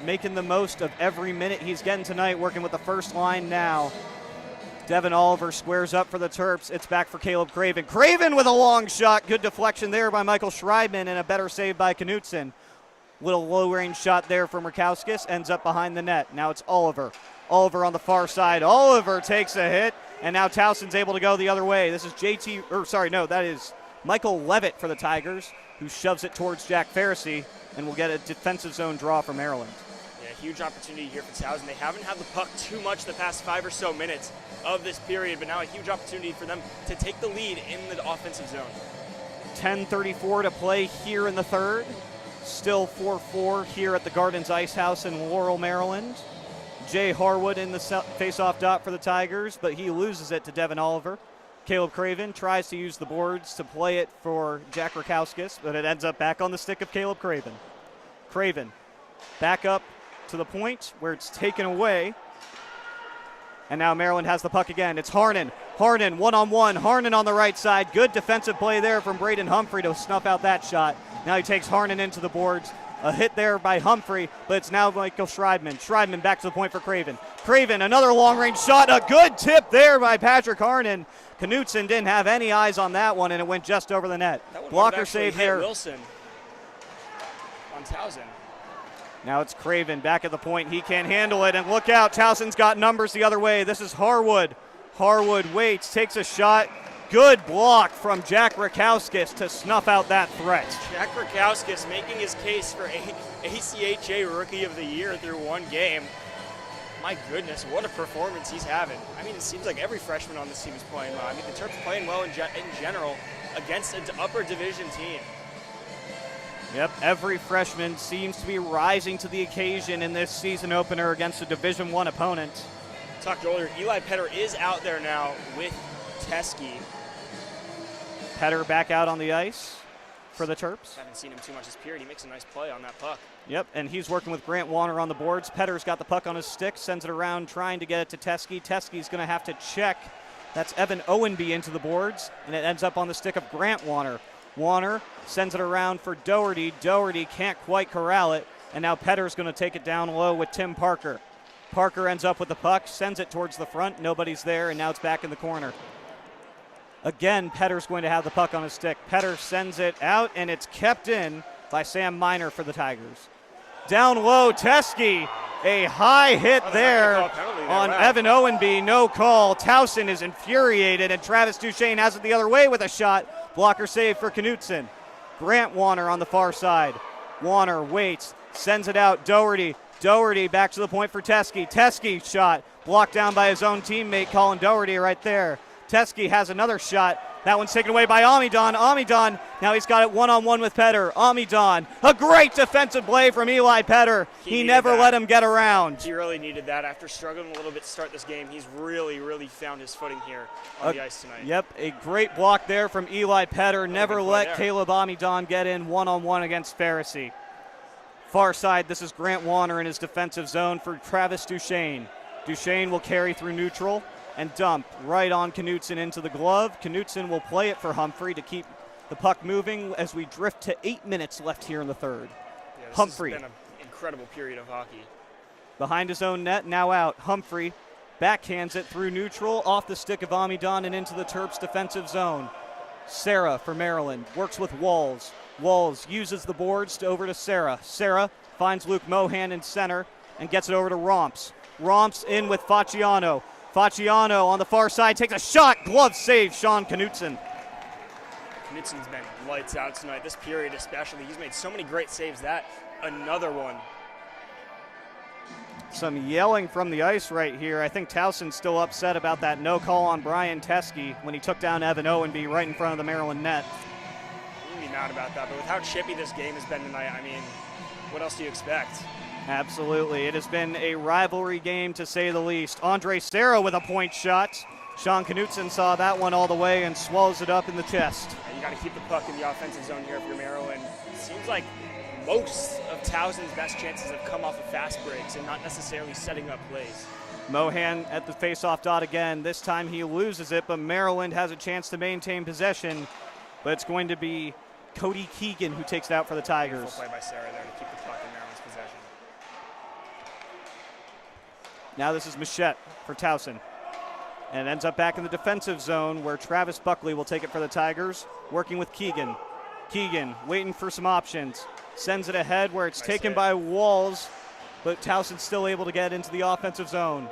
making the most of every minute he's getting tonight, working with the first line now. Devin Oliver squares up for the Terps. It's back for Caleb Craven. Craven with a long shot. Good deflection there by Michael Schreibman, and a better save by Knutson. Little low-range shot there from Rakowskis. Ends up behind the net. Now it's Oliver. Oliver on the far side. Oliver takes a hit, and now Towson's able to go the other way. This is that is Michael Levitt for the Tigers, who shoves it towards Jack Farrisee, and will get a defensive zone draw for Maryland. Yeah, huge opportunity here for Towson. They haven't had the puck too much the past 5 or so minutes of this period, but now a huge opportunity for them to take the lead in the offensive zone. 10:34 to play here in the third. Still 4-4 here at the Gardens Ice House in Laurel, Maryland. Jay Harwood in the face-off dot for the Tigers, but he loses it to Devin Oliver. Caleb Craven tries to use the boards to play it for Jack Rakowskis, but it ends up back on the stick of Caleb Craven. Craven back up to the point where it's taken away. And now Maryland has the puck again. It's Harnan. Harnan one-on-one. Harnan on the right side. Good defensive play there from Braden Humphrey to snuff out that shot. Now he takes Harnan into the boards. A hit there by Humphrey, but it's now Michael Schreibman. Schreibman back to the point for Craven. Craven, another long-range shot. A good tip there by Patrick Harnan. Knutson didn't have any eyes on that one, and it went just over the net. Blocker save there. Wilson on Towson. Now it's Craven back at the point. He can't handle it, and look out. Towson's got numbers the other way. This is Harwood. Harwood waits, takes a shot. Good block from Jack Rakowskis to snuff out that threat. Jack Rakowskis making his case for ACHA Rookie of the Year through one game. My goodness, what a performance he's having. I mean, it seems like every freshman on this team is playing well. I mean, the Terps playing well in general against an upper division team. Yep, every freshman seems to be rising to the occasion in this season opener against a Division I opponent. Talked earlier, Eli Petter is out there now with Teskey. Petter back out on the ice for the Terps. Haven't seen him too much this period. He makes a nice play on that puck. Yep, and he's working with Grant Warner on the boards. Petter's got the puck on his stick, sends it around, trying to get it to Teskey. Teskey's going to have to check That's Evan Owenby into the boards, and it ends up on the stick of Grant Warner. Warner sends it around for Doherty. Doherty can't quite corral it, and now Petter's going to take it down low with Tim Parker. Parker ends up with the puck, sends it towards the front. Nobody's there, and now it's back in the corner. Again, Petter's going to have the puck on his stick. Petter sends it out, and it's kept in by Sam Miner for the Tigers. Down low, Teskey. A high hit there on Evan Owenby. No call. Towson is infuriated, and Travis Duchesne has it the other way with a shot. Blocker save for Knutson. Grant Warner on the far side. Warner waits, sends it out. Doherty. Doherty back to the point for Teskey. Teskey shot blocked down by his own teammate Colin Doherty right there. Teskey has another shot. That one's taken away by Amidon. Amidon, now he's got it one-on-one with Petter. Amidon, a great defensive play from Eli Petter. He never let him get around. He really needed that. After struggling a little bit to start this game, he's really, really found his footing here on the ice tonight. Yep, a great block there from Eli Petter. Never let Caleb Amidon get in one-on-one against Pharisee. Far side, this is Grant Warner in his defensive zone for Travis Duchesne. Duchesne will carry through neutral and dump right on Knutson into the glove. Knutson will play it for Humphrey to keep the puck moving as we drift to 8 minutes left here in the third. Yeah, this Humphrey. has been an incredible period of hockey. Behind his own net, now out. Humphrey backhands it through neutral, off the stick of Amidon and into the Terps defensive zone. Sarah for Maryland works with Walls. Walls uses the boards over to Sarah. Sarah finds Luke Mohan in center and gets it over to Romps. Romps in with Facciano. Facciano on the far side takes a shot. Glove save, Sean Knutson. Knutson's been lights out tonight, this period especially. He's made so many great saves. That, another one. Some yelling from the ice right here. I think Towson's still upset about that no call on Brian Teskey when he took down Evan Owenby right in front of the Maryland net. You can be mad about that, but with how chippy this game has been tonight, I mean, what else do you expect? Absolutely. It has been a rivalry game, to say the least. Andre Serra with a point shot. Sean Knutson saw that one all the way and swallows it up in the chest. You got to keep the puck in the offensive zone here if you're Maryland. It seems like most of Towson's best chances have come off of fast breaks and not necessarily setting up plays. Mohan at the face-off dot again. This time he loses it, but Maryland has a chance to maintain possession. But it's going to be Cody Keegan who takes it out for the Tigers. Beautiful play by Sarah there to keep the puck in Maryland's possession. Now this is Machette for Towson. And it ends up back in the defensive zone where Travis Buckley will take it for the Tigers, working with Keegan. Keegan waiting for some options. Sends it ahead where it's taken by Walls, but Towson's still able to get into the offensive zone.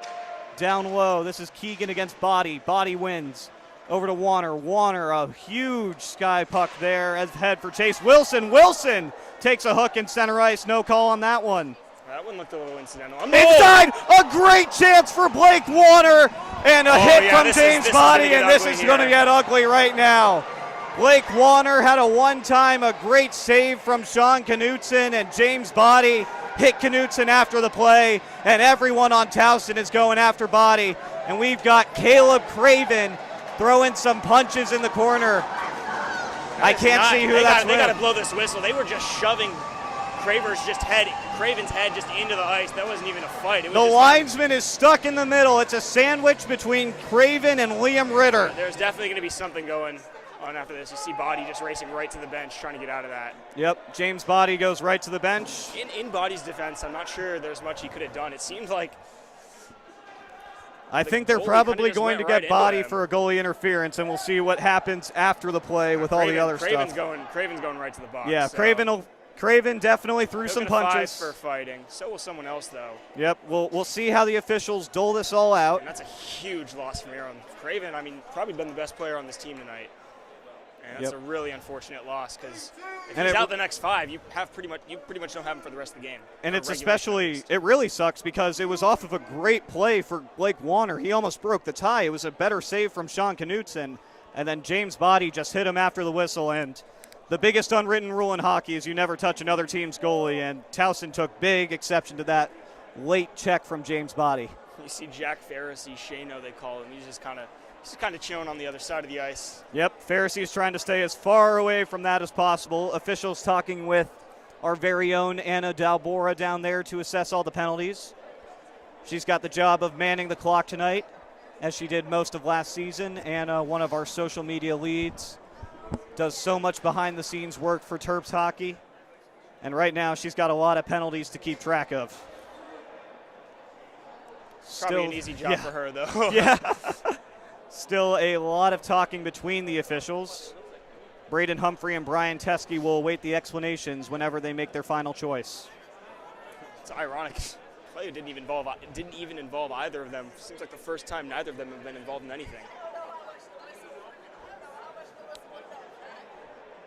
Down low, this is Keegan against Body. Body wins. Over to Warner. Warner, a huge sky puck there as head for Chase Wilson. Wilson takes a hook in center ice. No call on that one. That one looked a little incidental. Inside, a great chance for Blake Warner, and a hit from James Body, and this is going to get ugly right now. Blake Warner had a great save from Sean Knutson, and James Body hit Knutson after the play, and everyone on Towson is going after Body. And we've got Caleb Craven throwing some punches in the corner. I can't see who that's with. They got to blow this whistle. They were just shoving Craven's head just into the ice. That wasn't even a fight. The linesman is stuck in the middle. It's a sandwich between Craven and Liam Ritter. There's definitely going to be something going on after this. You see Body just racing right to the bench, trying to get out of that. Yep, James Body goes right to the bench. In Body's defense, I'm not sure there's much he could have done. It seems like I think they're probably going to get Body for a goalie interference, and we'll see what happens after the play with all the other Craven's stuff. Craven's going right to the box. Yeah, so. Craven definitely threw some punches. For fighting. So will someone else, though. Yep, we'll see how the officials dole this all out. And that's a huge loss for Maryland. Craven, I mean, probably been the best player on this team tonight. And that's a really unfortunate loss because if he's out the next 5, you pretty much don't have him for the rest of the game. And it's it really sucks because it was off of a great play for Blake Warner. He almost broke the tie. It was a better save from Sean Knutson, and then James Body just hit him after the whistle. And the biggest unwritten rule in hockey is you never touch another team's goalie, and Towson took big exception to that late check from James Body. You see Jack Pharisee, Shano they call him. He's just kind of chilling on the other side of the ice. Yep, Pharisee's trying to stay as far away from that as possible. Officials talking with our very own Anna Dalbora down there to assess all the penalties. She's got the job of manning the clock tonight. as she did most of last season. Anna, one of our social media leads, does so much behind the scenes work for Terps hockey. And right now she's got a lot of penalties to keep track of. Probably an easy job for her, though. Yeah. Still a lot of talking between the officials. Braden Humphrey and Brian Teskey will await the explanations whenever they make their final choice. It's ironic. Play didn't even involve either of them. Seems like the first time neither of them have been involved in anything.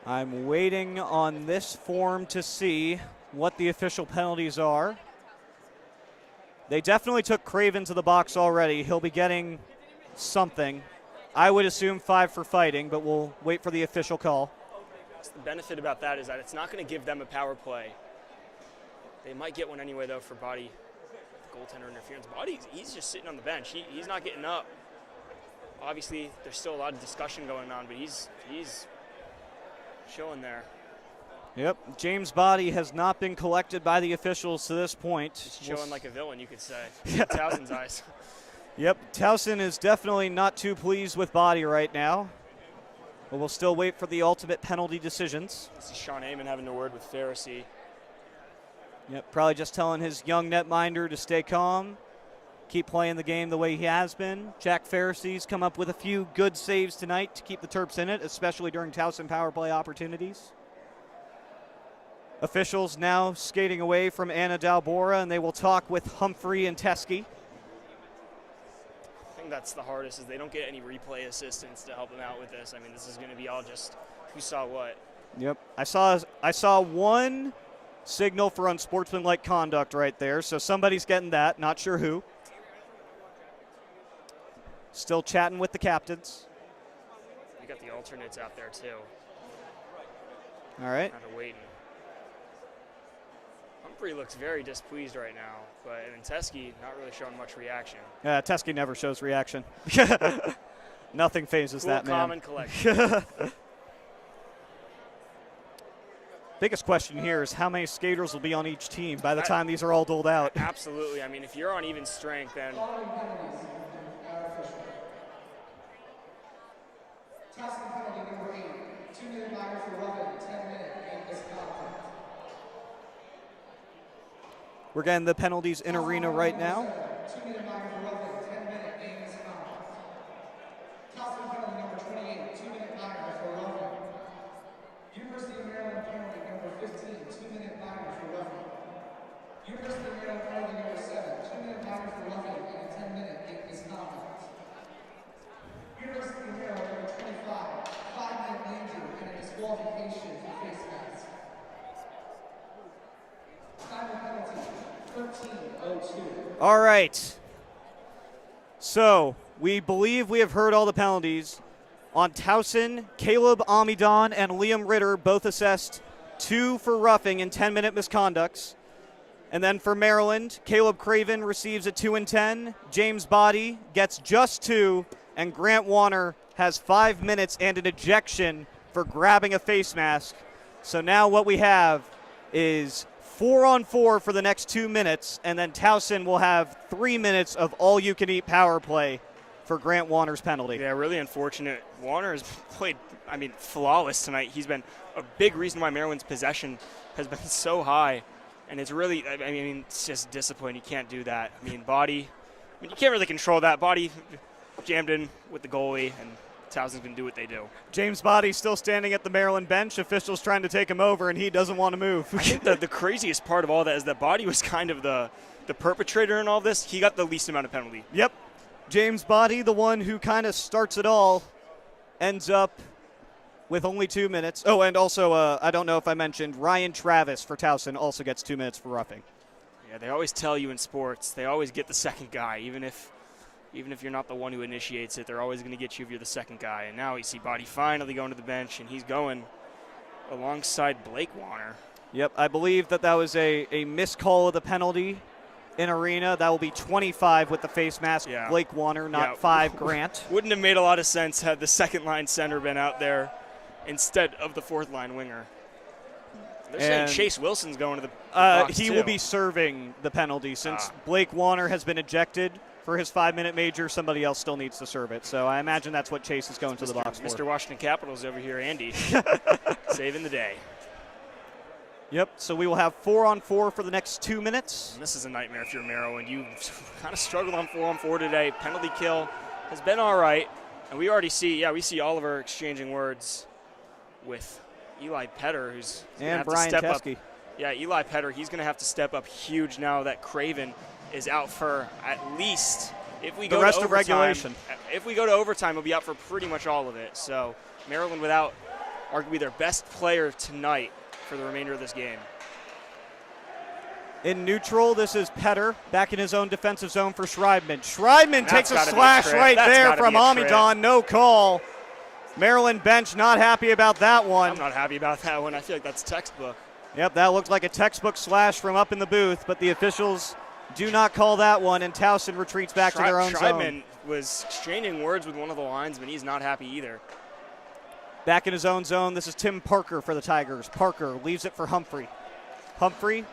I'm waiting on this form to see what the official penalties are. They definitely took Craven to the box already. He'll be getting something. I would assume 5 for fighting, but we'll wait for the official call. The benefit about that is that it's not going to give them a power play. They might get one anyway, though, for Body goaltender interference. Body, he's just sitting on the bench. He's not getting up. Obviously, there's still a lot of discussion going on, but he's chilling there. Yep, James' Body has not been collected by the officials to this point. Just chilling like a villain, you could say. In Towson's eyes. Yep, Towson is definitely not too pleased with Body right now. But we'll still wait for the ultimate penalty decisions. This is Sean Amon having a word with Pharisee. Yep, probably just telling his young netminder to stay calm, keep playing the game the way he has been. Jack Pharisee's come up with a few good saves tonight to keep the Terps in it, especially during Towson power play opportunities. Officials now skating away from Anna Dalbora, and they will talk with Humphrey and Teskey. I think that's the hardest, is they don't get any replay assistants to help them out with this. I mean, this is going to be all just who saw what. Yep, I saw one signal for unsportsmanlike conduct right there, so somebody's getting that, not sure who. Still chatting with the captains. We got the alternates out there too. All right. Kind of waiting. Humphrey looks very displeased right now, but Teskey not really showing much reaction. Teskey never shows reaction. Nothing phases Cool, that man. calm, and collected. Biggest question here is how many skaters will be on each team by the time these are all doled out. Absolutely. I mean, if you're on even strength, then Towson penalty number 8, 2-minute minor for roughing, 10-minute game misconduct. We're getting the penalties in arena right now. 2-minute minor for roughing, 10-minute game misconduct. Towson penalty number 28, 2-minute minor for roughing. University of Maryland penalty number 15, 2-minute minor for roughing. University of Maryland penalty number 7, 2-minute minor for roughing and a 10-minute game misconduct. University of Maryland number 25, 5-minute danger and a disqualification for face mask. Time of penalty, 13:02. All right. So we believe we have heard all the penalties. On Towson, Caleb Amidon and Liam Ritter both assessed 2 for roughing and 10-minute misconducts. And then for Maryland, Caleb Craven receives a 2 and 10. James Body gets just 2. And Grant Warner has 5 minutes and an ejection for grabbing a face mask. So now what we have is 4-on-4 for the next 2 minutes, and then Towson will have 3 minutes of all-you-can-eat power play for Grant Warner's penalty. yeah, really unfortunate. Warner has played, flawless tonight. He's been a big reason why Maryland's possession has been so high, and it's really, it's just discipline. You can't do that. Body, you can't really control that. Body jammed in with the goalie, and Towson's going to do what they do. James Body still standing at the Maryland bench. Officials trying to take him over, and he doesn't want to move. I think the craziest part of all that is that Body was kind of the perpetrator in all this. He got the least amount of penalty. Yep. James Body, the one who kind of starts it all, ends up with only 2 minutes. Oh, and also, I don't know if I mentioned, Ryan Travis for Towson also gets 2 minutes for roughing. Yeah, they always tell you in sports, they always get the second guy, even if you're not the one who initiates it, they're always going to get you if you're the second guy. And now you see Body finally going to the bench, and he's going alongside Blake Warner. Yep, I believe that was a miscall of the penalty in arena. That will be 25 with the face mask. Yeah. Blake Warner, not 5 Grant. Wouldn't have made a lot of sense had the second-line center been out there instead of the fourth-line winger. They're saying Chase Wilson's going to the box He too. will be serving the penalty since Blake Warner has been ejected for his 5-minute major, somebody else still needs to serve it. So I imagine that's what Chase is going to the box for. Mr. Washington Capitals over here, Andy, saving the day. Yep, so we will have 4-on-4 for the next 2 minutes. And this is a nightmare if you're Maryland. You kind of struggled on 4-on-4 today. Penalty kill has been all right. And we already see, we see Oliver exchanging words with Eli Petter, who's going to have Brian to step Teske. up. Yeah, Eli Petter, he's going to have to step up huge now that Craven is out for at least, if we go the rest to of overtime, regulation. If we go to overtime, he'll be out for pretty much all of it. So Maryland without arguably their best player tonight for the remainder of this game. In neutral, this is Petter back in his own defensive zone for Schreibman. Schreibman takes a gotta be a slash trip. right That's there gotta from be a trip. Amidon. No call. Maryland bench not happy about that one. I'm not happy about that one. I feel like that's textbook. Yep, that looked like a textbook slash from up in the booth, but the officials do not call that one, and Towson retreats back to their own zone. Schreibman was exchanging words with one of the linesmen. He's not happy either. Back in his own zone, this is Tim Parker for the Tigers. Parker leaves it for Humphrey. Humphrey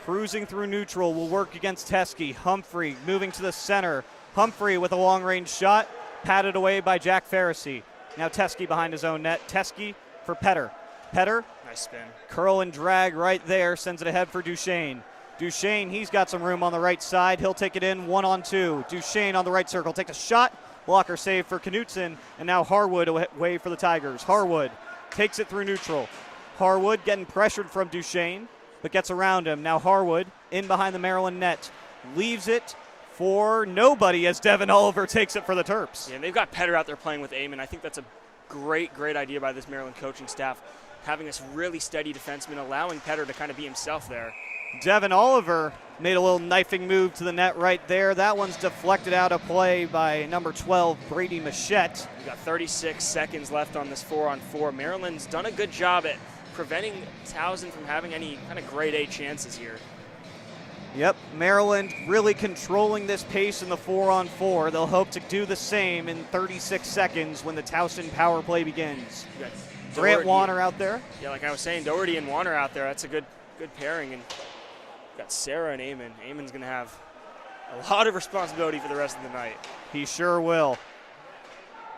cruising through neutral will work against Teske. Humphrey moving to the center. Humphrey with a long-range shot, patted away by Jack Pharisee. Now Teske behind his own net. Teske for Petter. Petter, Nice spin. curl and drag right there, sends it ahead for Duchesne. Duchesne, he's got some room on the right side. He'll take it in 1-on-2. Duchesne on the right circle, takes a shot. Blocker save for Knutson, and now Harwood away for the Tigers. Harwood takes it through neutral. Harwood getting pressured from Duchesne, but gets around him. Now Harwood in behind the Maryland net. Leaves it for nobody as Devin Oliver takes it for the Terps. Yeah, and they've got Petter out there playing with Eamon. I think that's a great idea by this Maryland coaching staff, having this really steady defenseman, allowing Petter to kind of be himself there. Devin Oliver made a little knifing move to the net right there. That one's deflected out of play by number 12, Brady Machette. We've got 36 seconds left on this 4-on-4. Maryland's done a good job at preventing Towson from having any kind of grade A chances here. Yep, Maryland really controlling this pace in the 4-on-4. They'll hope to do the same in 36 seconds when the Towson power play begins. You got Grant Doherty- Warner out there. Yeah, like I was saying, Doherty and Warner out there. That's a good pairing. And got Sarah and Eamon. Eamon's going to have a lot of responsibility for the rest of the night. He sure will.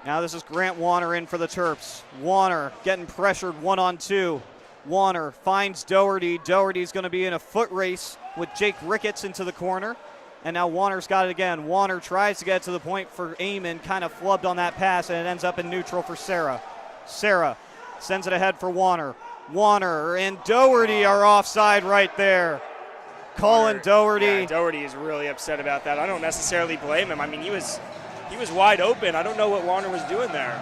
Now this is Grant Warner in for the Terps. Warner getting pressured 1-on-2. Warner finds Doherty. Doherty's going to be in a foot race with Jake Ricketts into the corner. And now Warner's got it again. Warner tries to get to the point for Eamon, kind of flubbed on that pass, and it ends up in neutral for Sarah. Sarah sends it ahead for Warner. Warner and Doherty are offside right there. Colin Doherty. Yeah, Doherty is really upset about that. I don't necessarily blame him. I mean, he was wide open. I don't know what Warner was doing there.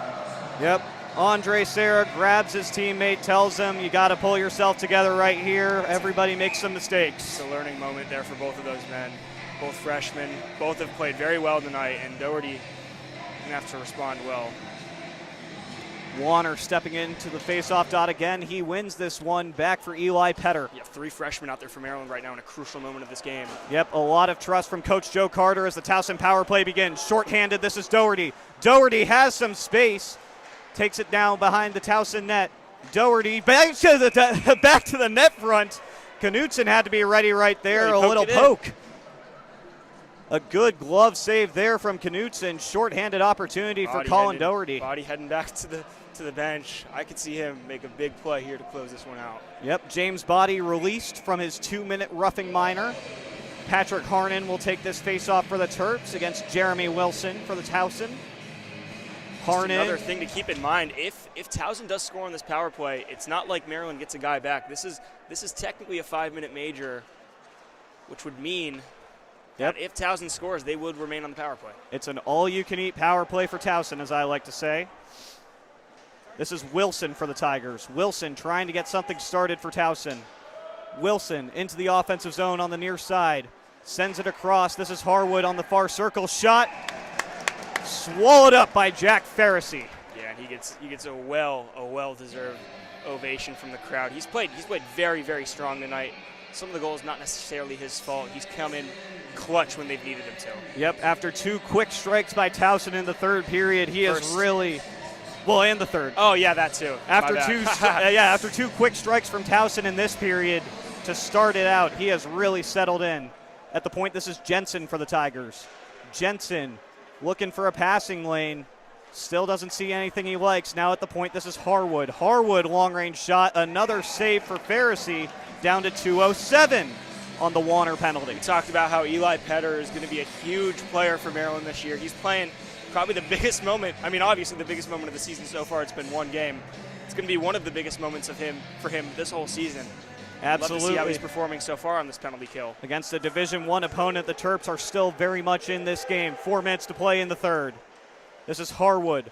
Yep. Andre Serra grabs his teammate, tells him, you got to pull yourself together right here. Everybody makes some mistakes. It's a learning moment there for both of those men. Both freshmen. Both have played very well tonight, and Doherty going to have to respond well. Warner stepping into the faceoff dot again. He wins this one back for Eli Petter. You have 3 freshmen out there for Maryland right now in a crucial moment of this game. Yep, a lot of trust from Coach Joe Carter as the Towson power play begins. Shorthanded, this is Doherty. Doherty has some space. Takes it down behind the Towson net. Doherty back to the net front. Knutson had to be ready right there. Yeah, a little it in. poke. A good glove save there from Knutson. Shorthanded opportunity for Colin Doherty. Body heading back to the bench. I could see him make a big play here to close this one out. Yep, James Body released from his 2-minute roughing minor. Patrick Harnan will take this faceoff for the Terps against Jeremy Wilson for the Towson. Just another thing to keep in mind, if Towson does score on this power play, it's not like Maryland gets a guy back. This is technically a 5-minute major, which would mean that if Towson scores, they would remain on the power play. It's an all-you-can-eat power play for Towson, as I like to say. This is Wilson for the Tigers. Wilson trying to get something started for Towson. Wilson into the offensive zone on the near side. Sends it across. This is Harwood on the far circle. Shot swallowed up by Jack Pharisee. Yeah, and he gets a well-deserved ovation from the crowd. He's played very, very strong tonight. Some of the goals not necessarily his fault. He's come in clutch when they've needed him to. Yep, after 2 quick strikes by Towson in the third period, he has really, and the third. Oh yeah, that too. After 2 quick strikes from Towson in this period to start it out, he has really settled in. At the point, this is Jensen for the Tigers. Jensen looking for a passing lane. Still doesn't see anything he likes. Now at the point, this is Harwood. Harwood, long-range shot. Another save for Pharisee, down to 2:07 on the Warner penalty. We talked about how Eli Petter is going to be a huge player for Maryland this year. He's playing probably the biggest moment. I mean, obviously the biggest moment of the season so far. It's been one game. It's going to be one of the biggest moments for him this whole season. Absolutely. Love to see how he's performing so far on this penalty kill. Against a Division I opponent, the Terps are still very much in this game. 4 minutes to play in the third. This is Harwood.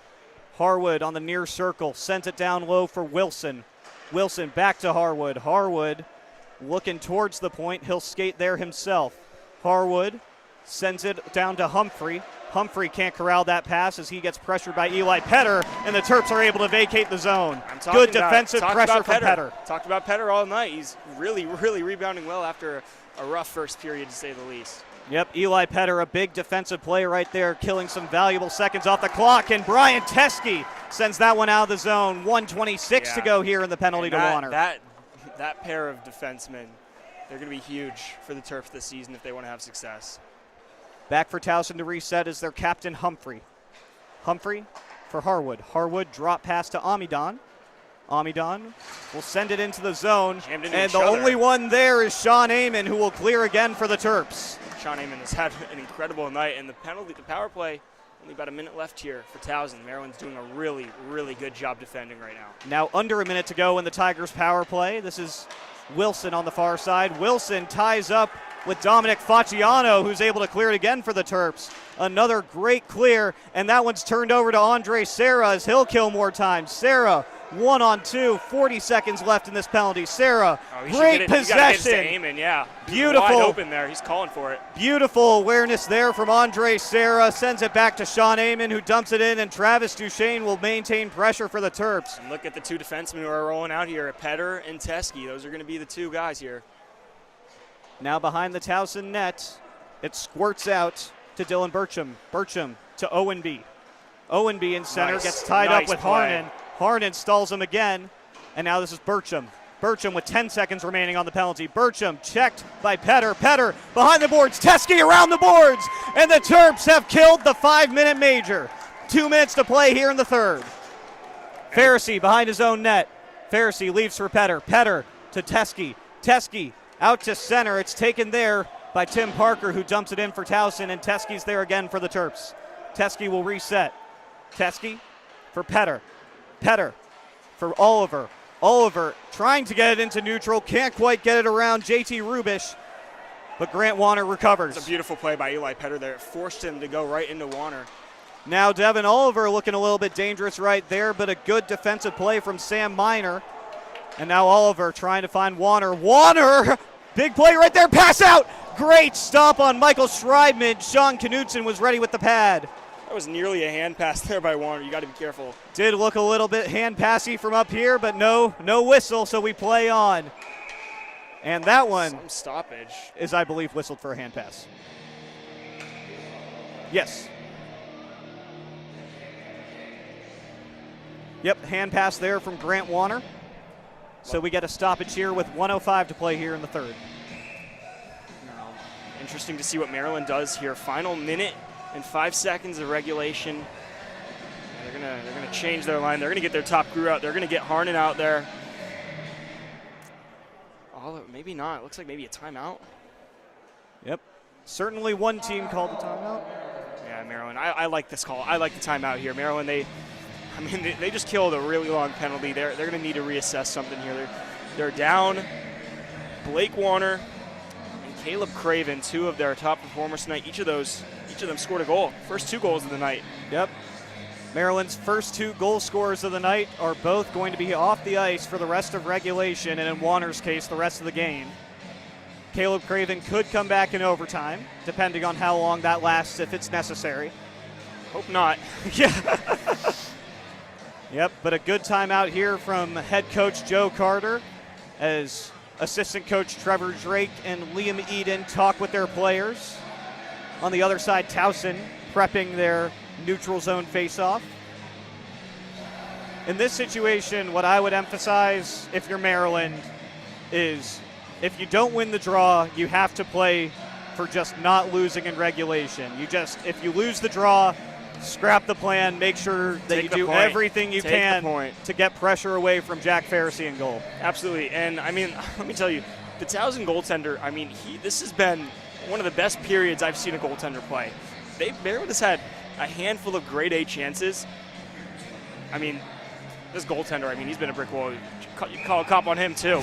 Harwood on the near circle, sends it down low for Wilson. Wilson back to Harwood. Harwood looking towards the point. He'll skate there himself. Harwood sends it down to Humphrey. Humphrey can't corral that pass as he gets pressured by Eli Petter, and the Terps are able to vacate the zone. Good defensive pressure from Petter. Talked about Petter all night. He's really, really rebounding well after a rough first period, to say the least. Yep, Eli Petter, a big defensive play right there, killing some valuable seconds off the clock, and Brian Teskey sends that one out of the zone. 1:26 to go here in the penalty to Warner. That pair of defensemen, they're going to be huge for the Terps this season if they want to have success. Back for Towson to reset is their captain, Humphrey. Humphrey for Harwood. Harwood drop pass to Amidon. Amidon will send it into the zone. And the only one there is Sean Amon, who will clear again for the Terps. Sean Amon has had an incredible night, and the power play, only about a minute left here for Towson. Maryland's doing a really, really good job defending right now. Now under a minute to go in the Tigers' power play. This is Wilson on the far side. Wilson ties up with Dominic Facciano, who's able to clear it again for the Terps. Another great clear, and that one's turned over to Andre Serra as he'll kill more time. Serra, 1-on-2, 40 seconds left in this penalty. Serra, great possession. Amon, yeah. Beautiful. Wide open there. He's calling for it. Beautiful awareness there from Andre Serra. Sends it back to Sean Amon, who dumps it in, and Travis Duchesne will maintain pressure for the Terps. And look at the two defensemen who are rolling out here, Petter and Teskey. Those are going to be the two guys here. Now behind the Towson net, it squirts out to Dylan Burcham. Burcham to Owenby. Owenby in center, gets tied up with Harnan. Harnan stalls him again, and now this is Burcham. Burcham with 10 seconds remaining on the penalty. Burcham checked by Petter. Petter behind the boards. Teskey around the boards, and the Terps have killed the 5-minute major. 2 minutes to play here in the third. Pharisee behind his own net. Pharisee leaves for Petter. Petter to Teskey. Teskey out to center. It's taken there by Tim Parker, who dumps it in for Towson, and Teskey's there again for the Terps. Teskey will reset. Teskey for Petter. Petter for Oliver. Oliver trying to get it into neutral. Can't quite get it around JT Rubish, but Grant Warner recovers. It's a beautiful play by Eli Petter there. It forced him to go right into Warner. Now Devin Oliver looking a little bit dangerous right there, but a good defensive play from Sam Miner. And now Oliver trying to find Warner. Warner! Big play right there. Pass out! Great stop on Michael Schreibman. Sean Knudsen was ready with the pad. That was nearly a hand pass there by Warner. You got to be careful. Did look a little bit hand passy from up here, but no whistle, so we play on. And that one some stoppage is, I believe, whistled for a hand pass. Yes. Yep, hand pass there from Grant Warner. So we get a stoppage here with 1:05 to play here in the third. Now, interesting to see what Maryland does here. Final minute and 5 seconds of regulation. They're gonna change their line. They're gonna get their top crew out. They're gonna get Harnan out there. Oh, maybe not. It looks like maybe a timeout. Yep. Certainly one team called the timeout. Yeah, Maryland. I like this call. I like the timeout here. Maryland, they just killed a really long penalty. They're going to need to reassess something here. They're down. Blake Warner and Caleb Craven, two of their top performers tonight. Each of them scored a goal. First 2 goals of the night. Yep. Maryland's first 2 goal scorers of the night are both going to be off the ice for the rest of regulation, and in Warner's case, the rest of the game. Caleb Craven could come back in overtime, depending on how long that lasts, if it's necessary. Hope not. Yeah. Yep, but a good timeout here from head coach Joe Carter as assistant coach Trevor Drake and Liam Eden talk with their players. On the other side, Towson prepping their neutral zone face-off. In this situation, what I would emphasize if you're Maryland is if you don't win the draw, you have to play for just not losing in regulation. If you lose the draw, scrap the plan, make sure that you do everything you can to get pressure away from Jack Farrisee in goal. Absolutely. And I mean, let me tell you, the Towson goaltender, I mean, this has been one of the best periods I've seen a goaltender play. Maryland has had a handful of grade A chances. I mean, this goaltender, I mean, he's been a brick wall. You call a cop on him, too.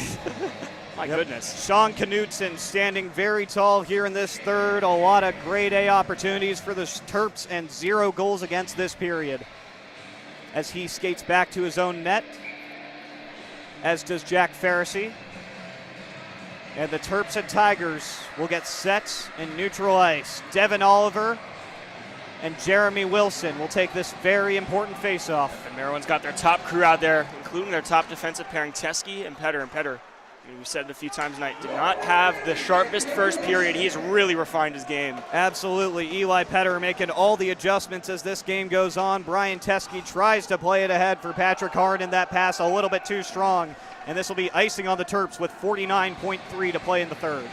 My goodness. Sean Knutson standing very tall here in this third. A lot of grade A opportunities for the Terps and 0 goals against this period. As he skates back to his own net, as does Jack Farrisee. And the Terps and Tigers will get set in neutral ice. Devin Oliver and Jeremy Wilson will take this very important face-off. And Maryland's got their top crew out there, including their top defensive pairing, Teske and Petter. And Petter, I mean, we've said it a few times tonight, did not have the sharpest first period. He's really refined his game. Absolutely. Eli Petter making all the adjustments as this game goes on. Brian Teske tries to play it ahead for Patrick Harden. That pass a little bit too strong. And this will be icing on the Terps with 49.3 to play in the third.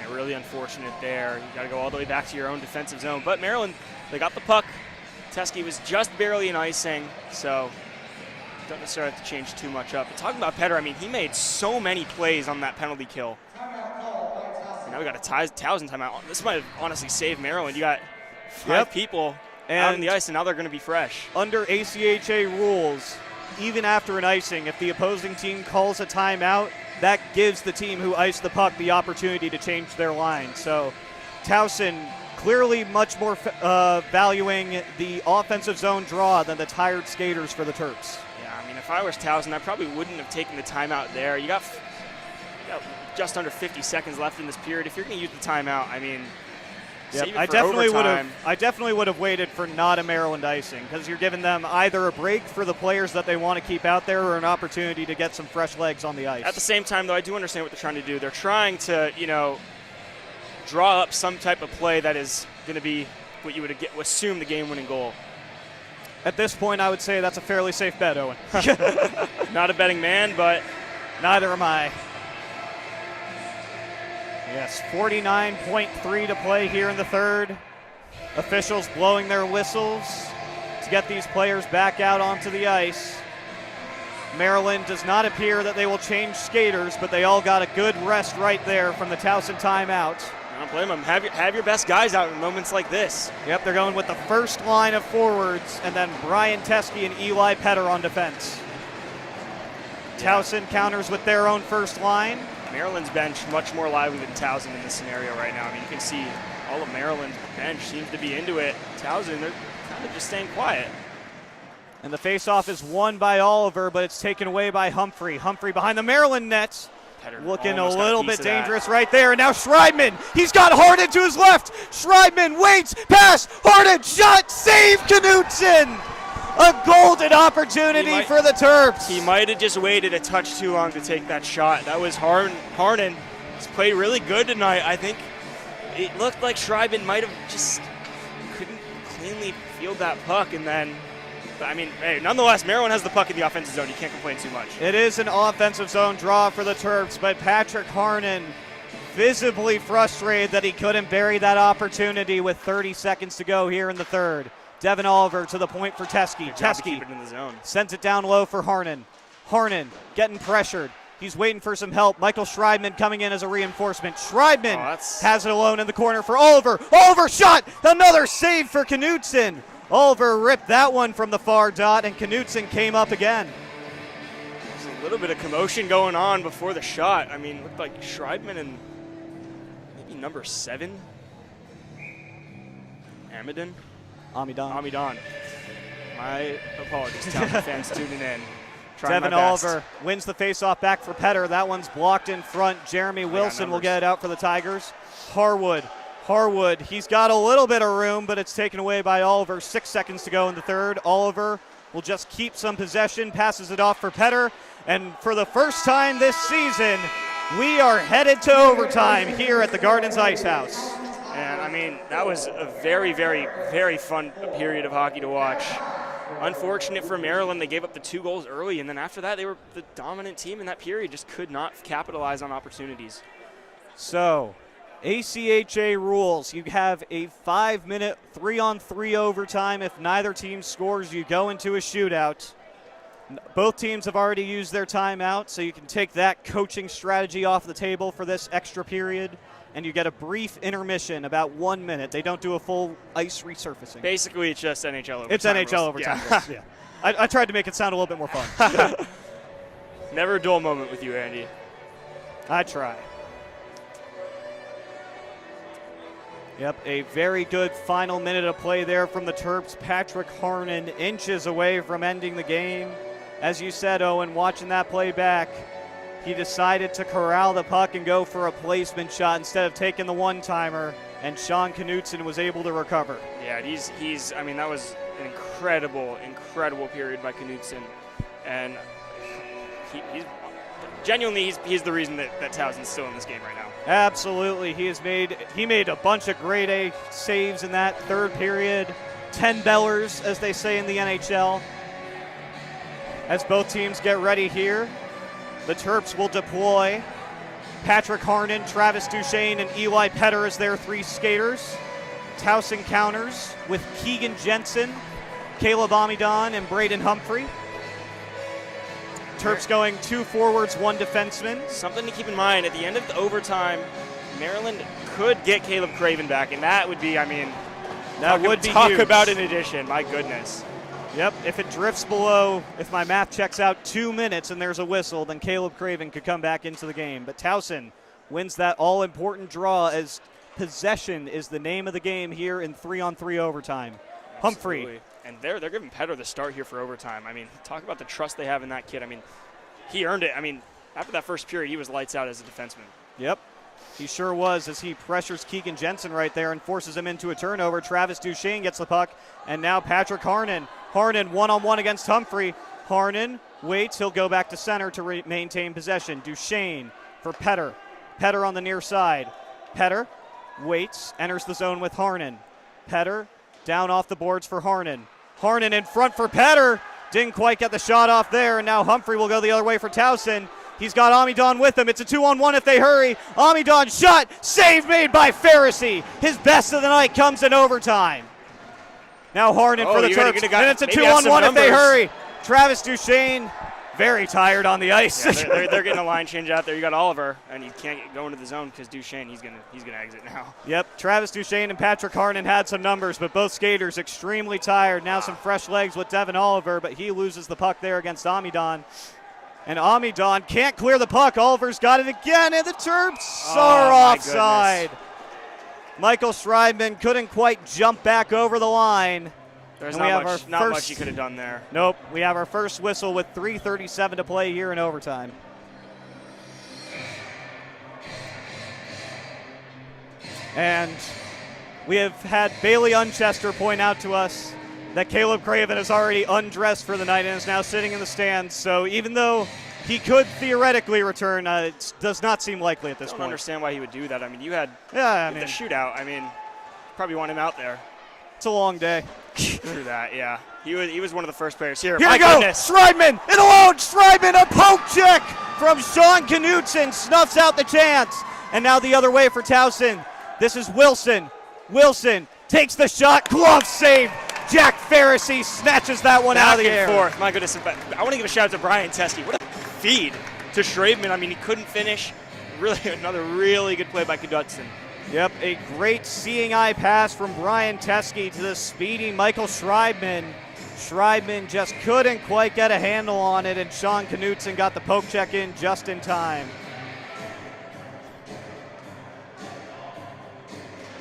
Yeah, really unfortunate there. You got to go all the way back to your own defensive zone. But Maryland, they got the puck. Teske was just barely in icing, so don't necessarily have to change too much up. But talking about Petter, I mean, he made so many plays on that penalty kill. And now we got a Towson timeout. This might have honestly saved Maryland. You got 5 people out on the ice, and now they're going to be fresh. Under ACHA rules, even after an icing, if the opposing team calls a timeout, that gives the team who iced the puck the opportunity to change their line. So Towson clearly much more valuing the offensive zone draw than the tired skaters for the Terps. Yeah, I mean, if I was Towson, I probably wouldn't have taken the timeout there. You got just under 50 seconds left in this period. If you're going to use the timeout, I mean, save it for overtime. I definitely would have waited for not a Maryland icing, because you're giving them either a break for the players that they want to keep out there or an opportunity to get some fresh legs on the ice. At the same time, though, I do understand what they're trying to do. They're trying to, draw up some type of play that is going to be what you would assume the game-winning goal. At this point, I would say that's a fairly safe bet, Owen. Not a betting man, but neither am I. Yes, 49.3 to play here in the third. Officials blowing their whistles to get these players back out onto the ice. Maryland does not appear that they will change skaters, but they all got a good rest right there from the Towson timeout. I don't blame them. Have your best guys out in moments like this. Yep, they're going with the first line of forwards, and then Brian Teske and Eli Petter on defense. Towson counters with their own first line. Maryland's bench much more lively than Towson in this scenario right now. I mean, you can see all of Maryland's bench seems to be into it. Towson, they're kind of just staying quiet. And the faceoff is won by Oliver, but it's taken away by Humphrey. Humphrey behind the Maryland net. Looking a little bit dangerous right there. And now Schreibman, he's got Harden to his left. Schreibman waits, pass, Harden, shot, save Knutson. A golden opportunity for the Terps. He might have just waited a touch too long to take that shot. That was Harden. He's played really good tonight. I think it looked like Schreibman might have just couldn't cleanly field that puck, and then, I mean, hey, nonetheless, Maryland has the puck in the offensive zone. You can't complain too much. It is an offensive zone draw for the Terps, but Patrick Harden visibly frustrated that he couldn't bury that opportunity with 30 seconds to go here in the third. Devin Oliver to the point for Teske. Teske in the zone. Sends it down low for Harnan. Harnan getting pressured. He's waiting for some help. Michael Schreibman coming in as a reinforcement. Schreibman has it alone in the corner for Oliver. Oliver shot! Another save for Knutson. Oliver ripped that one from the far dot, and Knutson came up again. There's a little bit of commotion going on before the shot. I mean, looked like Schreibman and maybe number 7. Amidon. My apologies, Towson fans tuning in. Devin Oliver wins the faceoff back for Petter. That one's blocked in front. Jeremy Wilson will get it out for the Tigers. Harwood, he's got a little bit of room, but it's taken away by Oliver. 6 seconds to go in the third. Oliver will just keep some possession, passes it off for Petter. And for the first time this season, we are headed to overtime here at the Gardens Ice House. And I mean, that was a very, very, very fun period of hockey to watch. Unfortunate for Maryland, they gave up the 2 goals early, and then after that, they were the dominant team in that period, just could not capitalize on opportunities. So, ACHA rules. You have a 5-minute 3-on-3 overtime. If neither team scores, you go into a shootout. Both teams have already used their timeout, so you can take that coaching strategy off the table for this extra period, and you get a brief intermission, about 1 minute. They don't do a full ice resurfacing. Basically, it's just NHL overtime. It's NHL rules. overtime. Yeah. rules, yeah. I tried to make it sound a little bit more fun. Never a dull moment with you, Andy. I try. Yep, a very good final minute of play there from the Terps. Patrick Harnan inches away from ending the game. As you said, Owen, watching that play back, he decided to corral the puck and go for a placement shot instead of taking the one-timer, and Sean Knutson was able to recover. Yeah, he's. I mean, that was an incredible period by Knutson, and he's genuinely he's the reason that Towson's still in this game right now. Absolutely, he made a bunch of grade A saves in that third period. 10 bellers, as they say in the NHL. As both teams get ready here, the Terps will deploy Patrick Harnan, Travis Duchesne, and Eli Petter as their 3 skaters. Towson counters with Keegan Jensen, Caleb Amidon, and Braden Humphrey. Terps going 2 forwards, 1 defenseman. Something to keep in mind, at the end of the overtime, Maryland could get Caleb Craven back, and that would be, I mean, that would be talk huge. about an addition, my goodness. Yep, if it drifts below, if my math checks out, 2 minutes and there's a whistle, then Caleb Craven could come back into the game. But Towson wins that all-important draw as possession is the name of the game here in 3-on-3 overtime. Absolutely. Humphrey. And they're giving Petter the start here for overtime. I mean, talk about the trust they have in that kid. I mean, he earned it. I mean, after that first period, he was lights out as a defenseman. Yep, he sure was, as he pressures Keegan Jensen right there and forces him into a turnover. Travis Duchesne gets the puck, and now Patrick Harnan. Harnan one-on-one against Humphrey. Harnan waits. He'll go back to center to maintain possession. Duchesne for Petter. Petter on the near side. Petter waits, enters the zone with Harnan. Petter down off the boards for Harnan. Harnan in front for Petter. Didn't quite get the shot off there, and now Humphrey will go the other way for Towson. He's got Amidon with him. It's a 2-on-1 if they hurry. Amidon shot. Save made by Pharisee. His best of the night comes in overtime. Now Harnan for the Terps, and it's a 2-on-1 if they hurry. Travis Duchesne, very tired on the ice. Yeah, they're getting a line change out there. You got Oliver, and you can't go into the zone because Duchesne, he's gonna exit now. Yep, Travis Duchesne and Patrick Harnan had some numbers, but both skaters extremely tired. Now some fresh legs with Devin Oliver, but he loses the puck there against Amidon. And Amidon can't clear the puck. Oliver's got it again, and the Terps are offside. Michael Schreibman couldn't quite jump back over the line. There's not much he could have done there. Nope. We have our first whistle with 3:37 to play here in overtime. And we have had Bailey Unchester point out to us that Caleb Craven is already undressed for the night and is now sitting in the stands. So even though he could theoretically return, it does not seem likely at this point. I don't understand why he would do that. I mean, you had the shootout. I mean, probably want him out there. It's a long day. Through that, yeah. He was one of the first players here. Here we go. Schreibman in alone. Schreibman, a poke check from Sean Knutson, snuffs out the chance. And now the other way for Towson. This is Wilson. Wilson takes the shot. Glove save. Jack Pharisee snatches that one out of the air. Back and forth. My goodness. I want to give a shout out to Brian Teskey. What a feed to Schreibman. I mean, he couldn't finish. Really, another really good play by Knutson. Yep, a great seeing eye pass from Brian Teskey to the speedy Michael Schreibman. Schreibman just couldn't quite get a handle on it, and Sean Knutson got the poke check in just in time.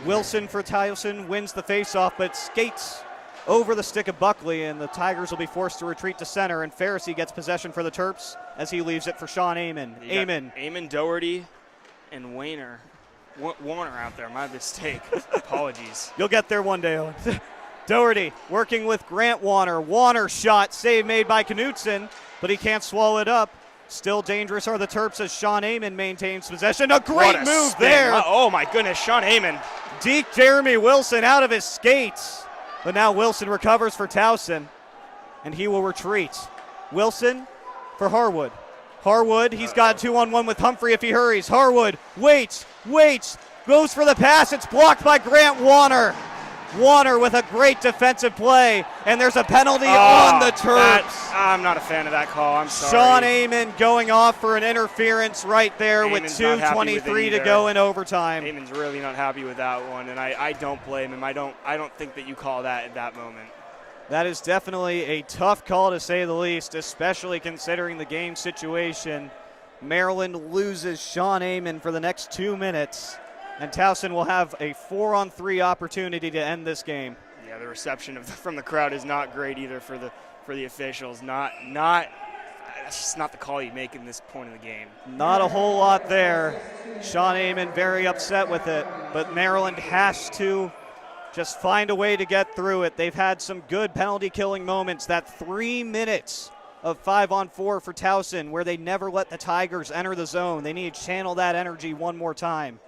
Wilson for Towson wins the faceoff, but skates over the stick of Buckley, and the Tigers will be forced to retreat to center, and Pharisee gets possession for the Terps as he leaves it for Sean Amon. Amon, Doherty, and Warner out there. My mistake. Apologies. You'll get there one day, Owen. Doherty working with Grant Warner. Warner shot, save made by Knutson, but he can't swallow it up. Still dangerous are the Terps as Sean Amon maintains possession. A great move spin there. Oh my goodness, Sean Amon. Deke Jeremy Wilson out of his skates. But now Wilson recovers for Towson, and he will retreat. Wilson for Harwood. Harwood, he's got a 2-on-1 with Humphrey if he hurries. Harwood waits, goes for the pass. It's blocked by Grant Warner. Warner with a great defensive play, and there's a penalty on the Terps. I'm not a fan of that call. I'm sorry. Sean Amon going off for an interference right there Amon's with not happy with 2:23 it to either. go in overtime. Amon's really not happy with that one, and I don't blame him. I don't think that you call that at that moment. That is definitely a tough call to say the least, especially considering the game situation. Maryland loses Sean Amon for the next 2 minutes, and Towson will have a 4-on-3 opportunity to end this game. Yeah, the reception from the crowd is not great either for the officials. That's just not the call you make in this point of the game. Not a whole lot there. Sean Amon very upset with it, but Maryland has to just find a way to get through it. They've had some good penalty killing moments. That 3 minutes of 5-on-4 for Towson where they never let the Tigers enter the zone. They need to channel that energy one more time.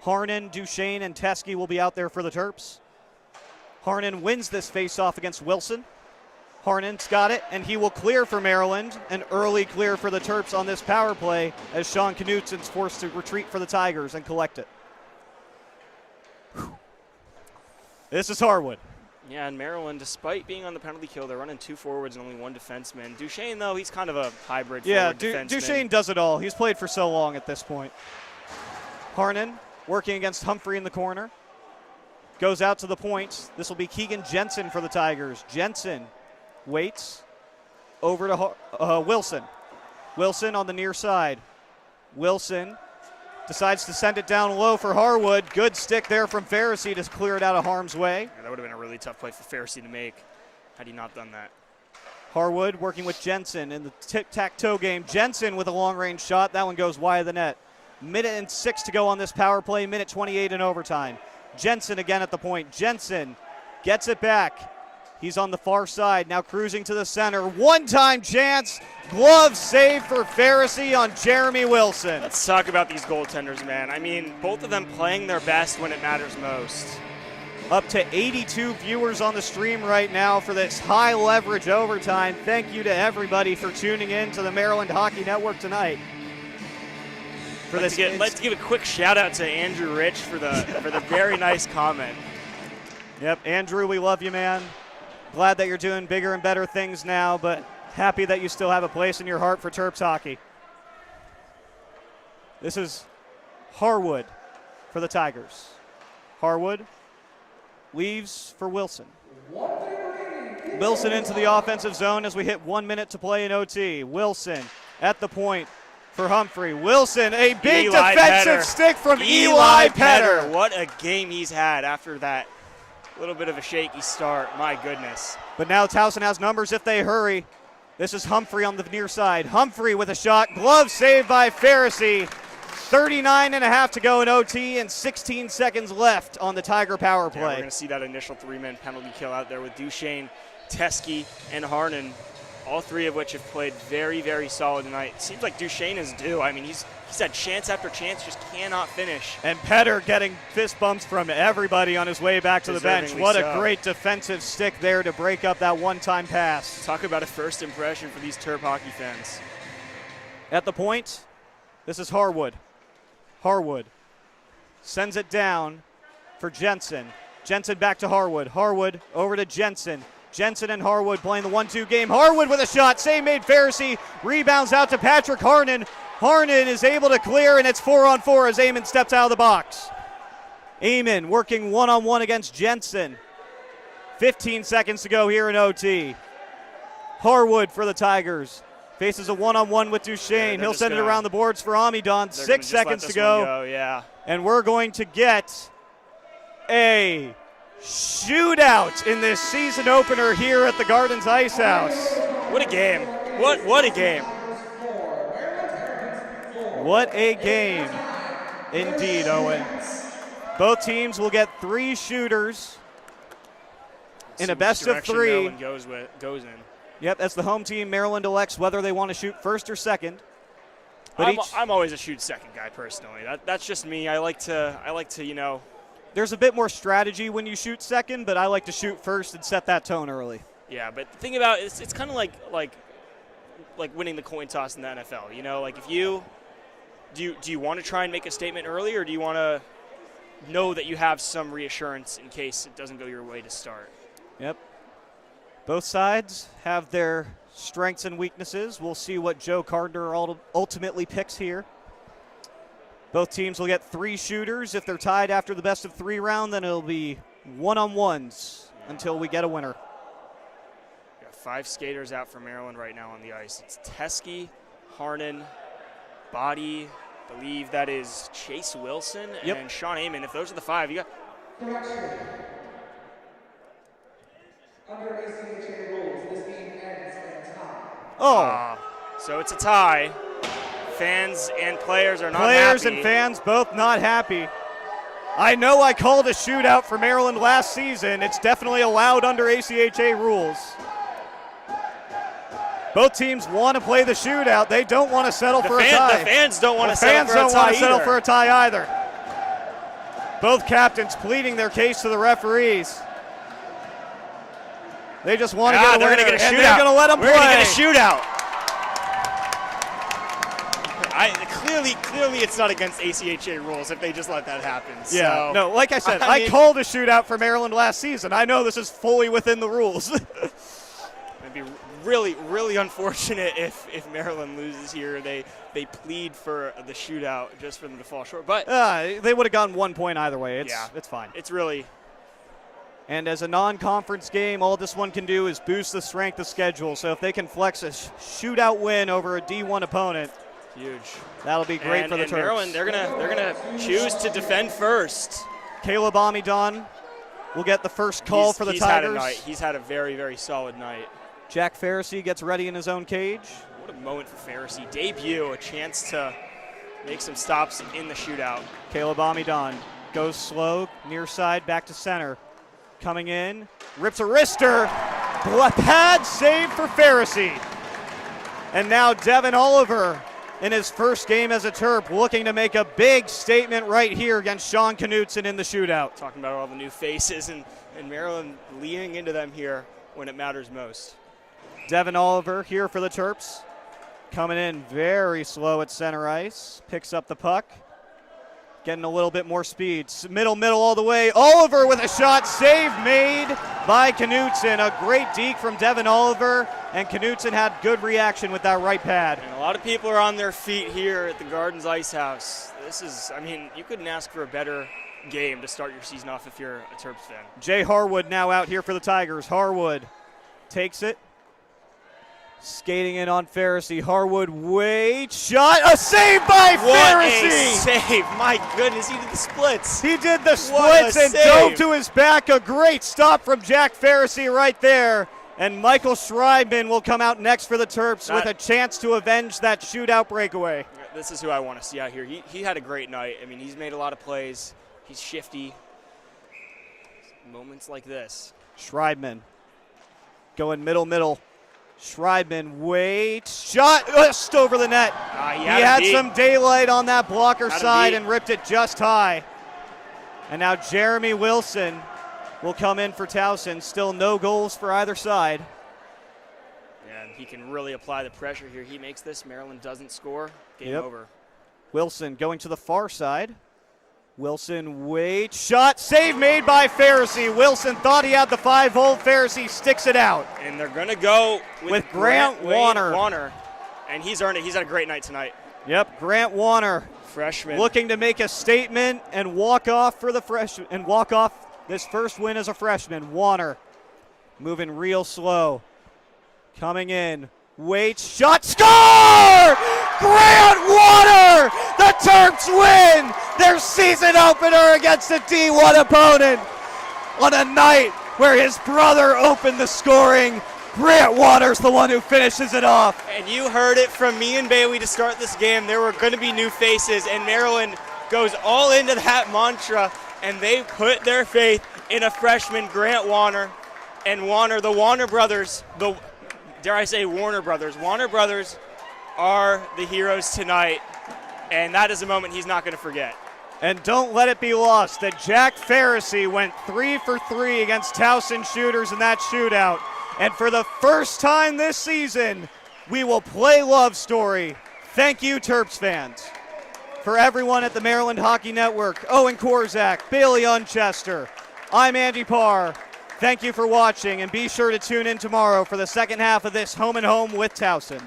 Harnan, Duchesne, and Teskey will be out there for the Terps. Harnan wins this faceoff against Wilson. Harnan's got it, and he will clear for Maryland. An early clear for the Terps on this power play as Sean Knutsen's forced to retreat for the Tigers and collect it. Whew. This is Harwood. Yeah, and Maryland, despite being on the penalty kill, they're running 2 forwards and only 1 defenseman. Duchesne, though, he's kind of a hybrid forward defenseman. Duchesne does it all. He's played for so long at this point. Harnan working against Humphrey in the corner. Goes out to the point. This will be Keegan Jensen for the Tigers. Jensen waits over to Wilson. Wilson on the near side. Wilson decides to send it down low for Harwood. Good stick there from Pharisee to clear it out of harm's way. Yeah, that would have been a really tough play for Pharisee to make had he not done that. Harwood working with Jensen in the tic-tac-toe game. Jensen with a long-range shot. That one goes wide of the net. 1:06 to go on this power play. 1:28 in overtime. Jensen again at the point. Jensen gets it back. He's on the far side, now cruising to the center. One-time chance. Glove save for Pharisee on Jeremy Wilson. Let's talk about these goaltenders, man. I mean, both of them playing their best when it matters most. Up to 82 viewers on the stream right now for this high leverage overtime. Thank you to everybody for tuning in to the Maryland Hockey Network tonight. Let's give a quick shout out to Andrew Rich for the very nice comment. Yep, Andrew, we love you, man. Glad that you're doing bigger and better things now, but happy that you still have a place in your heart for Terps hockey. This is Harwood for the Tigers. Harwood leaves for Wilson. Wilson into the offensive zone as we hit 1 minute to play in OT. Wilson at the point for Humphrey. Wilson, a big defensive stick from Eli Petter. What a game he's had after that little bit of a shaky start. My goodness. But now Towson has numbers if they hurry. This is Humphrey on the near side. Humphrey with a shot. Glove saved by Pharisee. 39.5 to go in OT and 16 seconds left on the Tiger power play. Yeah, we're going to see that initial 3-man penalty kill out there with Duchesne, Teskey, and Harnan, all 3 of which have played very, very solid tonight. It seems like Duchesne is due. I mean, he's had chance after chance, just cannot finish. And Petter getting fist bumps from everybody on his way back to the bench. What a great defensive stick there to break up that one-time pass. Talk about a first impression for these Terp hockey fans. At the point, this is Harwood. Harwood sends it down for Jensen. Jensen back to Harwood. Harwood over to Jensen. Jensen and Harwood playing the 1-2 game. Harwood with a shot. Save made Pharisee. Rebounds out to Patrick Harnan. Harnan is able to clear, and it's 4-on-4 as Amon steps out of the box. Amon working one-on-one against Jensen. 15 seconds to go here in OT. Harwood for the Tigers. Faces a one-on-one with Duchesne. He'll send it around the boards for Amidon. 6 seconds to go. Yeah. And we're going to get a shootout in this season opener here at the Gardens Ice House. What a game. What a game. What a game indeed, Owen. Both teams will get 3 shooters in a best of 3. Maryland goes in. Yep, as the home team, Maryland elects whether they want to shoot first or second. But I'm always a shoot second guy personally. That's just me. I like to. There's a bit more strategy when you shoot second, but I like to shoot first and set that tone early. Yeah, but the thing about it's kind of like winning the coin toss in the NFL. You know, like if you do you want to try and make a statement early, or do you want to know that you have some reassurance in case it doesn't go your way to start. Yep. Both sides have their strengths and weaknesses. We'll see what Joe Gardner ultimately picks here. Both teams will get 3 shooters. If they're tied after the best of 3 round, then it'll be one-on-ones until we get a winner. Got 5 skaters out for Maryland right now on the ice. It's Teskey, Harnan, Body, believe that is Chase Wilson, and Sean Amon. If those are the 5, you got. Correction. Under ACHA rules, this game ends in a tie. Oh. So it's a tie. Fans and players are not Players happy. and fans both not happy. I know I called a shootout for Maryland last season. It's definitely allowed under ACHA rules. Both teams want to play the shootout. They don't want to settle for a tie. The fans don't want to settle for a tie either. Both captains pleading their case to the referees. They just want to get a winner, they're going to get a shootout. and they're going to let them play. We're going to get a shootout. Clearly, it's not against ACHA rules if they just let that happen. Yeah, so, no, like I said, I called a shootout for Maryland last season. I know this is fully within the rules. It'd be really, really unfortunate if Maryland loses here. They plead for the shootout just for them to fall short. But they would have gotten 1 point either way. It's fine. It's really. And as a non-conference game, all this one can do is boost the strength of schedule. So if they can flex a shootout win over a D1 opponent, huge. That'll be great for the Terps. Maryland, they're gonna choose to defend first. Caleb Amidon will get the first call for the Tigers. He's had a very, very solid night. Jack Pharisee gets ready in his own cage. What a moment for Pharisee. Debut, a chance to make some stops in the shootout. Caleb Amidon goes slow, near side, back to center. Coming in, rips a wrister. Pad save for Pharisee. And now Devin Oliver in his first game as a Terp, looking to make a big statement right here against Sean Knutson in the shootout. Talking about all the new faces and Maryland leaning into them here when it matters most. Devin Oliver here for the Terps. Coming in very slow at center ice. Picks up the puck. Getting a little bit more speed. Middle all the way. Oliver with a shot. Save made by Knutson. A great deke from Devin Oliver. And Knutson had good reaction with that right pad. And a lot of people are on their feet here at the Gardens Ice House. This is, you couldn't ask for a better game to start your season off if you're a Terps fan. Jay Harwood now out here for the Tigers. Harwood takes it. Skating in on Pharisee. Harwood waits. Shot. A save by Pharisee. What a save. My goodness, he did the splits. He did the splits and dove to his back. A great stop from Jack Pharisee right there. And Michael Schreibman will come out next for the Terps with a chance to avenge that shootout breakaway. This is who I want to see out here. He had a great night. He's made a lot of plays. He's shifty. Moments like this. Schreibman going middle. Schreibman waits. Shot just over the net. He had some daylight on that blocker side and ripped it just high. And now Jeremy Wilson will come in for Towson. Still no goals for either side. And he can really apply the pressure here. He makes this. Maryland doesn't score. Game over. Wilson going to the far side. Wilson waits. Shot. Save made by Pharisee. Wilson thought he had the 5-hole. Pharisee sticks it out. And they're going to go with Grant Warner. And he's earned it. He's had a great night tonight. Yep, Grant Warner. Freshman. Looking to make a statement and walk off for the freshman and walk off this first win as a freshman. Warner moving real slow. Coming in. Waits. Shot. Score! Grant Warner! The Terps win their season opener against a D1 opponent on a night where his brother opened the scoring. Grant Warner's the one who finishes it off. And you heard it from me and Bailey to start this game. There were going to be new faces, and Maryland goes all into that mantra, and they put their faith in a freshman, Grant Warner. And Warner, the Warner brothers, dare I say Warner brothers. Warner brothers are the heroes tonight, and that is a moment he's not going to forget. And don't let it be lost that Jack Pharisee went 3 for 3 against Towson shooters in that shootout. And for the first time this season, we will play Love Story. Thank you, Terps fans. For everyone at the Maryland Hockey Network, Owen Korzak, Bailey Unchester, I'm Andy Parr. Thank you for watching, and be sure to tune in tomorrow for the second half of this Home and Home with Towson.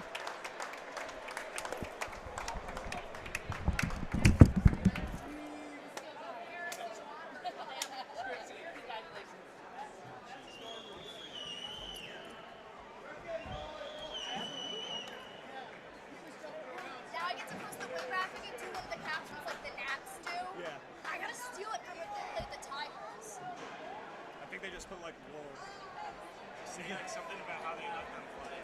Now I get to post the wing graphic and do one of the captions like the Nats do. Yeah. I gotta steal it from the Tigers. I think they just put like wool. See, like something about how they let them play.